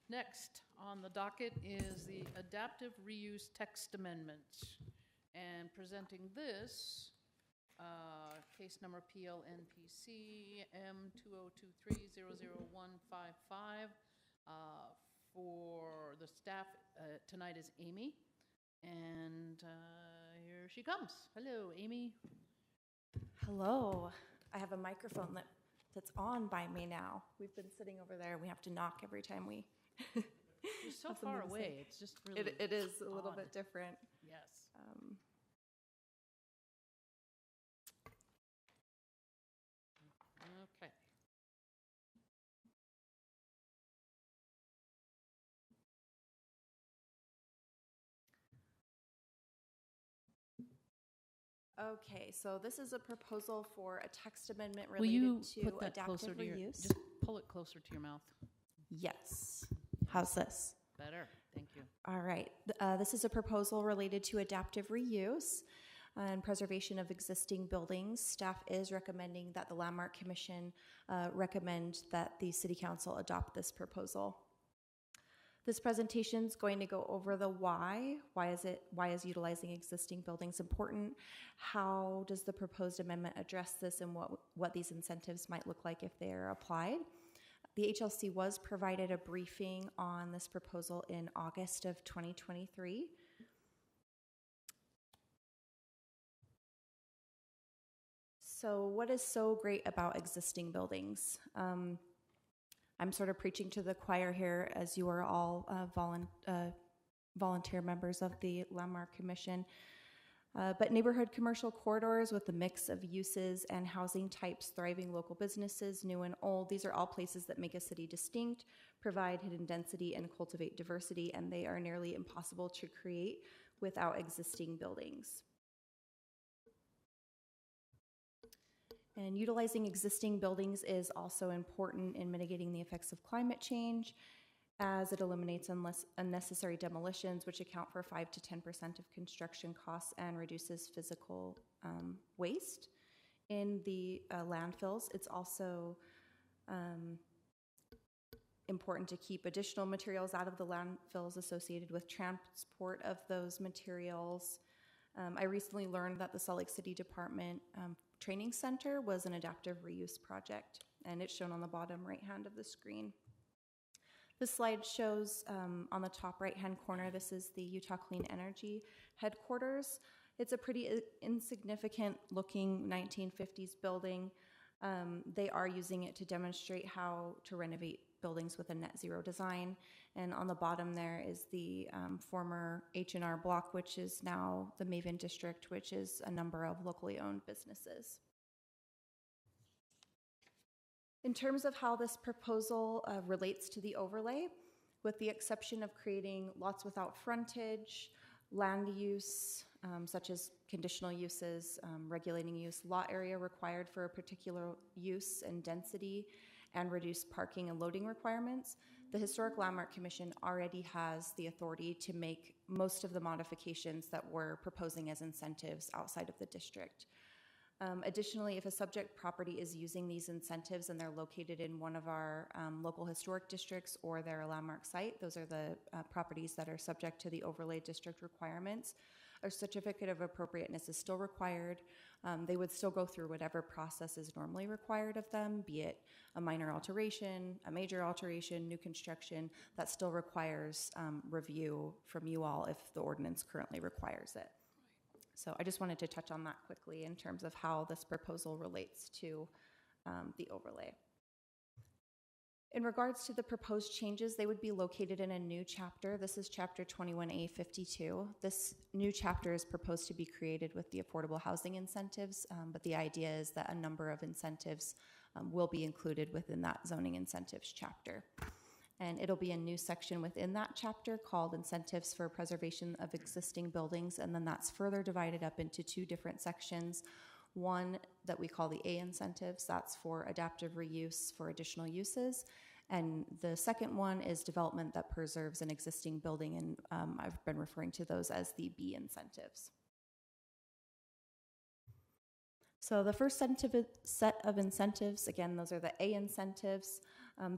Next on the docket is the adaptive reuse text amendment. And presenting this, case number PLNPC M2023-00155, for the staff tonight is Amy. And here she comes. Hello, Amy. Hello. I have a microphone that's on by me now. We've been sitting over there. We have to knock every time we. You're so have far something to say. away. It's just really It is a little odd. bit different. Yes. Okay. Okay, so this is a proposal for a text amendment Will you related to put that closer adaptive to your, reuse. just pull it closer to your mouth. Yes. How's this? Better. Thank you. All right. This is a proposal related to adaptive reuse and preservation of existing buildings. Staff is recommending that the Landmark Commission recommend that the City Council adopt this proposal. This presentation is going to go over the why. Why is utilizing existing buildings important? How does the proposed amendment address this, and what these incentives might look like if they are applied? The HLC was provided a briefing on this proposal in August of 2023. So what is so great about existing buildings? I'm sort of preaching to the choir here, as you are all volunteer members of the Landmark Commission. But neighborhood commercial corridors with a mix of uses and housing types, thriving local businesses, new and old, these are all places that make a city distinct, provide hidden density, and cultivate diversity, and they are nearly impossible to create without existing buildings. And utilizing existing buildings is also important in mitigating the effects of climate change, as it eliminates unnecessary demolitions, which account for 5 to 10% of construction costs, and reduces physical waste in the landfills. It's also important to keep additional materials out of the landfills associated with transport of those materials. I recently learned that the Salt Lake City Department Training Center was an adaptive reuse project, and it's shown on the bottom right hand of the screen. This slide shows on the top right hand corner, this is the Utah Clean Energy headquarters. It's a pretty insignificant looking 1950s building. They are using it to demonstrate how to renovate buildings with a net zero design. And on the bottom there is the former H&R Block, which is now the Maven District, which is a number of locally owned businesses. In terms of how this proposal relates to the overlay, with the exception of creating lots without frontage, land use, such as conditional uses, regulating use, lot area required for a particular use and density, and reduced parking and loading requirements, the Historic Landmark Commission already has the authority to make most of the modifications that we're proposing as incentives outside of the district. Additionally, if a subject property is using these incentives and they're located in one of our local historic districts or they're a landmark site, those are the properties that are subject to the overlay district requirements, a certificate of appropriateness is still required. They would still go through whatever process is normally required of them, be it a minor alteration, a major alteration, new construction, that still requires review from you all if the ordinance currently requires it. So I just wanted to touch on that quickly in terms of how this proposal relates to the overlay. In regards to the proposed changes, they would be located in a new chapter. This is chapter 21A52. This new chapter is proposed to be created with the affordable housing incentives, but the idea is that a number of incentives will be included within that zoning incentives chapter. And it'll be a new section within that chapter called Incentives for Preservation of Existing Buildings, and then that's further divided up into two different sections. One that we call the A incentives, that's for adaptive reuse for additional uses. And the second one is development that preserves an existing building, and I've been referring to those as the B incentives. So the first set of incentives, again, those are the A incentives.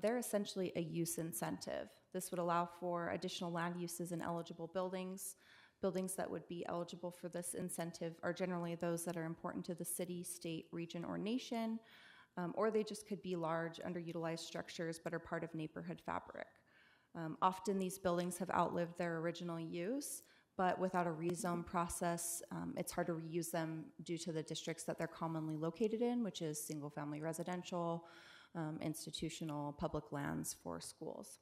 They're essentially a use incentive. This would allow for additional land uses in eligible buildings. Buildings that would be eligible for this incentive are generally those that are important to the city, state, region, or nation, or they just could be large, underutilized structures but are part of neighborhood fabric. Often these buildings have outlived their original use, but without a rezone process, it's hard to reuse them due to the districts that they're commonly located in, which is single-family residential, institutional, public lands for schools.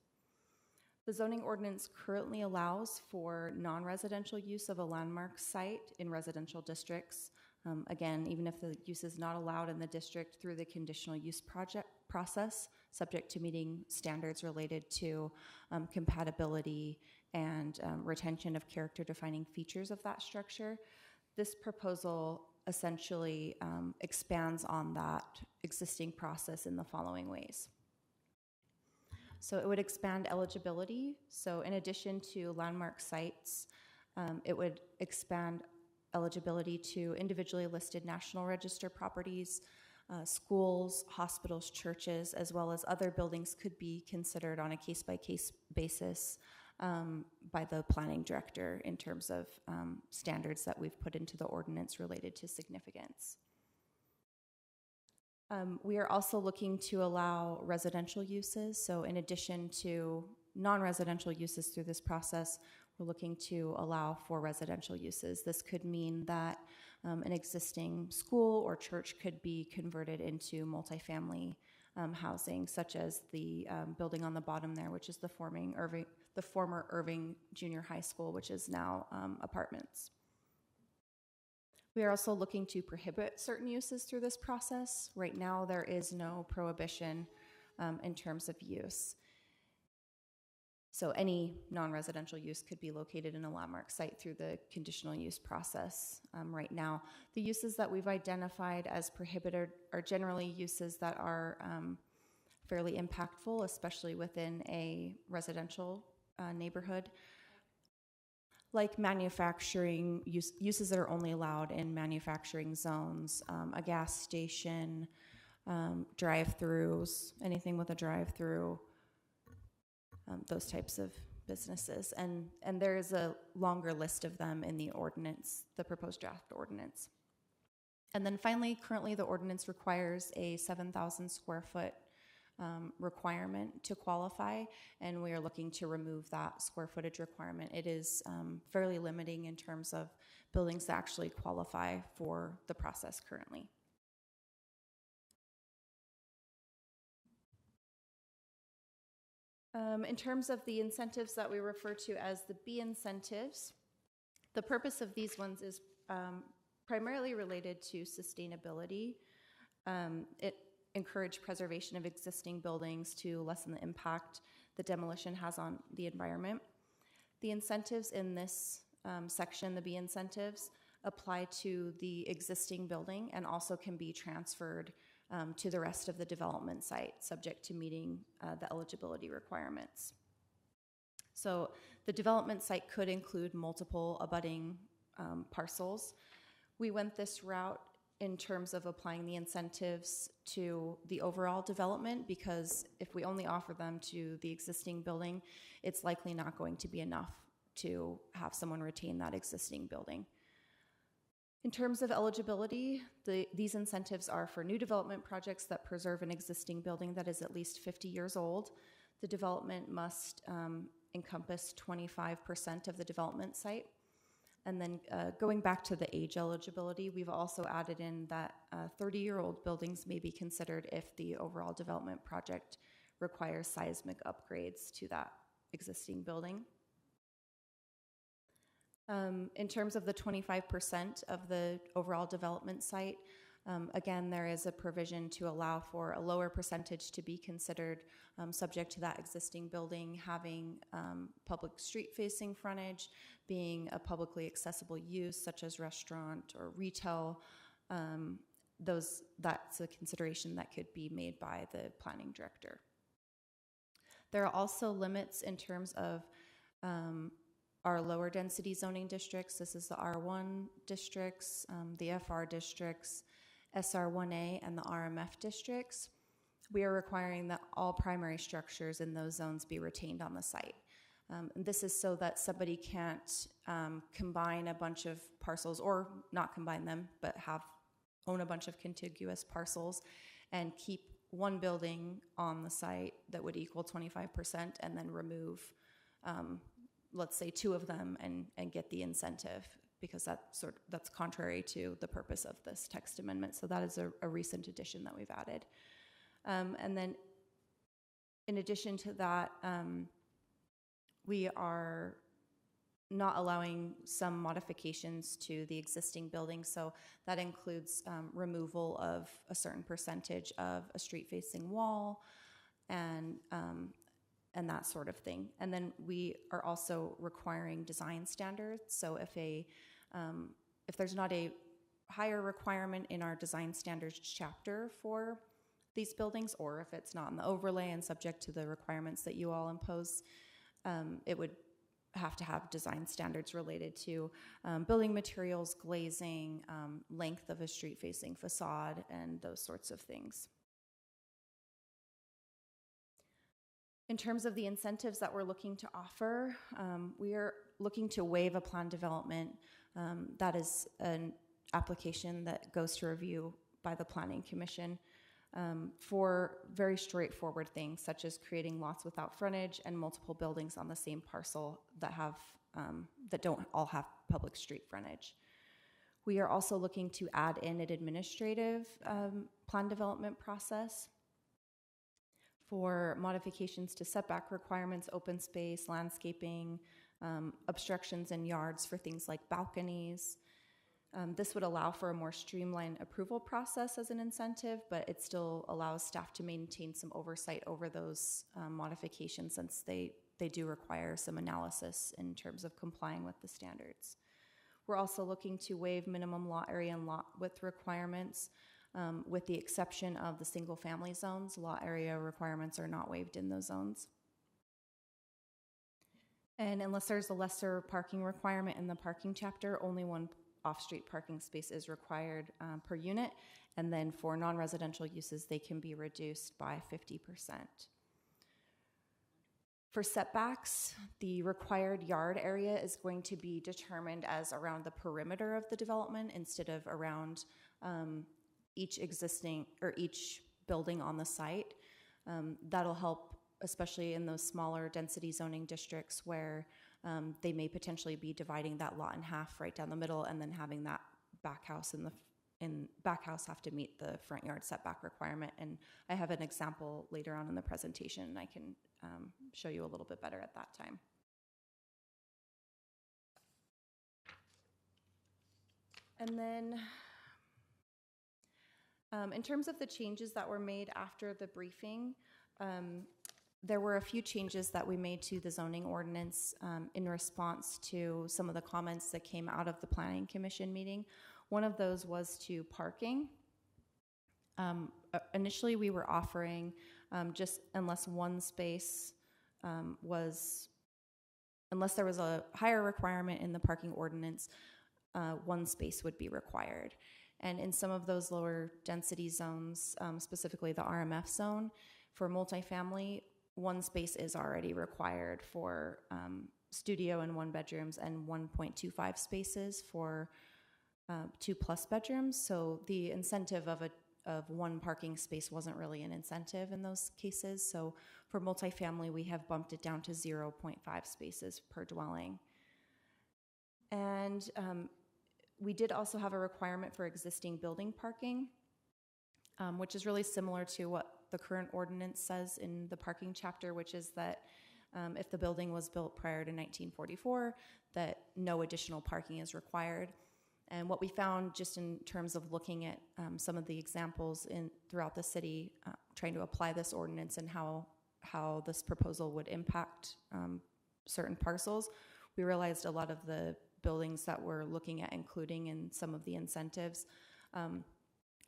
The zoning ordinance currently allows for non-residential use of a landmark site in residential districts. Again, even if the use is not allowed in the district through the conditional use process, subject to meeting standards related to compatibility and retention of character-defining features of that structure, this proposal essentially expands on that existing process in the following ways. So it would expand eligibility. So in addition to landmark sites, it would expand eligibility to individually listed National Register properties, schools, hospitals, churches, as well as other buildings could be considered on a case-by-case basis by the planning director in terms of standards that we've put into the ordinance related to significance. We are also looking to allow residential uses. So in addition to non-residential uses through this process, we're looking to allow for residential uses. This could mean that an existing school or church could be converted into multifamily housing, such as the building on the bottom there, which is the former Irving Junior High School, which is now apartments. We are also looking to prohibit certain uses through this process. Right now, there is no prohibition in terms of use. So any non-residential use could be located in a landmark site through the conditional use process. Right now, the uses that we've identified as prohibited are generally uses that are fairly impactful, especially within a residential neighborhood. Like manufacturing, uses that are only allowed in manufacturing zones, a gas station, drive-throughs, anything with a drive-through, those types of businesses. And there is a longer list of them in the ordinance, the proposed draft ordinance. And then finally, currently the ordinance requires a 7,000 square foot requirement to qualify, and we are looking to remove that square footage requirement. It is fairly limiting in terms of buildings that actually qualify for the process currently. In terms of the incentives that we refer to as the B incentives, the purpose of these ones is primarily related to sustainability. encourage preservation of existing buildings to lessen the impact the demolition has on the environment. The incentives in this section, the B incentives, apply to the existing building and also can be transferred to the rest of the development site, subject to meeting the eligibility requirements. So the development site could include multiple abutting parcels. We went this route in terms of applying the incentives to the overall development, because if we only offer them to the existing building, it's likely not going to be enough to have someone retain that existing building. In terms of eligibility, these incentives are for new development projects that preserve an existing building that is at least 50 years old. The development must encompass 25% of the development site. And then going back to the age eligibility, we've also added in that 30-year-old buildings may be considered if the overall development project requires seismic upgrades to that existing building. In terms of the 25% of the overall development site, again, there is a provision to allow for a lower percentage to be considered subject to that existing building having public street-facing frontage, being a publicly accessible use such as restaurant or retail. That's a consideration that could be made by the planning director. There are also limits in terms of our lower density zoning districts. This is the R1 districts, the FR districts, SR1A, and the RMF districts. We are requiring that all primary structures in those zones be retained on the site. And this is so that somebody can't combine a bunch of parcels, or not combine them, but own a bunch of contiguous parcels and keep one building on the site that would equal 25% and then remove, let's say, 2 of them and get the incentive, because that's contrary to the purpose of this text amendment. So that is a recent addition that we've added. And then in addition to that, we are not allowing some modifications to the existing building. So that includes removal of a certain percentage of a street-facing wall and that sort of thing. And then we are also requiring design standards. So if there's not a higher requirement in our design standards chapter for these buildings, or if it's not in the overlay and subject to the requirements that you all impose, it would have to have design standards related to building materials, glazing, length of a street-facing facade, and those sorts of things. In terms of the incentives that we're looking to offer, we are looking to waive a plan development. That is an application that goes to review by the Planning Commission for very straightforward things, such as creating lots without frontage and multiple buildings on the same parcel that don't all have public street frontage. We are also looking to add in an administrative plan development process for modifications to setback requirements, open space, landscaping, obstructions in yards for things like balconies. This would allow for a more streamlined approval process as an incentive, but it still allows staff to maintain some oversight over those modifications, since they do require some analysis in terms of complying with the standards. We're also looking to waive minimum lot area and lot width requirements, with the exception of the single-family zones. Lot area requirements are not waived in those zones. And unless there's a lesser parking requirement in the parking chapter, only one off-street parking space is required per unit, and then for non-residential uses, they can be reduced by 50%. For setbacks, the required yard area is going to be determined as around the perimeter of the development instead of around each building on the site. That'll help, especially in those smaller density zoning districts where they may potentially be dividing that lot in half right down the middle, and then having that back house back house have to meet the front yard setback requirement. And I have an example later on in the presentation, and I can show you a little bit better at that time. And then In terms of the changes that were made after the briefing, there were a few changes that we made to the zoning ordinance in response to some of the comments that came out of the Planning Commission meeting. One of those was to parking. Initially, we were offering just unless one space unless there was a higher requirement in the parking ordinance, one space would be required. And in some of those lower density zones, specifically the RMF zone, for multifamily, one space is already required for studio and 1 bedrooms and 1.25 spaces for 2+ bedrooms. So the incentive of one parking space wasn't really an incentive in those cases. So for multifamily, we have bumped it down to 0.5 spaces per dwelling. And we did also have a requirement for existing building parking, which is really similar to what the current ordinance says in the parking chapter, which is that if the building was built prior to 1944, that no additional parking is required. And what we found just in terms of looking at some of the examples throughout the city, trying to apply this ordinance and how this proposal would impact certain parcels, we realized a lot of the buildings that we're looking at including in some of the incentives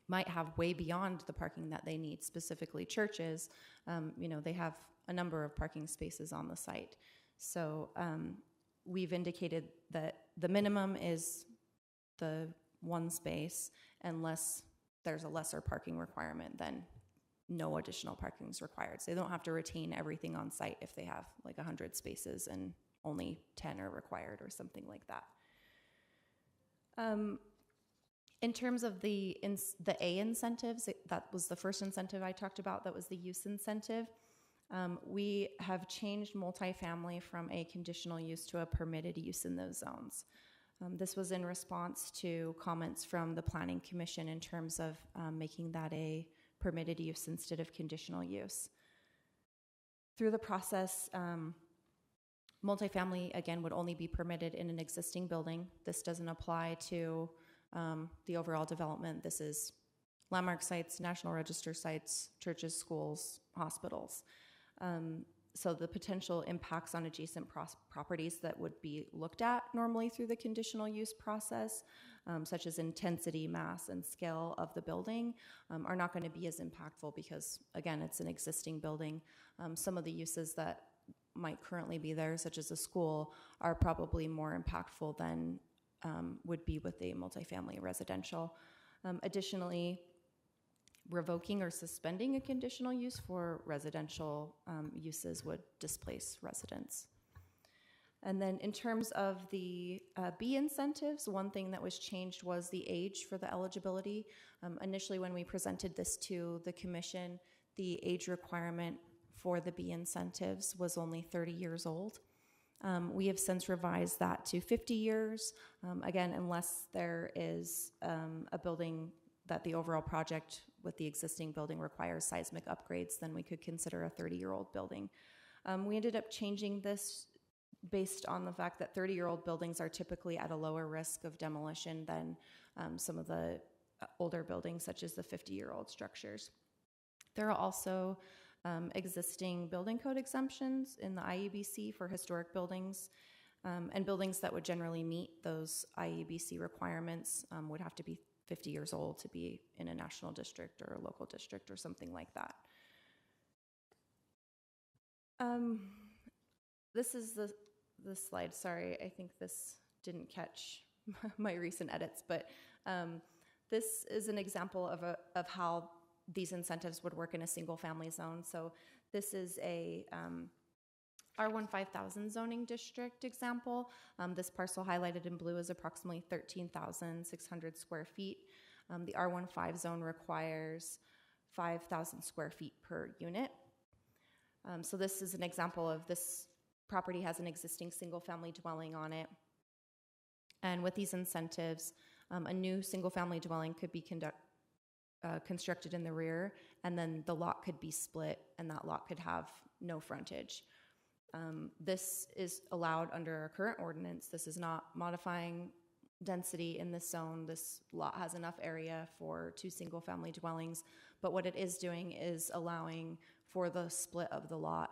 might have way beyond the parking that they need, specifically churches. They have a number of parking spaces on the site. So we've indicated that the minimum is the one space, unless there's a lesser parking requirement, then no additional parking is required. So they don't have to retain everything on site if they have like 100 spaces and only 10 are required or something like that. In terms of the A incentives, that was the first incentive I talked about, that was the use incentive. We have changed multifamily from a conditional use to a permitted use in those zones. This was in response to comments from the Planning Commission in terms of making that a permitted use instead of conditional use. Through the process, multifamily, again, would only be permitted in an existing building. This doesn't apply to the overall development. This is landmark sites, National Register sites, churches, schools, hospitals. So the potential impacts on adjacent properties that would be looked at normally through the conditional use process, such as intensity, mass, and scale of the building, are not going to be as impactful because, again, it's an existing building. Some of the uses that might currently be there, such as a school, are probably more impactful than would be with a multifamily residential. Additionally, revoking or suspending a conditional use for residential uses would displace residents. And then in terms of the B incentives, one thing that was changed was the age for the eligibility. Initially, when we presented this to the commission, the age requirement for the B incentives was only 30 years old. We have since revised that to 50 years. Again, unless there is a building that the overall project with the existing building requires seismic upgrades, then we could consider a 30-year-old building. We ended up changing this based on the fact that 30-year-old buildings are typically at a lower risk of demolition than some of the older buildings, such as the 50-year-old structures. There are also existing building code exemptions in the IEBC for historic buildings, and buildings that would generally meet those IEBC requirements would have to be 50 years old to be in a national district or a local district or something like that. This is the slide. Sorry, I think this didn't catch my recent edits, but this is an example of how these incentives would work in a single family zone. So this is a R1 5000 zoning district example. This parcel highlighted in blue is approximately 13,600 square feet. The R1 5 zone requires 5,000 square feet per unit. So this is an example of this property has an existing single family dwelling on it. And with these incentives, a new single family dwelling could be constructed in the rear, and then the lot could be split, and that lot could have no frontage. This is allowed under our current ordinance. This is not modifying density in this zone. This lot has enough area for 2 single-family dwellings, but what it is doing is allowing for the split of the lot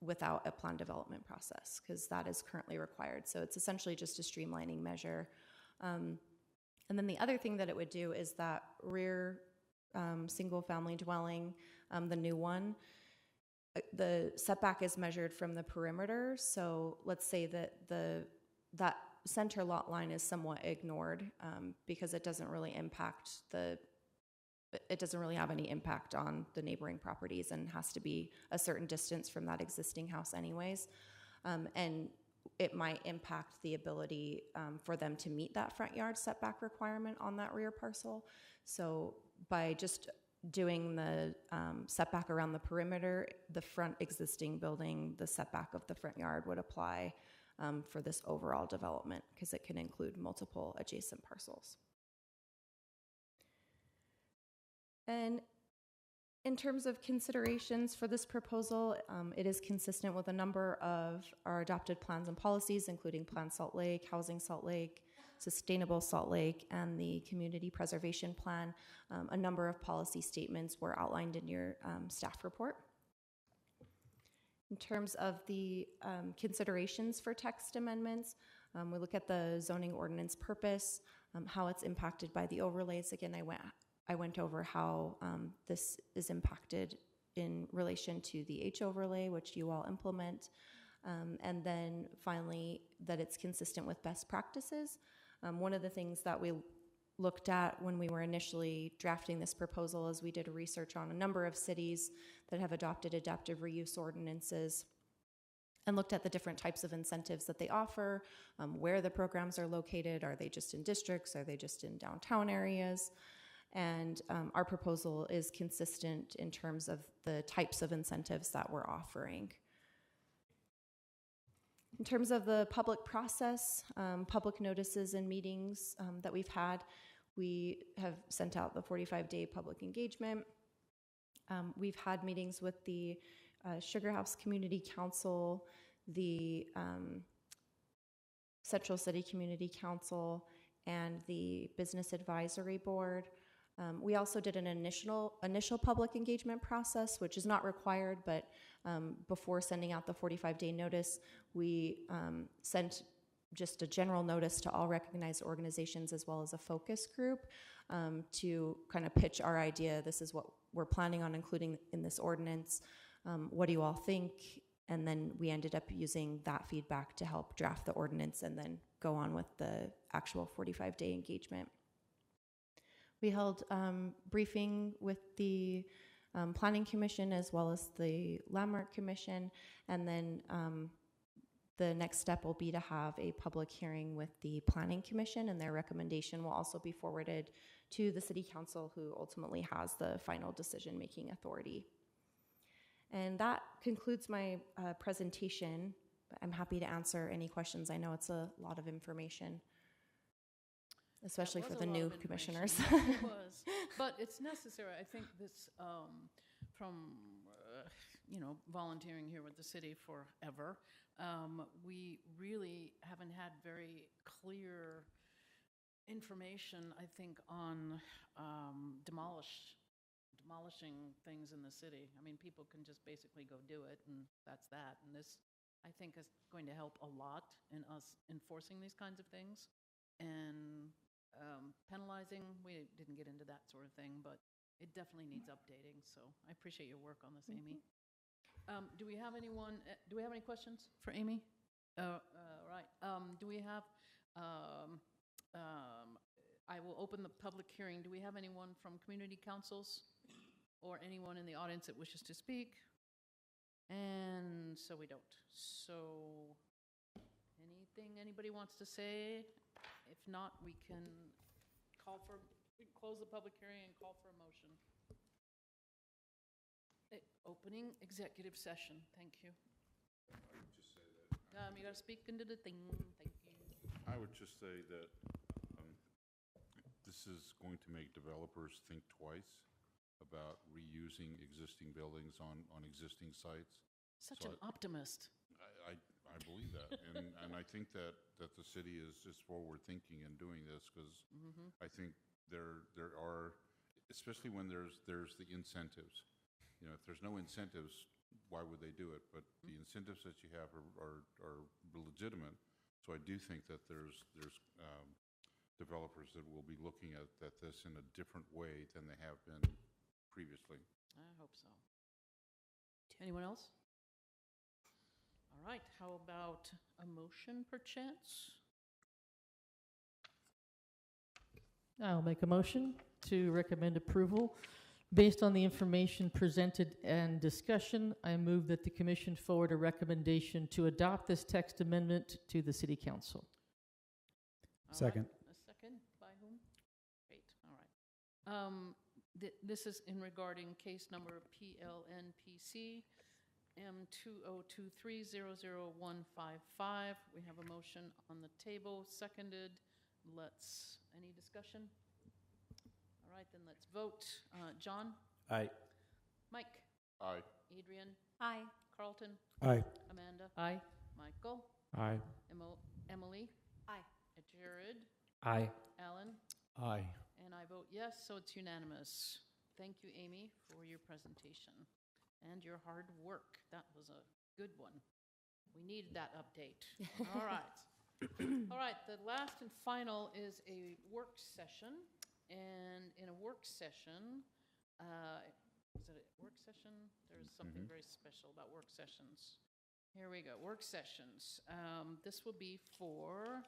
without a planned development process, because that is currently required. So it's essentially just a streamlining measure. And then the other thing that it would do is that rear single-family dwelling, the new one, the setback is measured from the perimeter. So let's say that that center lot line is somewhat ignored because it doesn't really have any impact on the neighboring properties and has to be a certain distance from that existing house anyways. And it might impact the ability for them to meet that front yard setback requirement on that rear parcel. So by just doing the setback around the perimeter, the front existing building, the setback of the front yard would apply for this overall development, because it can include multiple adjacent parcels. And in terms of considerations for this proposal, it is consistent with a number of our adopted plans and policies, including Plan Salt Lake, Housing Salt Lake, Sustainable Salt Lake, and the Community Preservation Plan. A number of policy statements were outlined in your staff report. In terms of the considerations for text amendments, we look at the zoning ordinance purpose, how it's impacted by the overlays. Again, I went over how this is impacted in relation to the H overlay, which you all implement, and then finally that it's consistent with best practices. One of the things that we looked at when we were initially drafting this proposal is we did a research on a number of cities that have adopted adaptive reuse ordinances and looked at the different types of incentives that they offer, where the programs are located. Are they just in districts? Are they just in downtown areas? And our proposal is consistent in terms of the types of incentives that we're offering. In terms of the public process, public notices and meetings that we've had, we have sent out the 45-day public engagement. We've had meetings with the Sugar House Community Council, the Central City Community Council, and the Business Advisory Board. We also did an initial public engagement process, which is not required, but before sending out the 45-day notice, we sent just a general notice to all recognized organizations as well as a focus group to kind of pitch our idea. This is what we're planning on including in this ordinance. What do you all think? And then we ended up using that feedback to help draft the ordinance and then go on with the actual 45-day engagement. We held briefing with the Planning Commission as well as the Landmark Commission, and then the next step will be to have a public hearing with the Planning Commission, and their recommendation will also be forwarded to the City Council, who ultimately has the final decision-making authority. And that concludes my presentation. I'm happy to answer any questions. I know it's a lot of information, especially for the new commissioners. It was, but it's necessary. I think this, from volunteering here with the city forever, we really haven't had very clear information, I think, on demolishing things in the city. I mean, people can just basically go do it, and that's that. And this, I think, is going to help a lot in us enforcing these kinds of things. And penalizing, we didn't get into that sort of thing, but it definitely needs updating. So I appreciate your work on this, Amy. Do we have anyone? Do we have any questions for Amy? Right. Do we have? I will open the public hearing. Do we have anyone from community councils or anyone in the audience that wishes to speak? And so we don't. So anything anybody wants to say? If not, we can close the public hearing and call for a motion. Opening executive session. Thank you. I would just say that. You got to speak into the thing. Thank you. I would just say that this is going to make developers think twice about reusing existing buildings on existing sites. Such an optimist. I believe that. And and I think that the city is just forward-thinking in doing this, because I think there are, especially when there's the incentives. You know, if there's no incentives, why would they do it? But the incentives that you have are legitimate. So I do think that there's developers that will be looking at this in a different way than they have been previously. I hope so. Anyone else? All right, how about a motion perchance? I'll make a motion to recommend approval. Based on the information presented and discussion, I move that the commission forward a recommendation to adopt this text amendment to the city council. All Second. right, a second by whom? Great, all right. This is in regarding case number PLNPC M2023000155. We have a motion on the table, seconded. Any discussion? All right, then let's vote. John? Aye. Mike? Aye. Adrian? Aye. Carlton? Aye. Amanda? Aye. Michael? Aye. Emily? Aye. Jared? Aye. Alan? Aye. And I vote yes, so it's unanimous. Thank you, Amy, for your presentation and your hard work. That was a good one. We needed that update. All right. All right, the last and final is a work session. And in a work session, is it a work session? There's something very special about work sessions. Here we go, work sessions. This will be for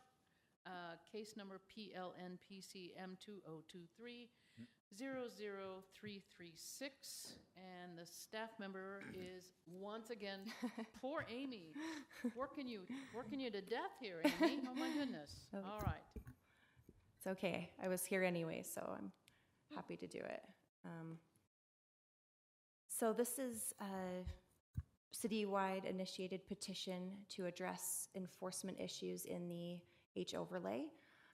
case number PLNPC M2023-00336, and the staff member is once again, poor Amy, working you to death here, Amy. Oh my goodness. All right. It's okay. I was here anyway, so I'm happy to do it. So this is a citywide initiated petition to address enforcement issues in the H overlay.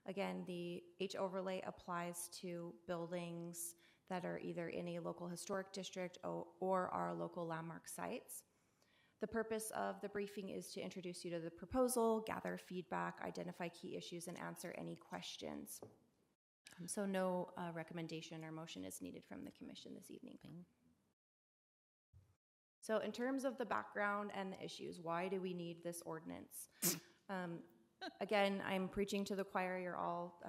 Again, the H overlay applies to buildings that are either in a local historic district or are local landmark sites. The purpose of the briefing is to introduce you to the proposal, gather feedback, identify key issues, and answer any questions. So no recommendation or motion is needed from the commission this evening. So in terms of the background and the issues, why do we need this ordinance? Again, I'm preaching to the choir. You're all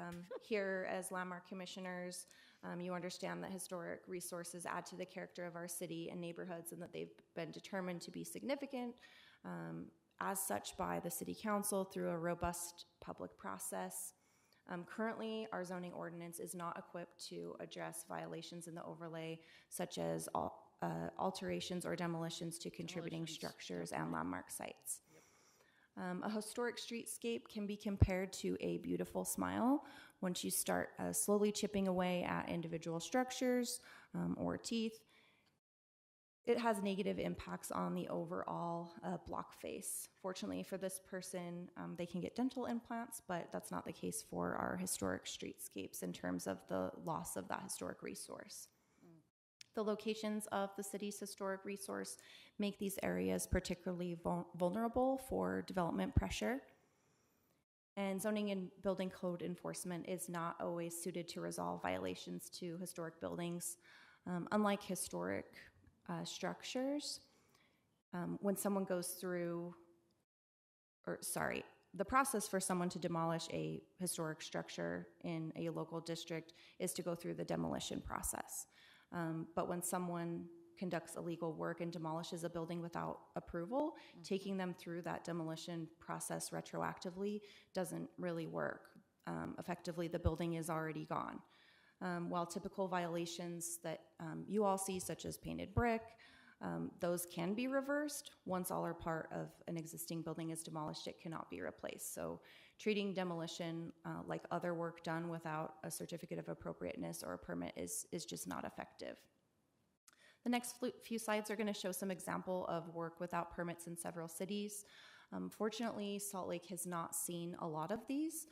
here as landmark commissioners. You understand that historic resources add to the character of our city and neighborhoods, and that they've been determined to be significant as such by the city council through a robust public process. Currently, our zoning ordinance is not equipped to address violations in the overlay, such as alterations or demolitions to contributing structures and landmark sites. A historic streetscape can be compared to a beautiful smile. Once you start slowly chipping away at individual structures or teeth, it has negative impacts on the overall block face. Fortunately for this person, they can get dental implants, but that's not the case for our historic streetscapes in terms of the loss of that historic resource. The locations of the city's historic resource make these areas particularly vulnerable for development pressure. And zoning and building code enforcement is not always suited to resolve violations to historic buildings. Unlike historic structures, when someone goes through, the process for someone to demolish a historic structure in a local district is to go through the demolition process. But when someone conducts illegal work and demolishes a building without approval, taking them through that demolition process retroactively doesn't really work. Effectively, the building is already gone. While typical violations that you all see, such as painted brick, those can be reversed. Once all or part of an existing building is demolished, it cannot be replaced. So treating demolition like other work done without a certificate of appropriateness or a permit is just not effective. The next few slides are going to show some example of work without permits in several cities. Fortunately, Salt Lake has not seen a lot of these.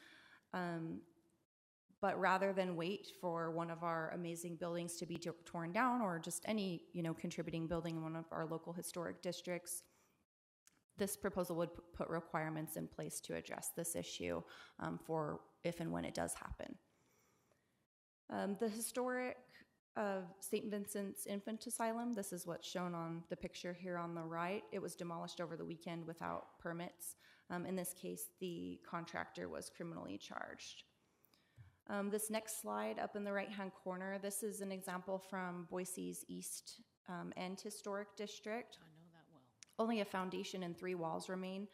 But rather than wait for one of our amazing buildings to be torn down, or just any contributing building in one of our local historic districts, this proposal would put requirements in place to address this issue for if and when it does happen. The historic St. Vincent's Infant Asylum, this is what's shown on the picture here on the right. It was demolished over the weekend without permits. In this case, the contractor was criminally charged. This next slide up in the right-hand corner, this is an example from Boise's East End Historic District. I know that well. Only a foundation and 3 walls remain.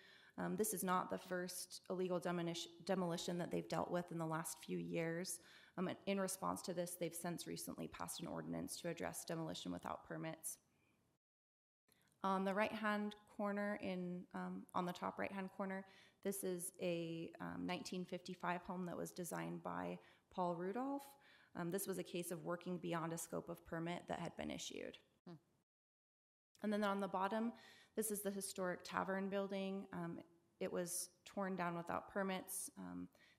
This is not the first illegal demolition that they've dealt with in the last few years. In response to this, they've since recently passed an ordinance to address demolition without permits. On the right-hand corner, on the top right-hand corner, this is a 1955 home that was designed by Paul Rudolph. This was a case of working beyond a scope of permit that had been issued. And then on the bottom, this is the historic tavern building. It was torn down without permits.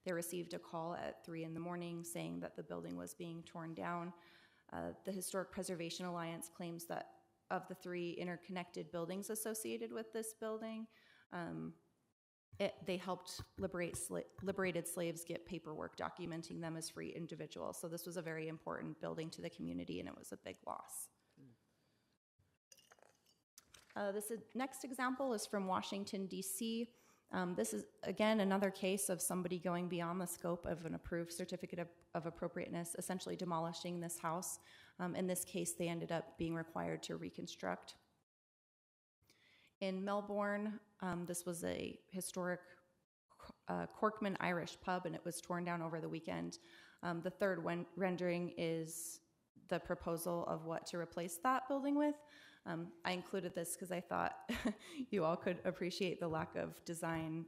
They received a call at 3 in the morning saying that the building was being torn down. The Historic Preservation Alliance claims that of the 3 interconnected buildings associated with this building, they helped liberated slaves get paperwork documenting them as free individuals. So this was a very important building to the community, and it was a big loss. This next example is from Washington, D.C. This is, again, another case of somebody going beyond the scope of an approved certificate of appropriateness, essentially demolishing this house. In this case, they ended up being required to reconstruct. In Melbourne, this was a historic Corkman Irish pub, and it was torn down over the weekend. The third rendering is the proposal of what to replace that building with. I included this because I thought you all could appreciate the lack of design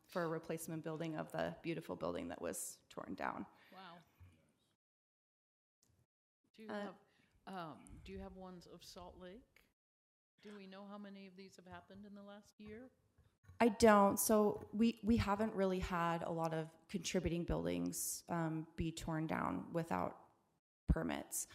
for a replacement building of the beautiful building that was torn down. Wow. Do you have ones of Salt Lake? Do we know how many of these have happened in the last year? I don't. So we haven't really had a lot of contributing buildings be torn down without permits.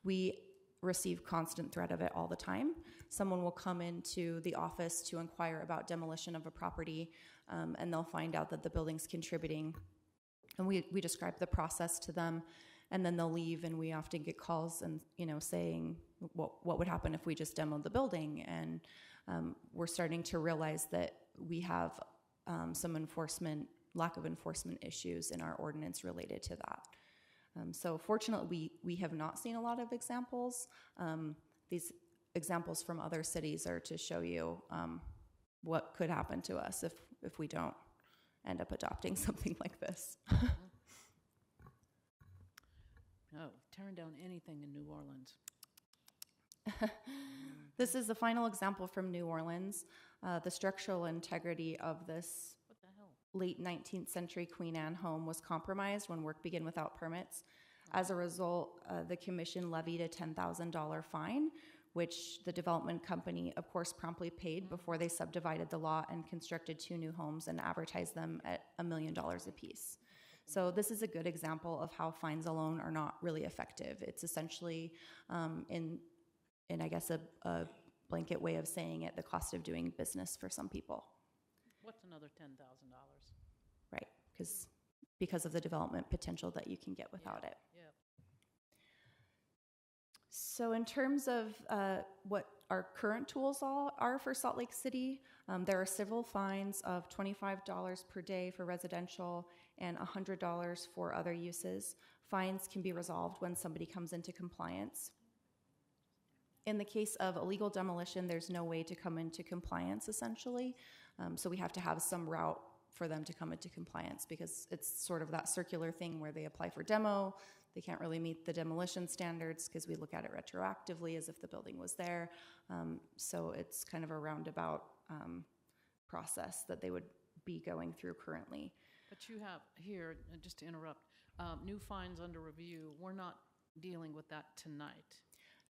We receive constant threat of it all the time. Someone will come into the office to inquire about demolition of a property, and they'll find out that the building's contributing. And we describe the process to them, and then they'll leave, and we often get calls and saying what would happen if we just demoed the building. And we're starting to realize that we have some lack of enforcement issues in our ordinance related to that. So fortunately, we have not seen a lot of examples. These examples from other cities are to show you what could happen to us if we don't end up adopting something like this. No, tearing down anything in New Orleans. This is the final example from New Orleans. The structural integrity of this late 19th century Queen Anne home was compromised when work began without permits. As a result, the commission levied a $10,000 fine, which the development company, of course, promptly paid before they subdivided the lot and constructed 2 new homes and advertised them at $1 million apiece. So this is a good example of how fines alone are not really effective. It's essentially, in I guess a blanket way of saying it, the cost of doing business for some people. What's another $10,000? Right, because of the development potential that you can get without it. Yeah. So in terms of what our current tools are for Salt Lake City, there are civil fines of $25 per day for residential and $100 for other uses. Fines can be resolved when somebody comes into compliance. In the case of illegal demolition, there's no way to come into compliance, essentially. So we have to have some route for them to come into compliance, because it's sort of that circular thing where they apply for demo, they can't really meet the demolition standards because we look at it retroactively as if the building was there. So it's kind of a roundabout process that they would be going through currently. But you have here, just to interrupt, new fines under review. We're not dealing with that tonight.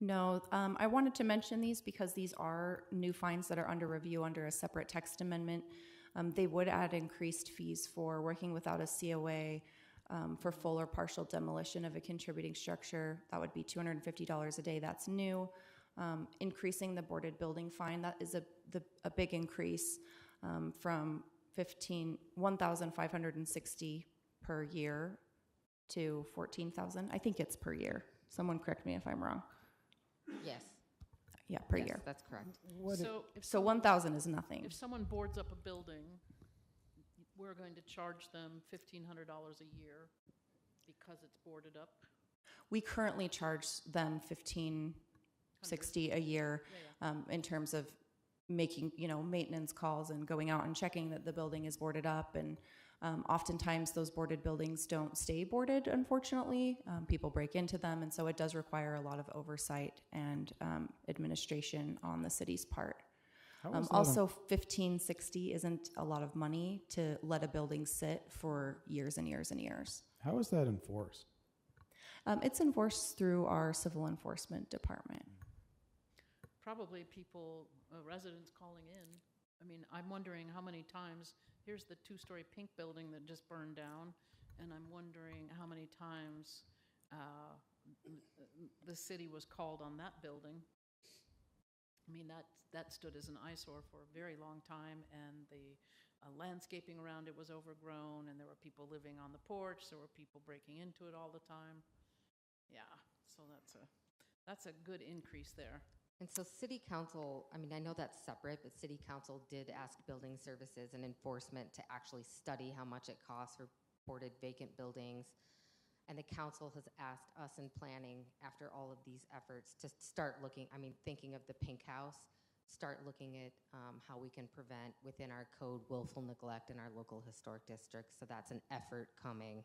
No, I wanted to mention these because these are new fines that are under review under a separate text amendment. They would add increased fees for working without a COA, for full or partial demolition of a contributing structure. That would be $250 a day. That's new. Increasing the boarded building fine, that is a a big increase from 1,560 per year to 14,000. I think it's per year. Someone correct me if I'm wrong. Yes. Yeah, per Yes, year. that's correct. So 1,000 is nothing. If someone boards up a building, we're going to charge them $1,500 a year because it's boarded up? We currently charge them $1,560 a year in terms of making, maintenance calls and going out and checking that the building is boarded up. And oftentimes those boarded buildings don't stay boarded, unfortunately. People break into them, and so it does require a lot of oversight and administration on the city's part. Also, $1,560 isn't a lot of money to let a building sit for years and years and years. How is that enforced? It's enforced through our civil enforcement department. Probably people, residents calling in. I mean, I'm wondering how many times, here's the two-story pink building that just burned down, and I'm wondering how many times the city was called on that building. I mean, that stood as an eyesore for a very long time, and the landscaping around it was overgrown, and there were people living on the porch, there were people breaking into it all the time. Yeah, so that's a good increase there. And so city council, I mean, I know that's separate, but city council did ask building services and enforcement to actually study how much it costs for boarded vacant buildings. And the council has asked us in planning, after all of these efforts, to start looking, I mean, thinking of the pink house, start looking at how we can prevent within our code willful neglect in our local historic districts. So that's an effort coming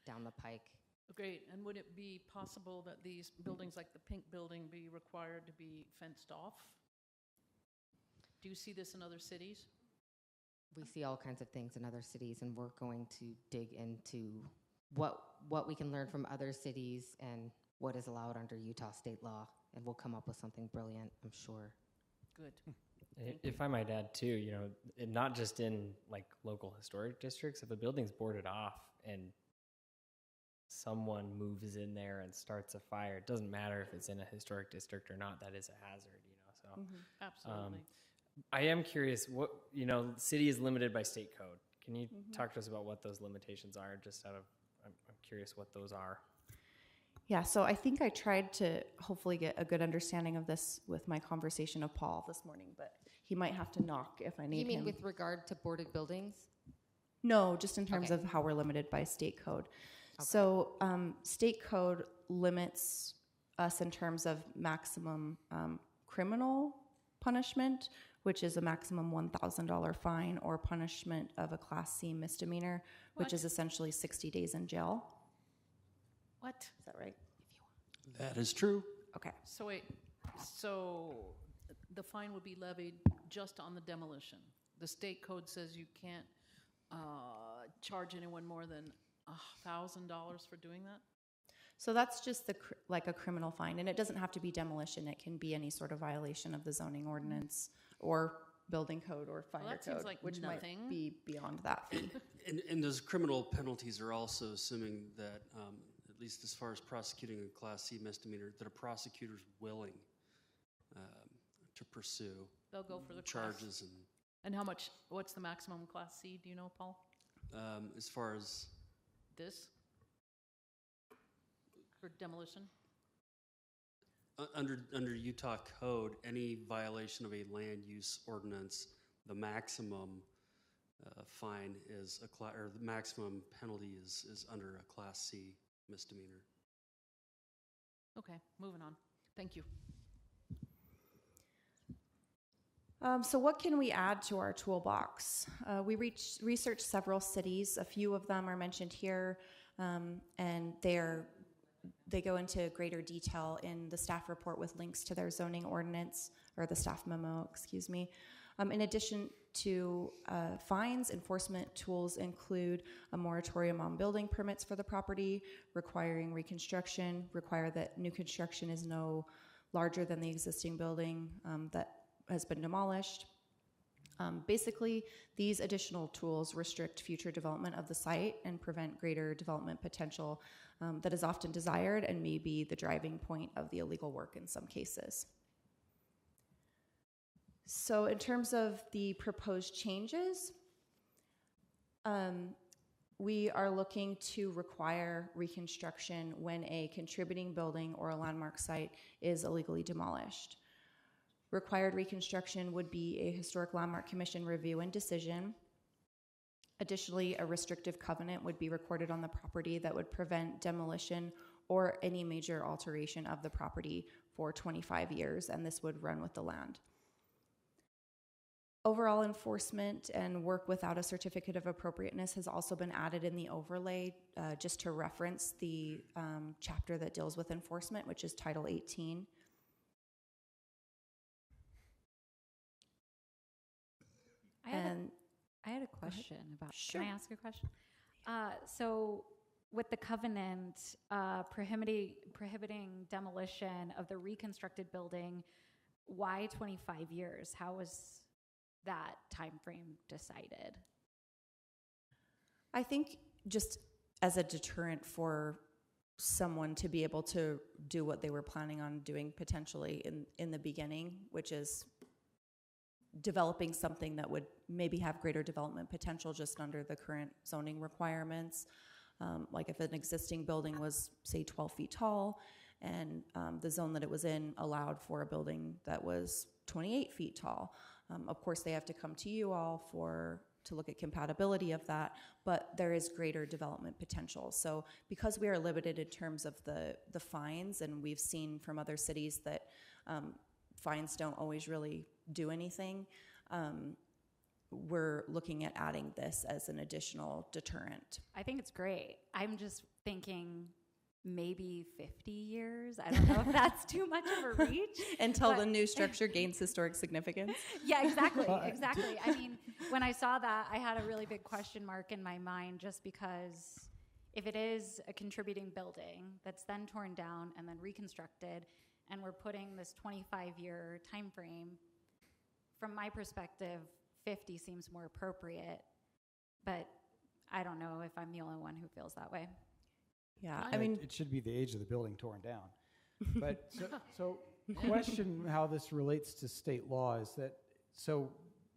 down the pike. Great, and would it be possible that these buildings like the pink building be required to be fenced off? Do you see this in other cities? We see all kinds of things in other cities, and we're going to dig into what we can learn from other cities and what is allowed under Utah state law, and we'll come up with something brilliant, I'm sure. Good. If I might add too, not just in like local historic districts, if a building's boarded off and someone moves in there and starts a fire, it doesn't matter if it's in a historic district or not, that is a hazard, so. Absolutely. I am curious, what, the city is limited by state code. Can you talk to us about what those limitations are, just out of, I'm curious what those are. Yeah, so I think I tried to hopefully get a good understanding of this with my conversation of Paul this morning, but he might have to knock if I need him. You mean with regard to boarded buildings? No, just in terms of how we're limited by state code. Okay. So state code limits us in terms of maximum criminal punishment, which is a maximum $1,000 fine, or punishment of a Class C misdemeanor, which is essentially 60 days in jail. What? Is that right? That is true. Okay. So wait, so the fine would be levied just on the demolition. The state code says you can't charge anyone more than $1,000 for doing that? So that's just like a criminal fine, and it doesn't have to be demolition. It can be any sort of violation of the zoning ordinance or building code or fire code, like which nothing. might be beyond that fee. And those criminal penalties are also assuming that, at least as far as prosecuting a Class C misdemeanor, that a prosecutor's willing to pursue. They'll go for the charges class. And how much? What's the maximum Class C? Do you know, Paul? As far as this for demolition? Under Utah code, any violation of a land use ordinance, the maximum fine is or the maximum penalty is under a Class C misdemeanor. Okay, moving on. Thank you. So what can we add to our toolbox? We researched several cities. A few of them are mentioned here, and they go into greater detail in the staff report with links to their zoning ordinance, or the staff memo, excuse me. In addition to fines, enforcement tools include a moratorium on building permits for the property, requiring reconstruction, require that new construction is no larger than the existing building that has been demolished. Basically, these additional tools restrict future development of the site and prevent greater development potential that is often desired and may be the driving point of the illegal work in some cases. So in terms of the proposed changes, we are looking to require reconstruction when a contributing building or a landmark site is illegally demolished. Required reconstruction would be a Historic Landmark Commission review and decision. Additionally, a restrictive covenant would be recorded on the property that would prevent demolition or any major alteration of the property for 25 years, and this would run with the land. Overall enforcement and work without a certificate of appropriateness has also been added in the overlay, just to reference the chapter that deals with enforcement, which is Title 18. I had a question about. Sure. Can I ask a question? So, with the covenant prohibiting demolition of the reconstructed building, why 25 years? How was that time frame decided? I think just as a deterrent for someone to be able to do what they were planning on doing potentially in the beginning, which is developing something that would maybe have greater development potential just under the current zoning requirements. Like if an existing building was, say, 12 feet tall, and the zone that it was in allowed for a building that was 28 feet tall. Of course, they have to come to you all to look at compatibility of that, but there is greater development potential. So because we are limited in terms of the fines, and we've seen from other cities that fines don't always really do anything, we're looking at adding this as an additional deterrent. I think it's great. I'm just thinking maybe 50 years. I don't know if that's too much of a reach. Until the new structure gains historic significance. Yeah, exactly, exactly. I mean, when I saw that, I had a really big question mark in my mind, just because if it is a contributing building that's then torn down and then reconstructed, and we're putting this 25-year time frame, from my perspective, 50 seems more appropriate, but I don't know if I'm the only one who feels that way. Yeah, I mean, it should be the age of the building torn down. But so question how this relates to state law is that, so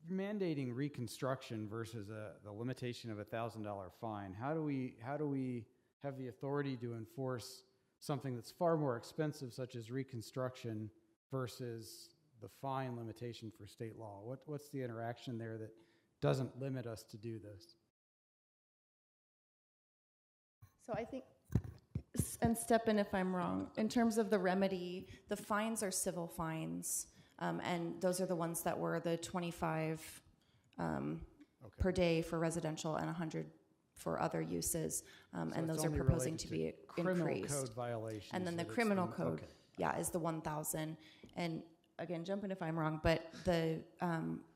mandating reconstruction versus the limitation of $1,000 fine, how do we have the authority to enforce something that's far more expensive, such as reconstruction, versus the fine limitation for state law? What's the interaction there that doesn't limit us to do this? So I think, and step in if I'm wrong, in terms of the remedy, the fines are civil fines, and those are the ones that were the 25 per day for residential and 100 for other uses, and those are proposing to be criminal increased. Code violations. And then the so criminal code, okay. yeah, is the 1,000. And again, jump in if I'm wrong, but the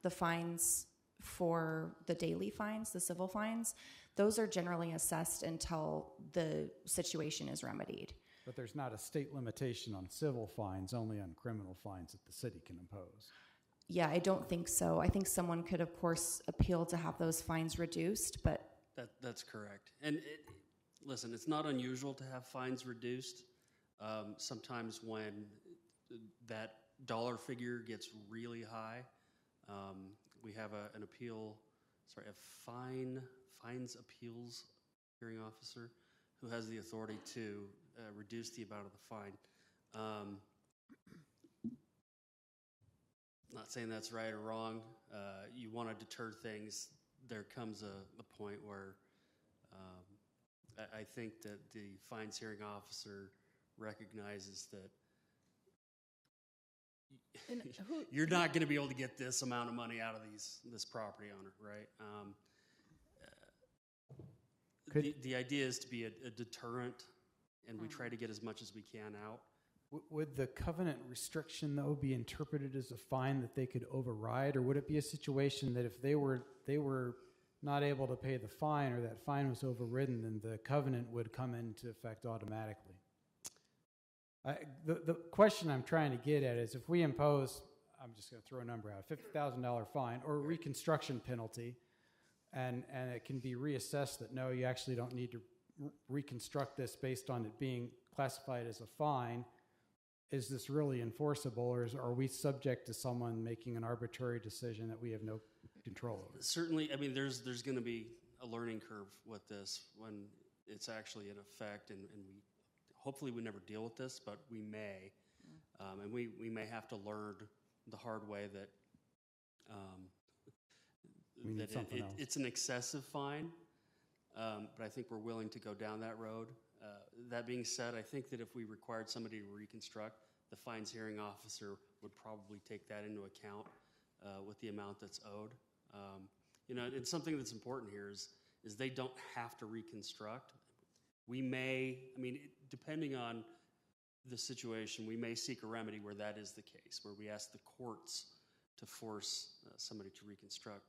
fines for the daily fines, the civil fines, those are generally assessed until the situation is remedied. But there's not a state limitation on civil fines, only on criminal fines that the city can impose. Yeah, I don't think so. I think someone could, of course, appeal to have those fines reduced, but... That's correct. And listen, it's not unusual to have fines reduced. Sometimes when that dollar figure gets really high, we have a fines appeals hearing officer who has the authority to reduce the amount of the fine. Not saying that's right or wrong. You want to deter things. There comes a point where I think that the fines hearing officer recognizes that you're not going to be able to get this amount of money out of this property owner, right? The idea is to be a deterrent, and we try to get as much as we can out. Would the covenant restriction, though, be interpreted as a fine that they could override, or would it be a situation that if they were not able to pay the fine, or that fine was overridden, then the covenant would come into effect automatically? The question I'm trying to get at is, if we impose, I'm just going to throw a number out, $50,000 fine or a reconstruction penalty, and it can be reassessed that no, you actually don't need to reconstruct this based on it being classified as a fine, is this really enforceable, or are we subject to someone making an arbitrary decision that we have no control over? Certainly, I mean, there's going to be a learning curve with this when it's actually in effect, and we hopefully we never deal with this, but we may, and we may have to learn the hard way that We need something else. it's an excessive fine, but I think we're willing to go down that road. That being said, I think that if we required somebody to reconstruct, the fines hearing officer would probably take that into account with the amount that's owed. You know, it's something that's important here is they don't have to reconstruct. We may, I mean, depending on the situation, we may seek a remedy where that is the case, where we ask the courts to force somebody to reconstruct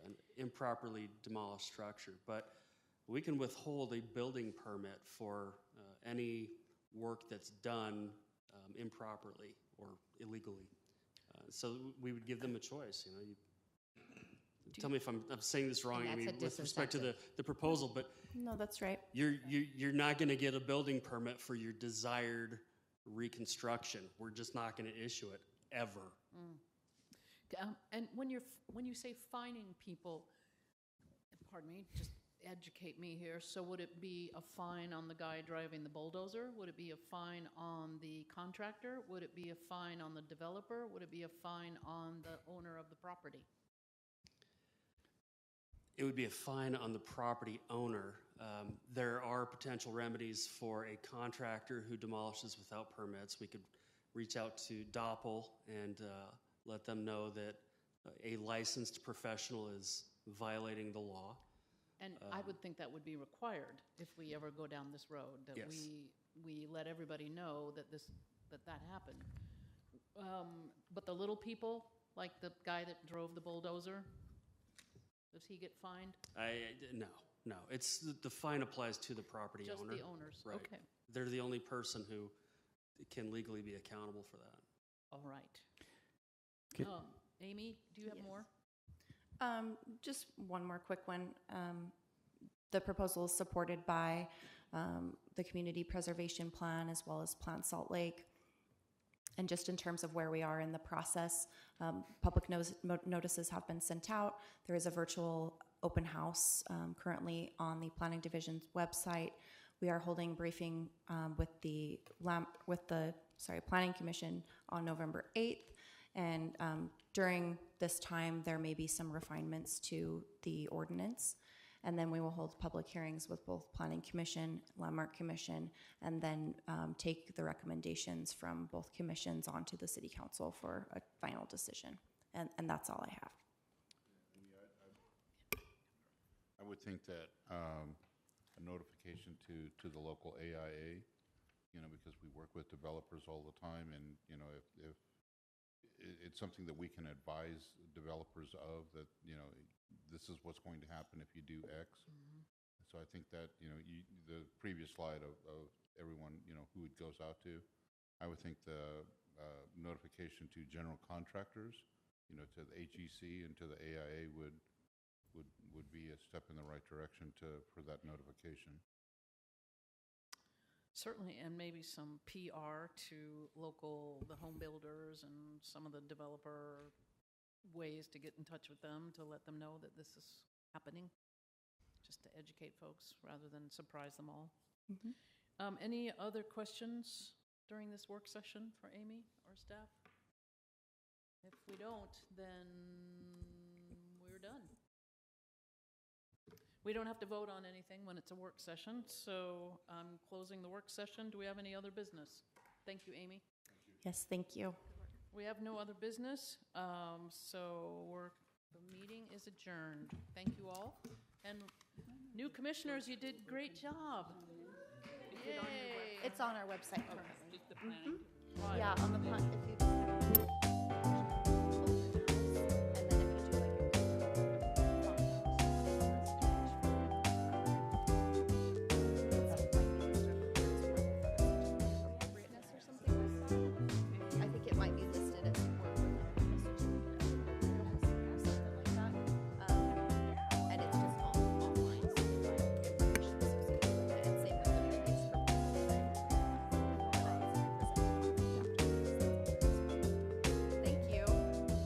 an improperly demolished structure. But we can withhold a building permit for any work that's done improperly or illegally. So we would give them a choice. You know, tell me if I'm saying this wrong. I mean, with respect to the proposal, but no, that's right. You're not going to get a building permit for your desired reconstruction. We're just not going to issue it ever. And when you say fining people, pardon me, just educate me here. So would it be a fine on the guy driving the bulldozer? Would it be a fine on the contractor? Would it be a fine on the developer? Would it be a fine on the owner of the property? It would be a fine on the property owner. There are potential remedies for a contractor who demolishes without permits. We could reach out to Doppel and let them know that a licensed professional is violating the law. And I would think that would be required if we ever go down this road, that Yes. we let everybody know that that happened. But the little people, like the guy that drove the bulldozer, does he get fined? No. It's the fine applies to the property Just owner. the owners, Right. okay. They're the only person who can legally be accountable for that. All right. Okay. Amy, do you have more? Just one more quick one. The proposal is supported by the Community Preservation Plan as well as Plant Salt Lake. And just in terms of where we are in the process, public notices have been sent out. There is a virtual open house currently on the Planning Division's website. We are holding a briefing with the Planning Commission on November 8th. And during this time, there may be some refinements to the ordinance. And then we will hold public hearings with both Planning Commission, Landmark Commission, and then take the recommendations from both commissions onto the City Council for a final decision. And that's all I have. I would think that a notification to the local AIA, you know, because we work with developers all the time, and, you know, if it's something that we can advise developers of, that, you know, this is what's going to happen if you do X. So I think that, you know, the previous slide of everyone, you know, who it goes out to, I would think the notification to general contractors, you know, to the HEC and to the AIA would be a step in the right direction for that notification. Certainly, and maybe some PR to the home builders and some of the developer ways to get in touch with them to let them know that this is happening, just to educate folks rather than surprise them all. Any other questions during this work session for Amy or staff? If we don't, then we're done. We don't have to vote on anything when it's a work session, so I'm closing the work session. Do we have any other business? Thank you, Amy. Yes, thank you. We have no other business, so the meeting is adjourned. Thank you all. And new commissioners, you did a great job. Yay. It's on our website. Just the planning. Yeah, on the plan. If you